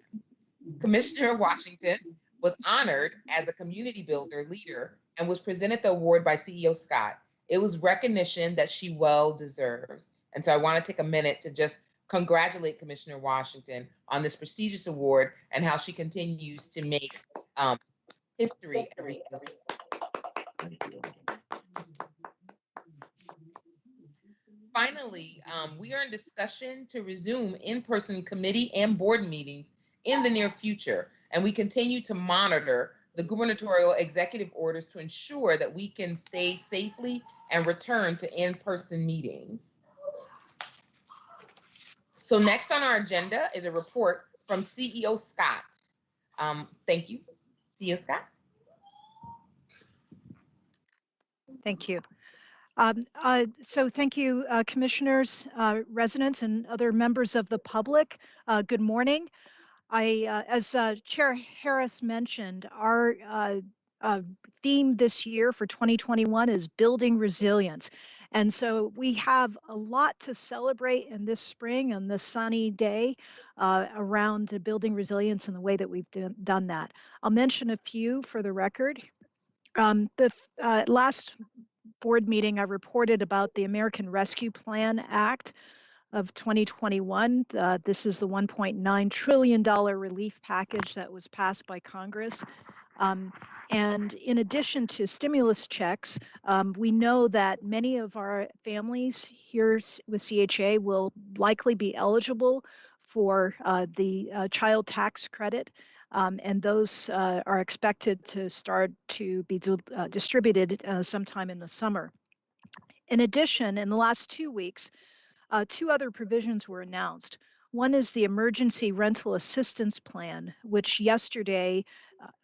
Commissioner Washington was honored as a community builder leader and was presented the award by CEO Scott. It was recognition that she well deserves. And so I want to take a minute to just congratulate Commissioner Washington on this prestigious award and how she continues to make history every single day. Finally, we are in discussion to resume in-person committee and board meetings in the near future, and we continue to monitor the gubernatorial executive orders to ensure that we can stay safely and return to in-person meetings. So next on our agenda is a report from CEO Scott. Thank you, CEO Scott. Thank you. So thank you, commissioners, residents, and other members of the public. Good morning. As Chair Harris mentioned, our theme this year for 2021 is building resilience. And so we have a lot to celebrate in this spring on this sunny day around building resilience and the way that we've done that. I'll mention a few for the record. The last board meeting, I reported about the American Rescue Plan Act of 2021. This is the $1.9 trillion relief package that was passed by Congress. And in addition to stimulus checks, we know that many of our families here with CHA will likely be eligible for the child tax credit. And those are expected to start to be distributed sometime in the summer. In addition, in the last 2 weeks, two other provisions were announced. One is the Emergency Rental Assistance Plan, which yesterday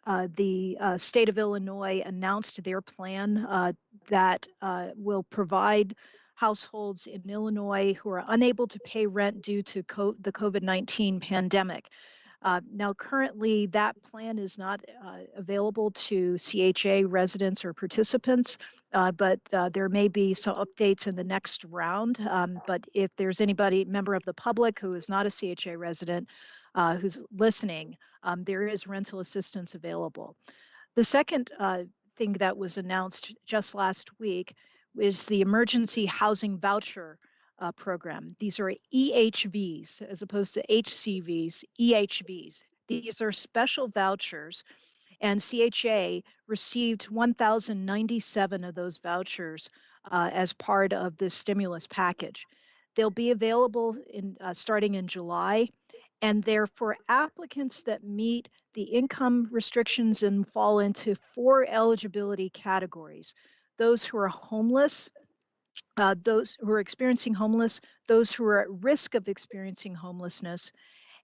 the state of Illinois announced their plan that will provide households in Illinois who are unable to pay rent due to the COVID-19 pandemic. Now, currently, that plan is not available to CHA residents or participants, but there may be some updates in the next round. But if there's anybody, member of the public who is not a CHA resident who's listening, there is rental assistance available. The second thing that was announced just last week is the Emergency Housing Voucher program. These are EHVs as opposed to HCVs, EHVs. These are special vouchers, and CHA received 1,097 of those vouchers as part of this stimulus package. They'll be available starting in July, and they're for applicants that meet the income restrictions and fall into 4 eligibility categories: those who are homeless, those who are experiencing homeless, those who are at risk of experiencing homelessness,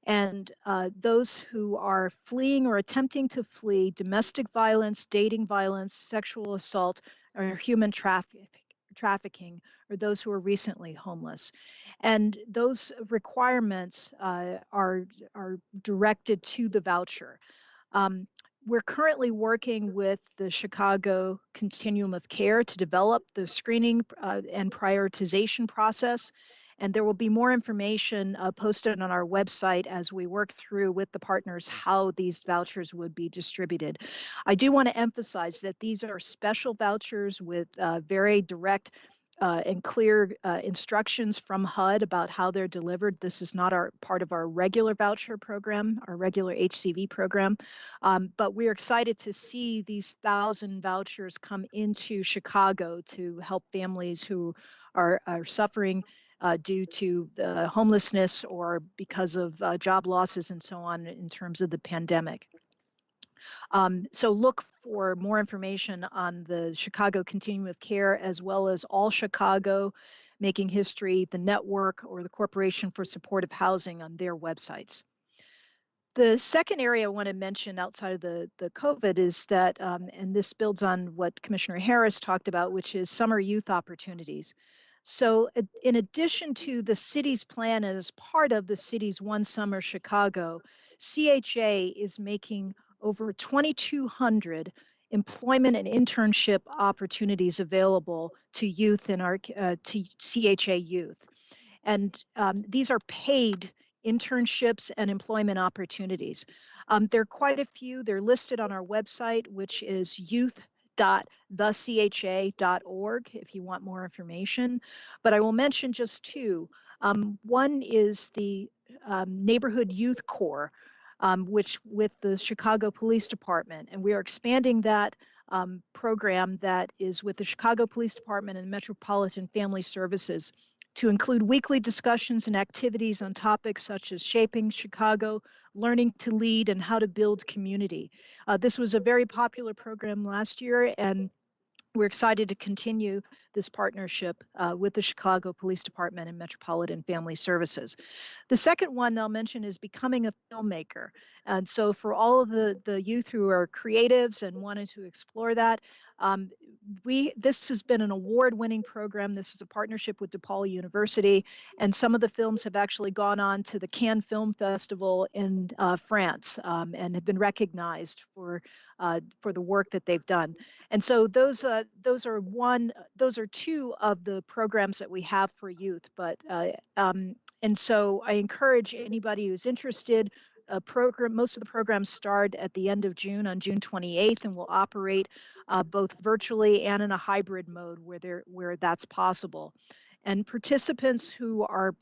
and those who are fleeing or attempting to flee domestic violence, dating violence, sexual assault, or human trafficking, or those who are recently homeless. And those requirements are directed to the voucher. We're currently working with the Chicago Continuum of Care to develop the screening and prioritization process. And there will be more information posted on our website as we work through with the partners how these vouchers would be distributed. I do want to emphasize that these are special vouchers with very direct and clear instructions from HUD about how they're delivered. This is not part of our regular voucher program, our regular HCV program, but we're excited to see these 1,000 vouchers come into Chicago to help families who are suffering due to the homelessness or because of job losses and so on in terms of the pandemic. So look for more information on the Chicago Continuum of Care, as well as All Chicago, Making History, the Network, or the Corporation for Supportive Housing on their websites. The second area I want to mention outside of the COVID is that, and this builds on what Commissioner Harris talked about, which is summer youth opportunities. So in addition to the city's plan and as part of the city's One Summer Chicago, CHA is making over 2,200 employment and internship opportunities available to youth in our to CHA youth. And these are paid internships and employment opportunities. There are quite a few. They're listed on our website, which is youth.thecha.org if you want more information. But I will mention just two. One is the Neighborhood Youth Corps, which with the Chicago Police Department, and we are expanding that program that is with the Chicago Police Department and Metropolitan Family Services to include weekly discussions and activities on topics such as shaping Chicago, learning to lead, and how to build community. This was a very popular program last year, and we're excited to continue this partnership with the Chicago Police Department and Metropolitan Family Services. The second one I'll mention is becoming a filmmaker. And so for all of the youth who are creatives and wanted to explore that, This has been an award-winning program. This is a partnership with DePaul University, and some of the films have actually gone on to the Cannes Film Festival in France and have been recognized for the work that they've done. And so those are two of the programs that we have for youth. And so I encourage anybody who's interested. Most of the programs start at the end of June, on June 28th, and will operate both virtually and in a hybrid mode where that's possible. And participants who are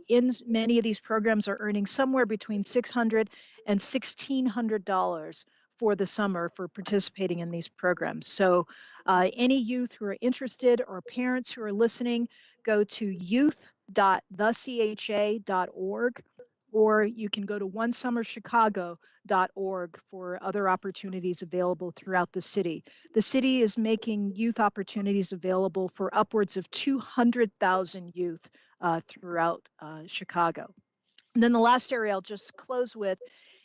in many of these programs are earning somewhere between $600 and $1,600 for the summer for participating in these programs. So any youth who are interested or parents who are listening, go to youth.thecha.org. Or you can go to onesummerchicago.org for other opportunities available throughout the city. The city is making youth opportunities available for upwards of 200,000 youth throughout Chicago. And then the last area I'll just close with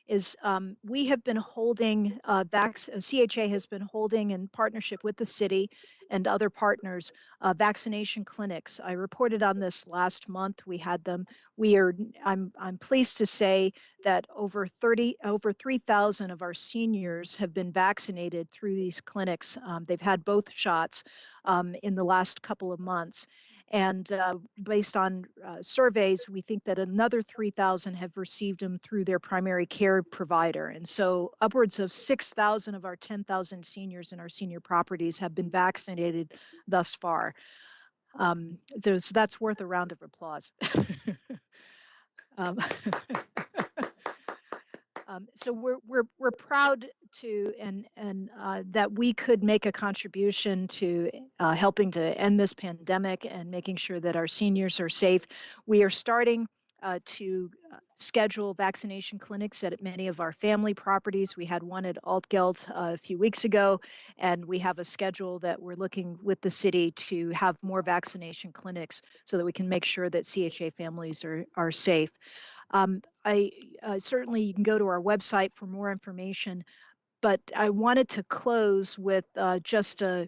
is we have been holding, CHA has been holding in partnership with the city and other partners, vaccination clinics. I reported on this last month. We had them. I'm pleased to say that over 3,000 of our seniors have been vaccinated through these clinics. They've had both shots in the last couple of months. And based on surveys, we think that another 3,000 have received them through their primary care provider. And so upwards of 6,000 of our 10,000 seniors in our senior properties have been vaccinated thus far. So that's worth a round of applause. So we're proud to and that we could make a contribution to helping to end this pandemic and making sure that our seniors are safe. We are starting to schedule vaccination clinics at many of our family properties. We had one at Altgeld a few weeks ago, and we have a schedule that we're looking with the city to have more vaccination clinics so that we can make sure that CHA families are safe. Certainly you can go to our website for more information, but I wanted to close with just a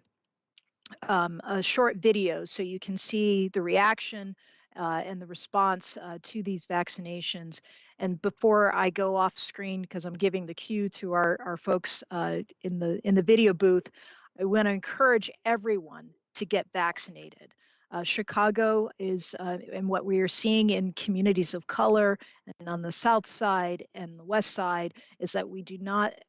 short video so you can see the reaction and the response to these vaccinations. And before I go off screen, because I'm giving the cue to our folks in the video booth, I want to encourage everyone to get vaccinated. Chicago is, and what we are seeing in communities of color and on the south side and the west side is that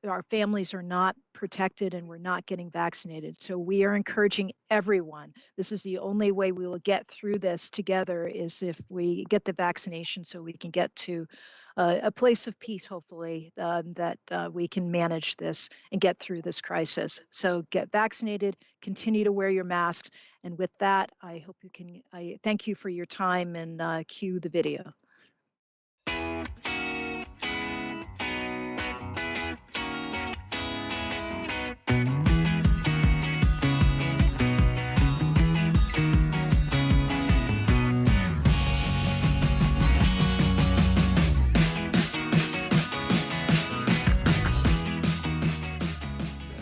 our families are not protected and we're not getting vaccinated. So we are encouraging everyone. This is the only way we will get through this together is if we get the vaccination so we can get to a place of peace, hopefully, that we can manage this and get through this crisis. So get vaccinated, continue to wear your masks. And with that, I hope I thank you for your time and cue the video.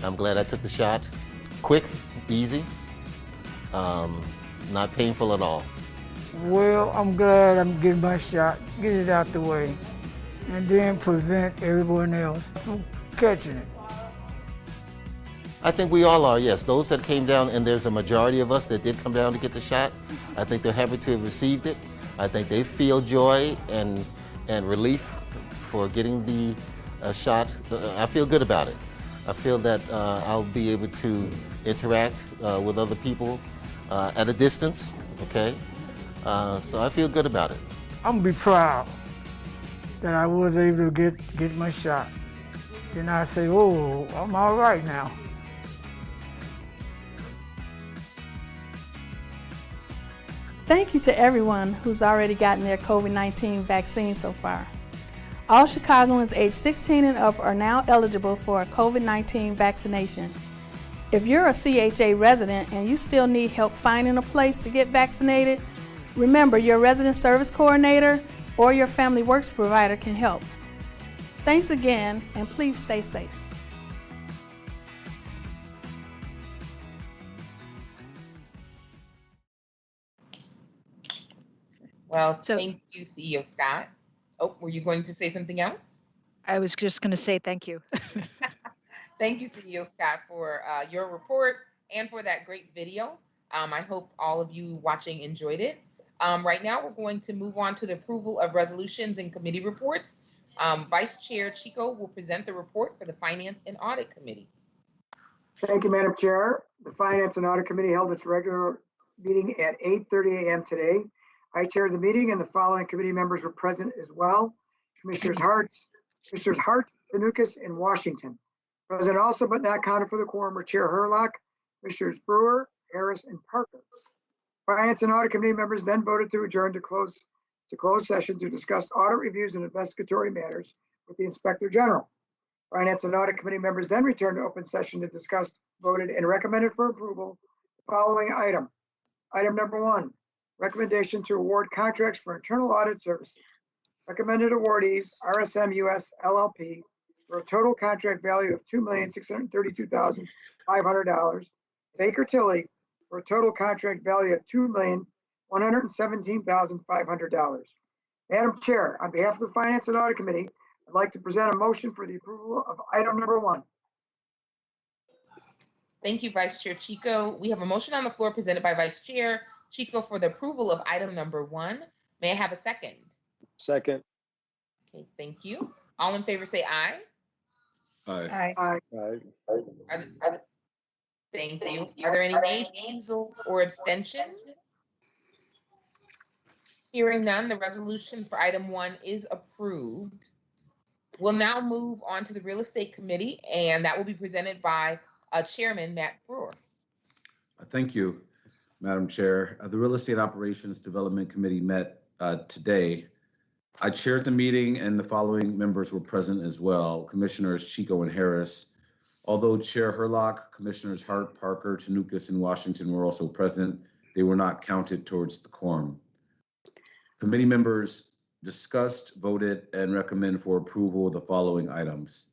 I'm glad I took the shot. Quick, easy, not painful at all. Well, I'm glad I'm getting my shot, get it out the way, and then prevent everyone else from catching it. I think we all are, yes. Those that came down, and there's a majority of us that did come down to get the shot, I think they're happy to have received it. I think they feel joy and relief for getting the shot. I feel good about it. I feel that I'll be able to interact with other people at a distance, okay? So I feel good about it. I'm gonna be proud that I was able to get my shot. Then I say, oh, I'm all right now. Thank you to everyone who's already gotten their COVID-19 vaccine so far. All Chicagoans aged 16 and up are now eligible for a COVID-19 vaccination. If you're a CHA resident and you still need help finding a place to get vaccinated, remember your resident service coordinator or your family works provider can help. Thanks again, and please stay safe. Well, So thank you, CEO Scott. Oh, were you going to say something else? I was just going to say thank you. Thank you, CEO Scott, for your report and for that great video. I hope all of you watching enjoyed it. Right now, we're going to move on to the approval of resolutions and committee reports. Vice Chair Chico will present the report for the Finance and Audit Committee. Thank you, Madam Chair. The Finance and Audit Committee held its regular meeting at 8:30 a.m. today. I chaired the meeting and the following committee members were present as well. Commissioners Hart, Danukas, and Washington. Present also but not counted for the quorum were Chair Hurlock, Commissioners Brewer, Harris, and Parker. Finance and Audit Committee members then voted to adjourn to close session to discuss audit reviews and investigatory matters with the Inspector General. Finance and Audit Committee members then returned to open session to discuss, voted, and recommended for approval the following item. Item number 1, recommendation to award contracts for internal audit services. Recommended awardees, RSM US LLP, for a total contract value of $2,632,500. Baker Tilly, for a total contract value of $2,117,500. Madam Chair, on behalf of the Finance and Audit Committee, I'd like to present a motion for the approval of item number 1. Thank you, Vice Chair Chico. We have a motion on the floor presented by Vice Chair Chico for the approval of item number 1. May I have a second? Second. Okay, thank you. All in favor say aye. Aye. Aye. Thank you. Are there any nays, recusals, or abstentions? Hearing none, the resolution for item 1 is approved. We'll now move on to the Real Estate Committee, and that will be presented by Chairman Matt Brewer. Thank you, Madam Chair. The Real Estate Operations Development Committee met today. I chaired the meeting and the following members were present as well: Commissioners Chico and Harris. Although Chair Hurlock, Commissioners Hart, Parker, Tanukas, and Washington were also present, they were not counted towards the quorum. Committee members discussed, voted, and recommend for approval the following items.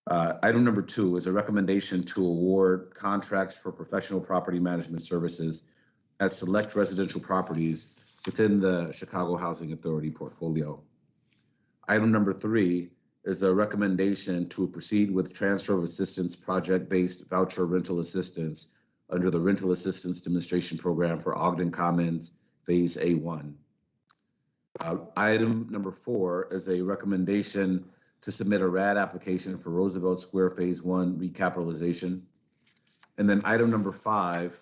Item number 2 is a recommendation to award contracts for professional property management services at select residential properties within the Chicago Housing Authority portfolio. Item number 3 is a recommendation to proceed with transfer of assistance project-based voucher rental assistance under the Rental Assistance Demonstration Program for Ogden Commons Phase A1. Item number 4 is a recommendation to submit a RAD application for Roosevelt Square Phase 1 recapitalization. And then item number 5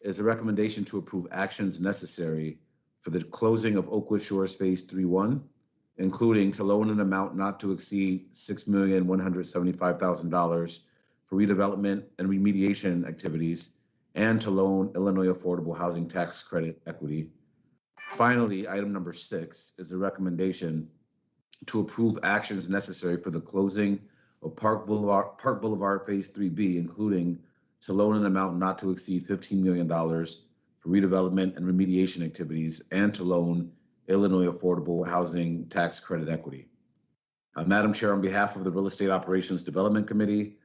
is a recommendation to approve actions necessary for the closing of Oakwood Shores Phase 3-1, including to loan an amount not to exceed $6,175,000 for redevelopment and remediation activities, and to loan Illinois Affordable Housing Tax Credit equity. Finally, item number 6 is a recommendation to approve actions necessary for the closing of Park Boulevard Phase 3B, including to loan an amount not to exceed $15 million for redevelopment and remediation activities, and to loan Illinois Affordable Housing Tax Credit equity. Madam Chair, on behalf of the Real Estate Operations Development Committee,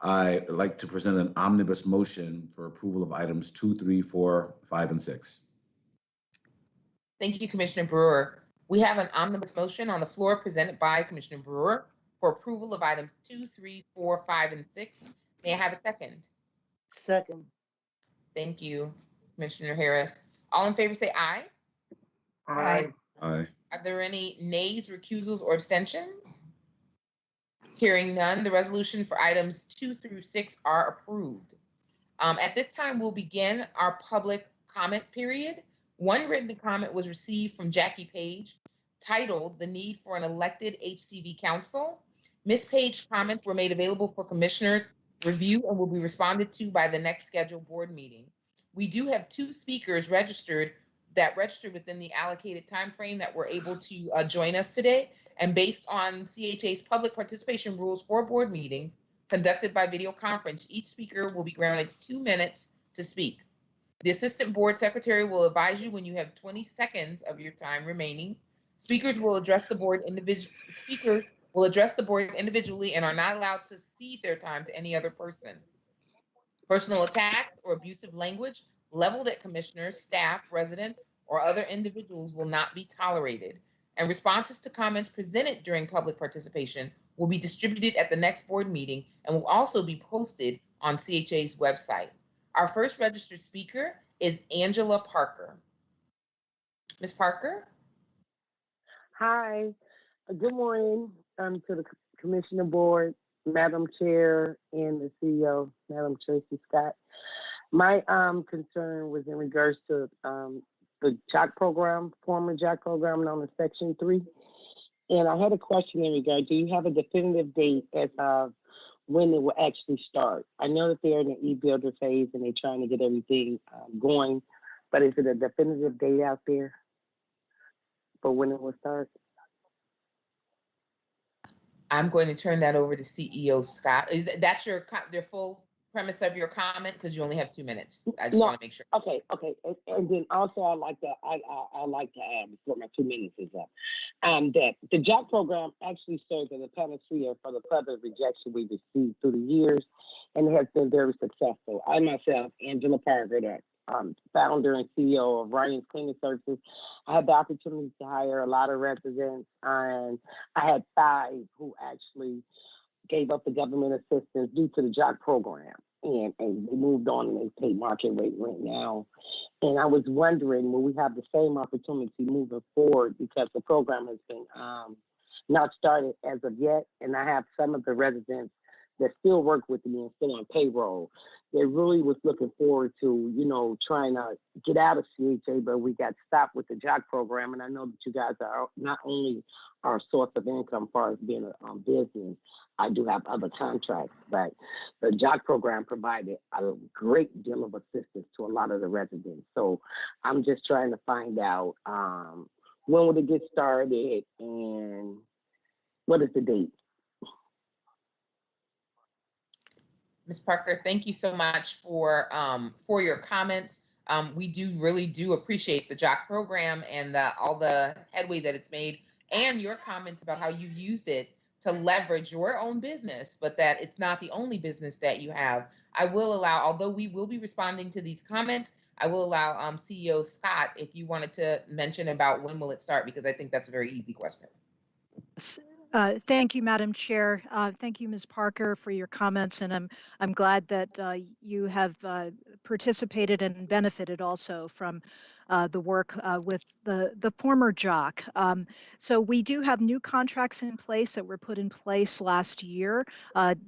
I'd like to present an omnibus motion for approval of items 2, 3, 4, 5, and 6. Thank you, Commissioner Brewer. We have an omnibus motion on the floor presented by Commissioner Brewer for approval of items 2, 3, 4, 5, and 6. May I have a second? Second. Thank you, Commissioner Harris. All in favor say aye. Aye. Aye. Are there any nays, recusals, or abstentions? Hearing none, the resolution for items 2 through 6 are approved. At this time, we'll begin our public comment period. One written comment was received from Jackie Page titled "The Need for an Elected HCV Council." Ms. Page's comments were made available for commissioners' review and will be responded to by the next scheduled board meeting. We do have 2 speakers registered within the allocated time frame that were able to join us today. And based on CHA's public participation rules for board meetings conducted by video conference, each speaker will be granted 2 minutes to speak. The Assistant Board Secretary will advise you when you have 20 seconds of your time remaining. Speakers will address the board individually and are not allowed to cede their time to any other person. Personal attacks or abusive language leveled at commissioners, staff, residents, or other individuals will not be tolerated, and responses to comments presented during public participation will be distributed at the next board meeting and will also be posted on CHA's website. Our first registered speaker is Angela Parker. Ms. Parker? Hi, good morning to the Commissioner Board, Madam Chair, and the CEO, Madam Tracy Scott. My concern was in regards to the JOC program, former JOC program known as Section 3. And I had a question in regard, do you have a definitive date as of when it will actually start? I know that they're in the e-builder phase and they're trying to get everything going, but is it a definitive date out there for when it will start? I'm going to turn that over to CEO Scott. That's your full premise of your comment, because you only have 2 minutes. I just want to make sure. Okay. And then also I like to add before my 2 minutes is up, that the JOC program actually serves as a panacea for the public rejection we received through the years, and it has been very successful. I myself, Angela Parker, the founder and CEO of Ryan's Cleaning Services, I had the opportunity to hire a lot of residents, and I had 5 who actually gave up the government assistance due to the JOC program, and they moved on and they pay market rate rent now. And I was wondering, will we have the same opportunity moving forward, because the program has been not started as of yet, and I have some of the residents that still work with me and still on payroll. They really was looking forward to, trying to get out of CHA, but we got stopped with the JOC program. And I know that you guys are not only our source of income as far as being a business, I do have other contracts, but the JOC program provided a great deal of assistance to a lot of the residents. So I'm just trying to find out when will it get started and what is the date? Ms. Parker, thank you so much for your comments. We really do appreciate the JOC program and all the headway that it's made, and your comments about how you've used it to leverage your own business, but that it's not the only business that you have. I will allow, although we will be responding to these comments, I will allow CEO Scott, if you wanted to mention about when will it start, because I think that's a very easy question. Thank you, Madam Chair. Thank you, Ms. Parker, for your comments, and I'm glad that you have participated and benefited also from the work with the former JOC. So we do have new contracts in place that were put in place last year.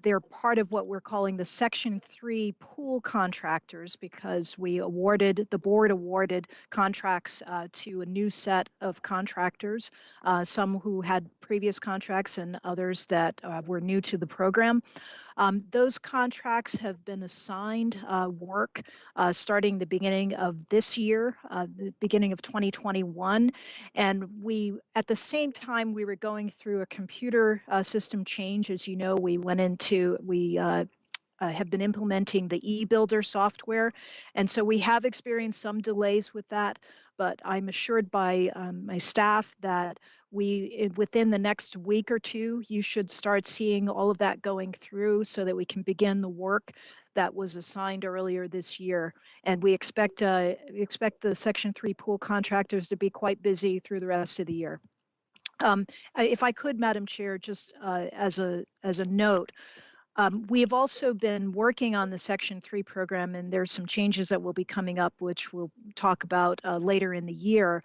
They're part of what we're calling the Section 3 pool contractors, because the board awarded contracts to a new set of contractors, some who had previous contracts and others that were new to the program. Those contracts have been assigned work starting the beginning of this year, the beginning of 2021. And at the same time, we were going through a computer system change. As you know, we have been implementing the e-builder software. And so we have experienced some delays with that, but I'm assured by my staff that within the next week or two, you should start seeing all of that going through so that we can begin the work that was assigned earlier this year. And we expect the Section 3 pool contractors to be quite busy through the rest of the year. If I could, Madam Chair, just as a note, we have also been working on the Section 3 program, and there's some changes that will be coming up, which we'll talk about later in the year.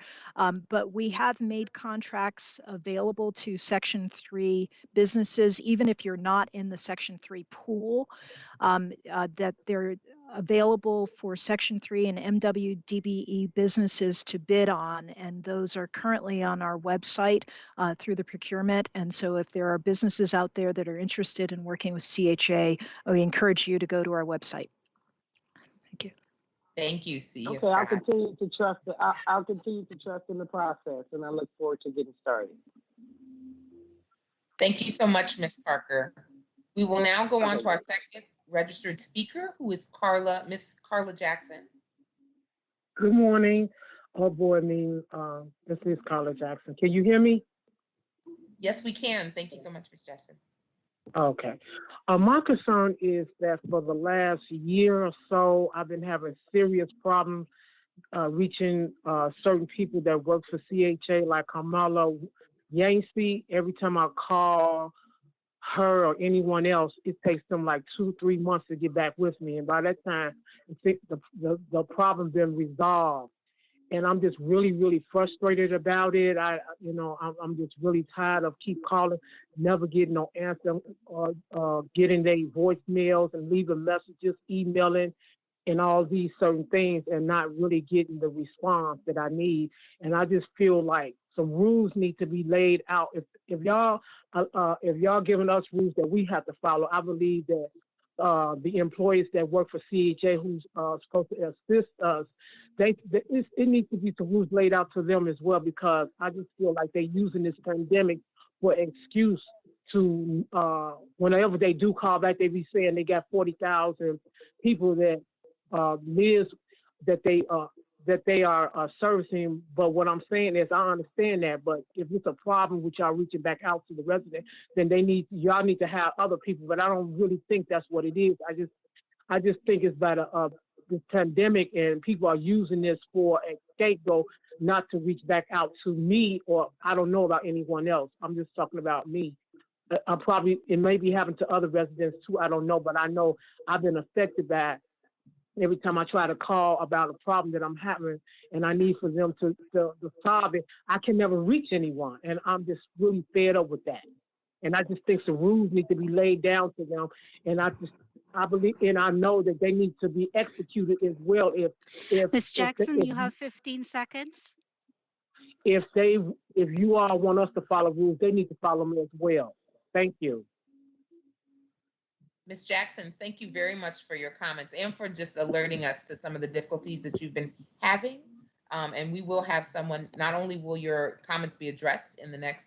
But we have made contracts available to Section 3 businesses, even if you're not in the Section 3 pool, that they're available for Section 3 and MWDBE businesses to bid on, and those are currently on our website through the procurement. And so if there are businesses out there that are interested in working with CHA, we encourage you to go to our website. Thank you. Thank you, CEO Okay, Scott. I'll continue to trust I'll continue to trust in the process, and I look forward to getting started. Thank you so much, Ms. Parker. We will now go on to our second registered speaker, who is Miss Carla Jackson. Good morning, board meeting. This is Carla Jackson. Can you hear me? Yes, we can. Thank you so much, Ms. Jackson. Okay. My concern is that for the last year or so, I've been having serious problems reaching certain people that work for CHA, like Kamala Yancey. Every time I call her or anyone else, it takes them like 2-3 months to get back with me. And by that time, I think the problem's been resolved. And I'm just really, really frustrated about it. I'm just really tired of keep calling, never getting no answer, or getting their voicemails and leaving messages, emailing, and all these certain things, and not really getting the response that I need. And I just feel like some rules need to be laid out. If y'all giving us rules that we have to follow, I believe that the employees that work for CHA who's supposed to assist us, it needs to be some rules laid out to them as well, because I just feel like they're using this pandemic for excuse to, whenever they do call back, they be saying they got 40,000 people that lives that they are servicing. But what I'm saying is, I understand that, but if it's a problem with y'all reaching back out to the resident, then y'all need to have other people. But I don't really think that's what it is. I just think it's about this pandemic, and people are using this for a scapegoat, not to reach back out to me, or I don't know about anyone else. I'm just talking about me. It may be happening to other residents too. I don't know, but I know I've been affected by it. Every time I try to call about a problem that I'm having and I need for them to solve it, I can never reach anyone. And I'm just really fed up with that. And I just think some rules need to be laid down to them. And I believe, and I know that they need to be executed as well. Ms. Jackson, you have 15 seconds. If you all want us to follow rules, they need to follow them as well. Thank you. Ms. Jackson, thank you very much for your comments and for just alerting us to some of the difficulties that you've been having. And we will have someone, not only will your comments be addressed in the next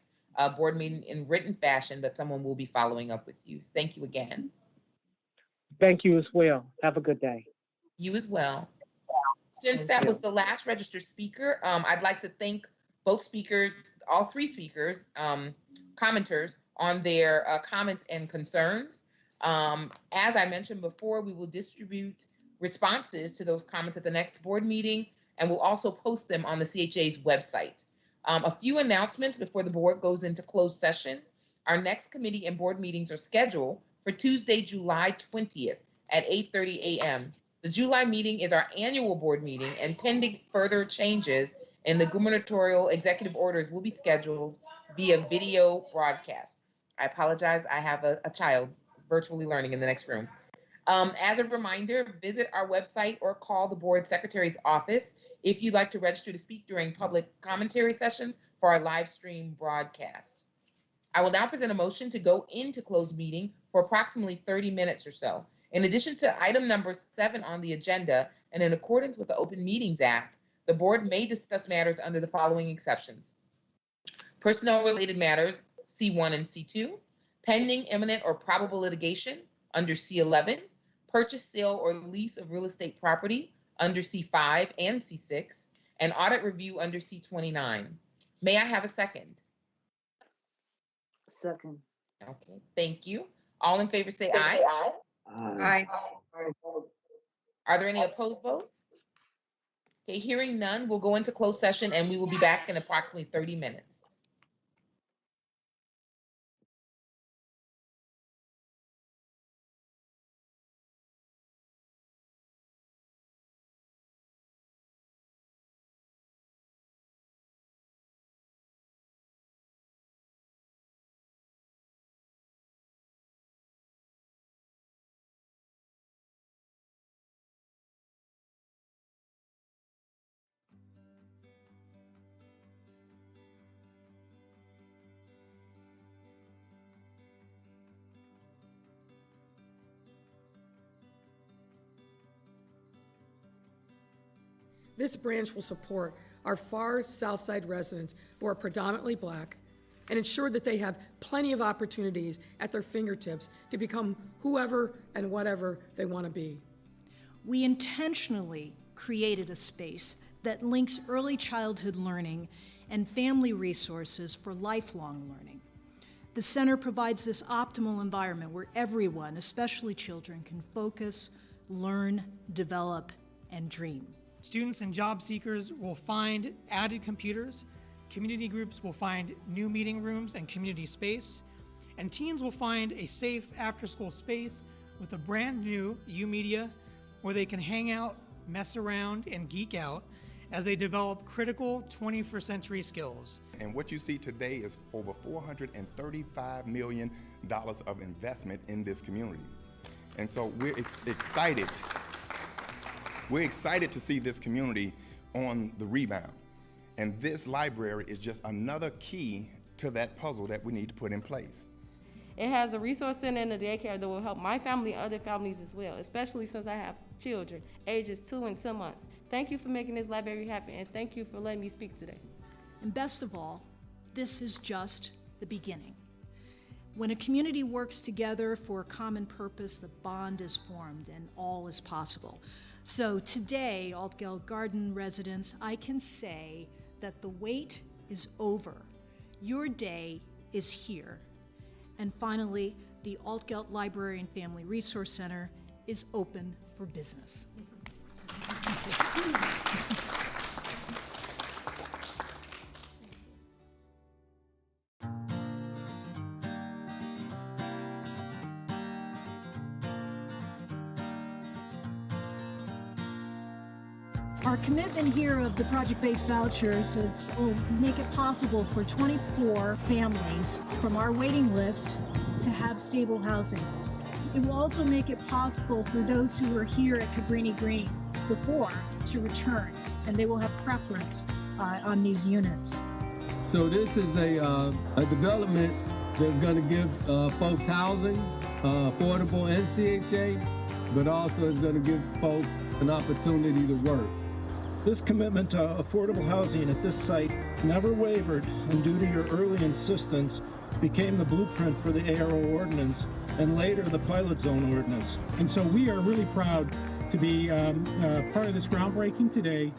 board meeting in written fashion, but someone will be following up with you. Thank you again. Thank you as well. Have a good day. You as well. Since that was the last registered speaker, I'd like to thank both speakers, all three speakers, commenters on their comments and concerns. As I mentioned before, we will distribute responses to those comments at the next board meeting, and we'll also post them on the CHA's website. A few announcements before the board goes into closed session. Our next committee and board meetings are scheduled for Tuesday, July 20th at 8:30 a.m. The July meeting is our annual board meeting, and pending further changes in the gubernatorial executive orders will be scheduled via video broadcast. I apologize, I have a child virtually learning in the next room. As a reminder, visit our website or call the board secretary's office if you'd like to register to speak during public commentary sessions for our live stream broadcast. I will now present a motion to go into closed meeting for approximately 30 minutes or so. In addition to item number 7 on the agenda, and in accordance with the Open Meetings Act, the board may discuss matters under the following exceptions: personnel-related matters, C1 and C2, pending, imminent, or probable litigation under C11, purchase, sale, or lease of real estate property under C5 and C6, and audit review under C29. May I have a second? Second. Okay, thank you. All in favor say aye. Aye. Are there any opposed votes? Okay, hearing none, we'll go into closed session and we will be back in approximately 30 minutes. This branch will support our far South Side residents who are predominantly Black and ensure that they have plenty of opportunities at their fingertips to become whoever and whatever they want to be. We intentionally created a space that links early childhood learning and family resources for lifelong learning. The center provides this optimal environment where everyone, especially children, can focus, learn, develop, and dream. Students and job seekers will find added computers, community groups will find new meeting rooms and community space, and teens will find a safe after-school space with a brand new U-Media where they can hang out, mess around, and geek out as they develop critical 21st century skills. And what you see today is over $435 million of investment in this community. And so we're excited. We're excited to see this community on the rebound. And this library is just another key to that puzzle that we need to put in place. It has a resource center and a daycare that will help my family and other families as well, especially since I have children, ages 2 and 10 months. Thank you for making this library happen, and thank you for letting me speak today. And best of all, this is just the beginning. When a community works together for a common purpose, the bond is formed and all is possible. So today, Altgeld Garden residents, I can say that the wait is over. Your day is here. And finally, the Altgeld Library and Family Resource Center is open for business. Our commitment here of the project-based vouchers will make it possible for 24 families from our waiting list to have stable housing. It will also make it possible for those who were here at Cabrini Green before to return, and they will have preference on these units. So this is a development that's going to give folks housing, affordable and CHA, but also it's going to give folks an opportunity to work. This commitment to affordable housing at this site never wavered, and due to your early insistence, became the blueprint for the ARO ordinance and later the pilot zone ordinance. And so we are really proud to be part of this groundbreaking today,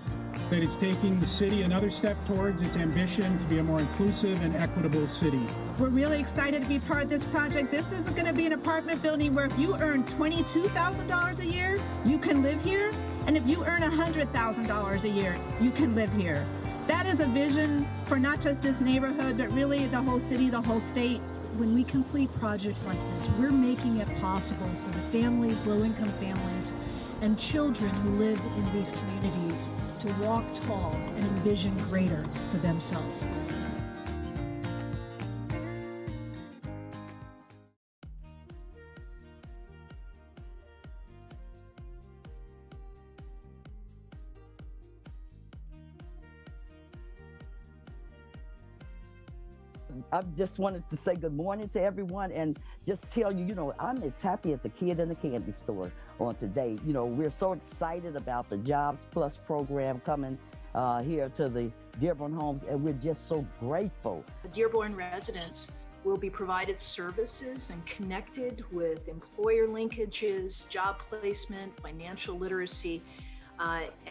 that it's taking the city another step towards its ambition to be a more inclusive and equitable city. We're really excited to be part of this project. This is going to be an apartment building where if you earn $22,000 a year, you can live here. And if you earn $100,000 a year, you can live here. That is a vision for not just this neighborhood, but really the whole city, the whole state. When we complete projects like this, we're making it possible for the families, low-income families, and children who live in these communities to walk tall and envision greater for themselves. I just wanted to say good morning to everyone and just tell you, I'm as happy as a kid in a candy store on today. We're so excited about the Jobs Plus program coming here to the Dearborn homes, and we're just so grateful. The Dearborn residents will be provided services and connected with employer linkages, job placement, financial literacy,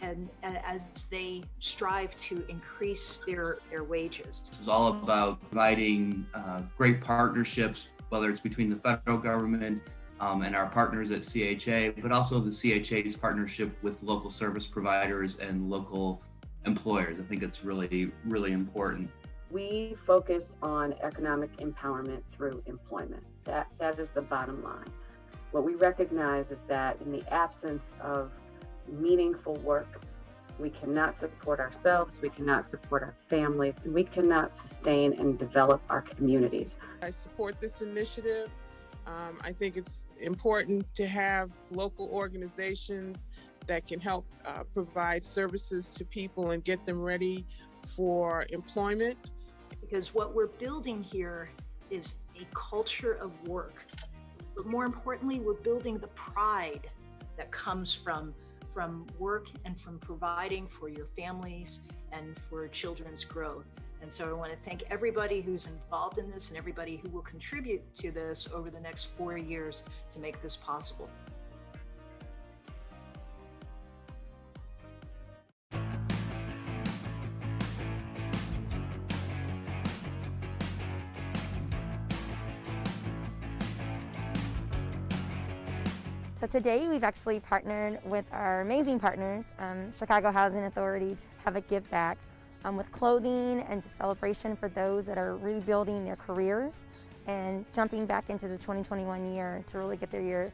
and as they strive to increase their wages. This is all about providing great partnerships, whether it's between the federal government and our partners at CHA, but also the CHA's partnership with local service providers and local employers. I think it's really, really important. We focus on economic empowerment through employment. That is the bottom line. What we recognize is that in the absence of meaningful work, we cannot support ourselves, we cannot support our families, and we cannot sustain and develop our communities. I support this initiative. I think it's important to have local organizations that can help provide services to people and get them ready for employment. Because what we're building here is a culture of work, but more importantly, we're building the pride that comes from work and from providing for your families and for children's growth. And so I want to thank everybody who's involved in this and everybody who will contribute to this over the next 4 years to make this possible. So today we've actually partnered with our amazing partners, Chicago Housing Authority, to have a give back with clothing and just celebration for those that are rebuilding their careers and jumping back into the 2021 year to really get their year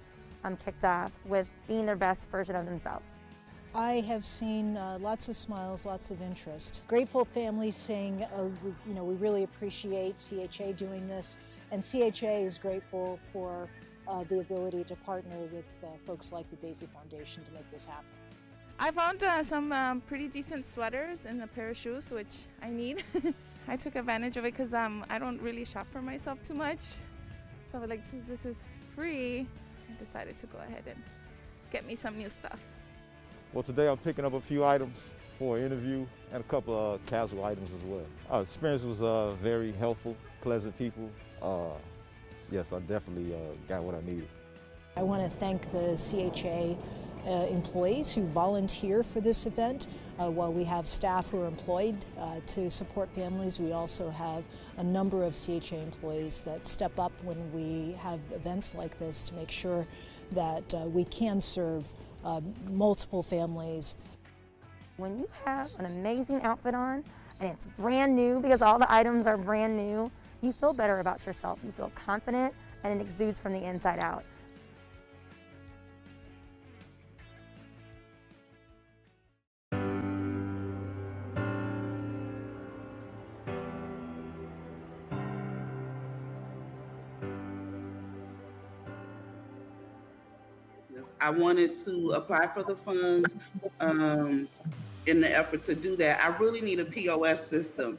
kicked off with being their best version of themselves. I have seen lots of smiles, lots of interest. Grateful families saying, we really appreciate CHA doing this, and CHA is grateful for the ability to partner with folks like the Daisy Foundation to make this happen. I found some pretty decent sweaters and a pair of shoes, which I need. I took advantage of it because I don't really shop for myself too much. So since this is free, I decided to go ahead and get me some new stuff. Well, today I'm picking up a few items for an interview and a couple of casual items as well. Our experience was very helpful, pleasant people. Yes, I definitely got what I needed. I want to thank the CHA employees who volunteer for this event. While we have staff who are employed to support families, we also have a number of CHA employees that step up when we have events like this to make sure that we can serve multiple families. When you have an amazing outfit on and it's brand new, because all the items are brand new, you feel better about yourself. You feel confident, and it exudes from the inside out. I wanted to apply for the funds in the effort to do that. I really need a POS system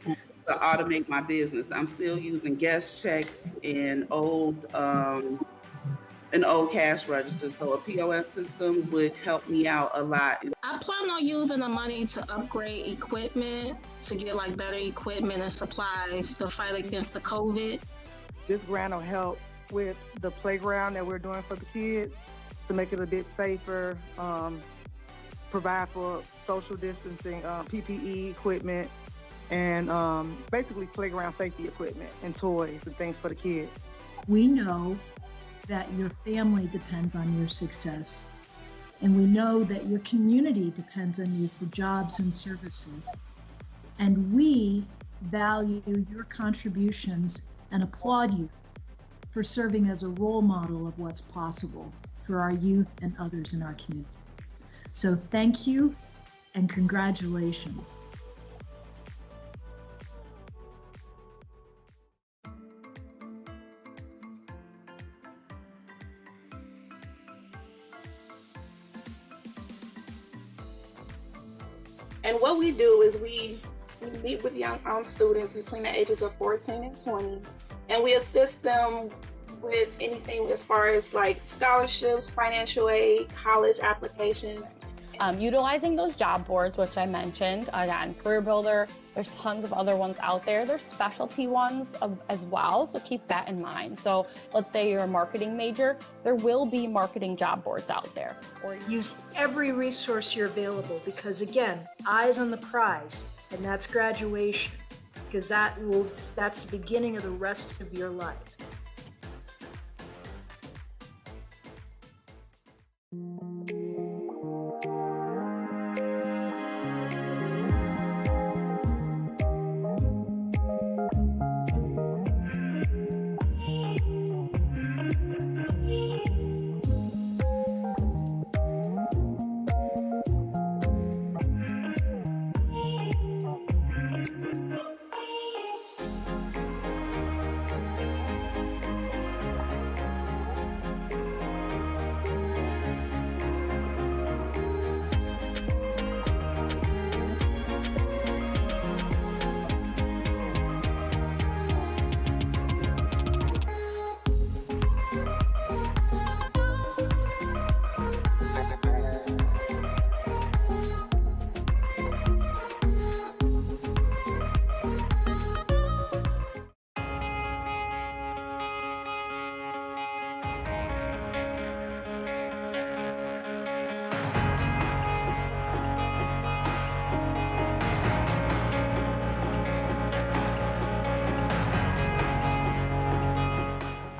to automate my business. I'm still using guest checks and old cash registers, so a POS system would help me out a lot. I plan on using the money to upgrade equipment, to get better equipment and supplies to fight against the COVID. This grant will help with the playground that we're doing for the kids to make it a bit safer, provide for social distancing, PPE equipment, and basically playground safety equipment and toys and things for the kids. We know that your family depends on your success, and we know that your community depends on you for jobs and services. And we value your contributions and applaud you for serving as a role model of what's possible for our youth and others in our community. So thank you and congratulations. And what we do is we meet with young students between the ages of 14 and 20, and we assist them with anything as far as scholarships, financial aid, college applications. Utilizing those job boards, which I mentioned, again, Career Builder, there's tons of other ones out there. There's specialty ones as well, so keep that in mind. So let's say you're a marketing major, there will be marketing job boards out there. Or use every resource you're available, because again, eyes on the prize, and that's graduation, because that's the beginning of the rest of your life.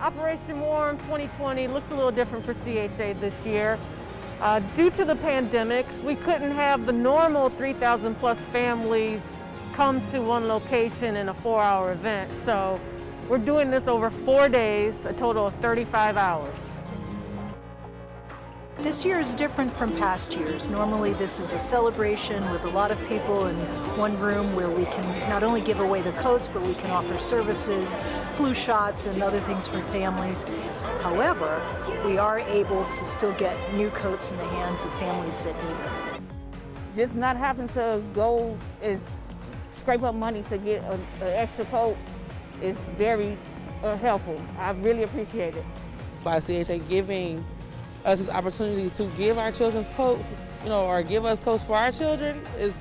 Operation Warm 2020 looks a little different for CHA this year. Due to the pandemic, we couldn't have the normal 3,000 plus families come to one location in a 4-hour event. So we're doing this over 4 days, a total of 35 hours. This year is different from past years. Normally this is a celebration with a lot of people in one room where we can not only give away the coats, but we can offer services, flu shots, and other things for families. However, we are able to still get new coats in the hands of families that need them. Just not having to go scrape up money to get an extra coat is very helpful. I really appreciate it. By CHA giving us this opportunity to give our children's coats, or give us coats for our children is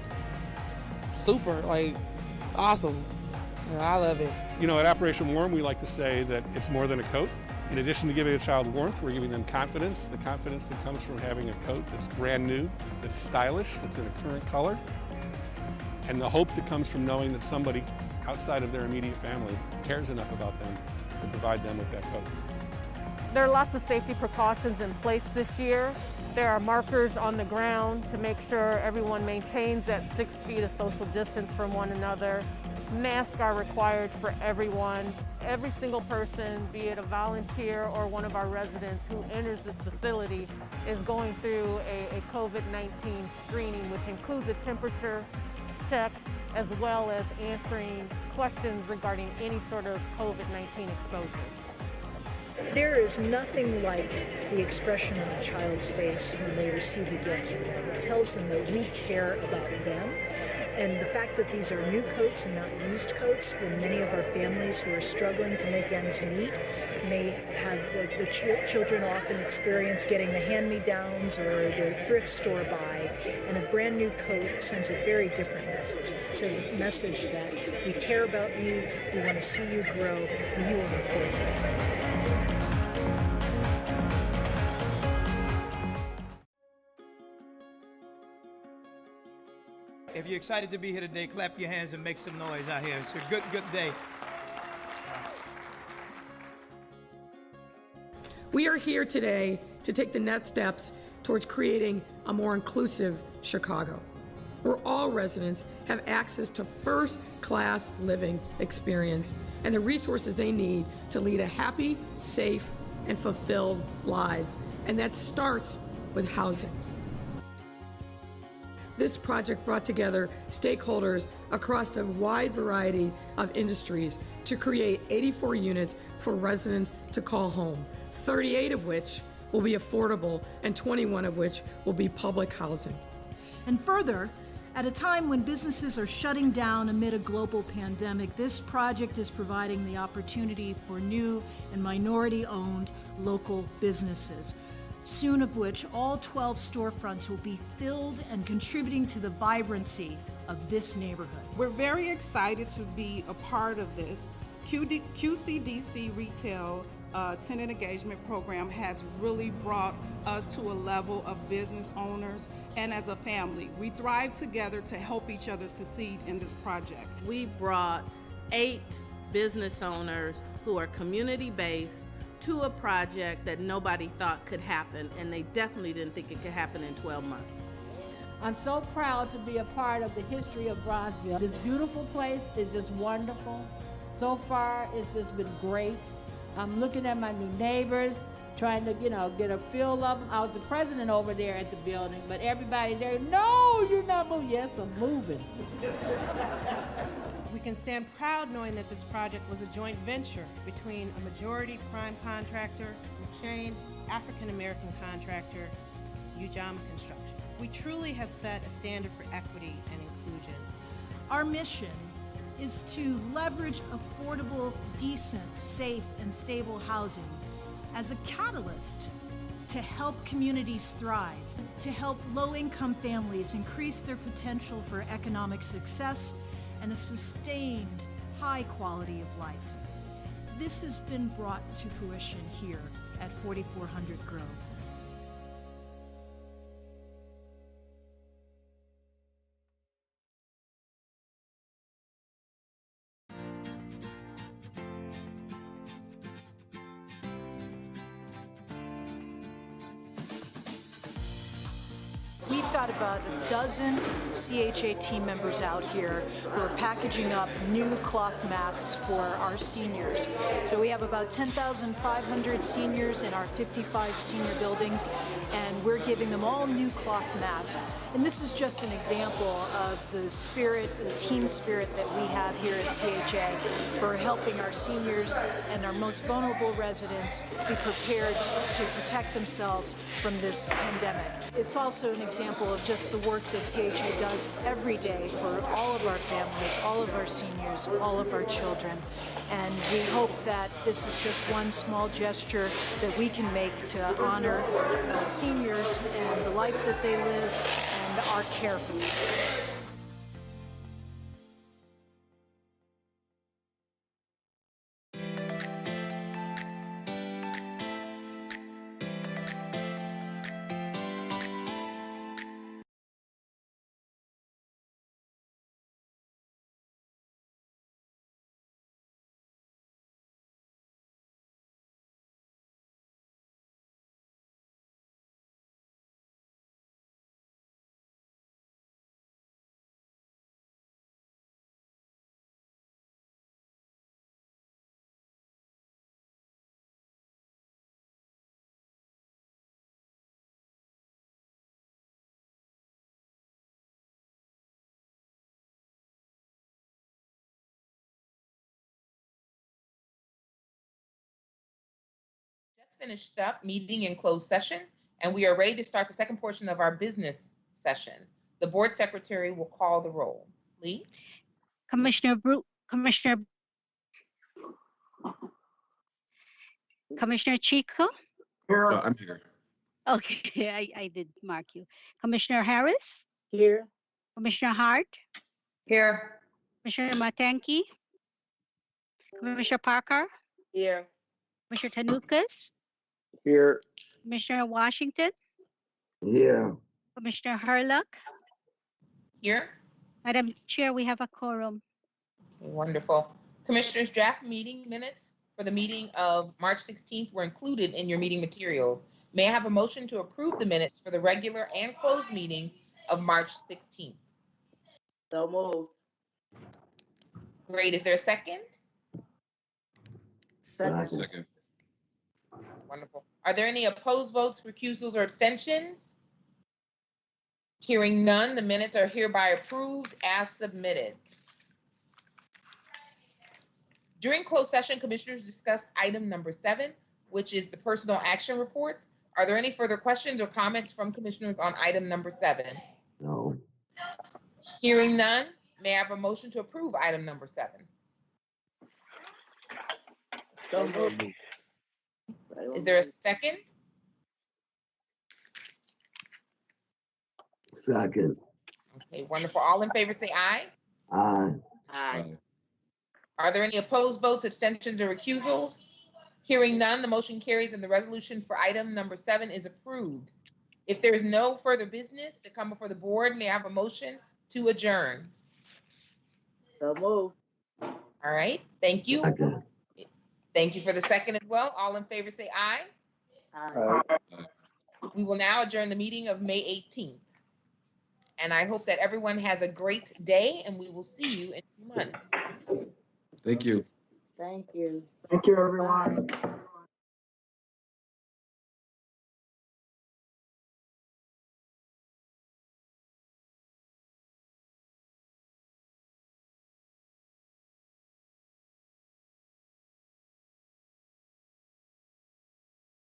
super, awesome. I love it. At Operation Warm, we like to say that it's more than a coat. In addition to giving a child warmth, we're giving them confidence, the confidence that comes from having a coat that's brand new, that's stylish, that's in a current color, and the hope that comes from knowing that somebody outside of their immediate family cares enough about them to provide them with that coat. There are lots of safety precautions in place this year. There are markers on the ground to make sure everyone maintains that 6 feet of social distance from one another. Masks are required for everyone. Every single person, be it a volunteer or one of our residents who enters this facility, is going through a COVID-19 screening, which includes a temperature check as well as answering questions regarding any sort of COVID-19 exposure. There is nothing like the expression on a child's face when they receive a gift from them. It tells them that we care about them. And the fact that these are new coats and not used coats, when many of our families who are struggling to make ends meet may have the children often experience getting the hand-me-downs or the thrift store buy, and a brand new coat sends a very different message. It says a message that we care about you, we want to see you grow, and you are important. If you're excited to be here today, clap your hands and make some noise out here. It's a good day. We are here today to take the next steps towards creating a more inclusive Chicago, where all residents have access to first-class living experience and the resources they need to lead a happy, safe, and fulfilled lives. And that starts with housing. This project brought together stakeholders across a wide variety of industries to create 84 units for residents to call home, 38 of which will be affordable and 21 of which will be public housing. And further, at a time when businesses are shutting down amid a global pandemic, this project is providing the opportunity for new and minority-owned local businesses, soon of which all 12 storefronts will be filled and contributing to the vibrancy of this neighborhood. We're very excited to be a part of this. QCDC Retail Tenant Engagement Program has really brought us to a level of business owners and as a family. We thrive together to help each other succeed in this project. We brought 8 business owners who are community-based to a project that nobody thought could happen, and they definitely didn't think it could happen in 12 months. I'm so proud to be a part of the history of Bronzeville. This beautiful place is just wonderful. So far, it's just been great. I'm looking at my new neighbors, trying to, get a feel of them. I was the president over there at the building, but everybody there, no, you're not moving. Yes, I'm moving. We can stand proud knowing that this project was a joint venture between a majority prime contractor, McShane, African-American contractor, Ujama Construction. We truly have set a standard for equity and inclusion. Our mission is to leverage affordable, decent, safe, and stable housing as a catalyst to help communities thrive, to help low-income families increase their potential for economic success and a sustained high quality of life. This has been brought to fruition here at 4400 Grove. got about a dozen CHA team members out here who are packaging up new cloth masks for our seniors. So we have about 10,500 seniors in our 55 senior buildings, and we're giving them all new cloth masks. And this is just an example of the spirit, the team spirit that we have here at CHA for helping our seniors and our most vulnerable residents be prepared to protect themselves from this pandemic. It's also an example of just the work that CHA does every day for all of our families, all of our seniors, all of our children. And we hope that this is just one small gesture that we can make to honor seniors and the life that they live and our care for them. Finished up meeting in closed session, and we are ready to start the second portion of our business session. The board secretary will call the roll. Lee? Commissioner Chico? Here. I'm here. Okay, I did mark you. Commissioner Harris? Here. Commissioner Hart? Here. Commissioner Matanki? Commissioner Parker? Here. Commissioner Tanukas? Here. Commissioner Washington? Here. Commissioner Herluck? Here. Madam Chair, we have a quorum. Wonderful. Commissioners, draft meeting minutes for the meeting of March 16th were included in your meeting materials. May I have a motion to approve the minutes for the regular and closed meetings of March 16th? So moved. Great. Is there a second? Second. Wonderful. Are there any opposed votes, recusals, or abstentions? Hearing none, the minutes are hereby approved as submitted. During closed session, commissioners discussed item number 7, which is the personal action reports. Are there any further questions or comments from commissioners on item number 7? No. Hearing none, may I have a motion to approve item number 7? So moved. Is there a second? Second. Okay, wonderful. All in favor say aye. Aye. Aye. Are there any opposed votes, abstentions, or recusals? Hearing none, the motion carries and the resolution for item number 7 is approved. If there is no further business to come before the board, may I have a motion to adjourn? So moved. All right, thank you. Second. Thank you for the second as well. All in favor say aye. Aye. We will now adjourn the meeting of May 18th. And I hope that everyone has a great day, and we will see you in 2 months. Thank you. Thank you. Thank you, everyone.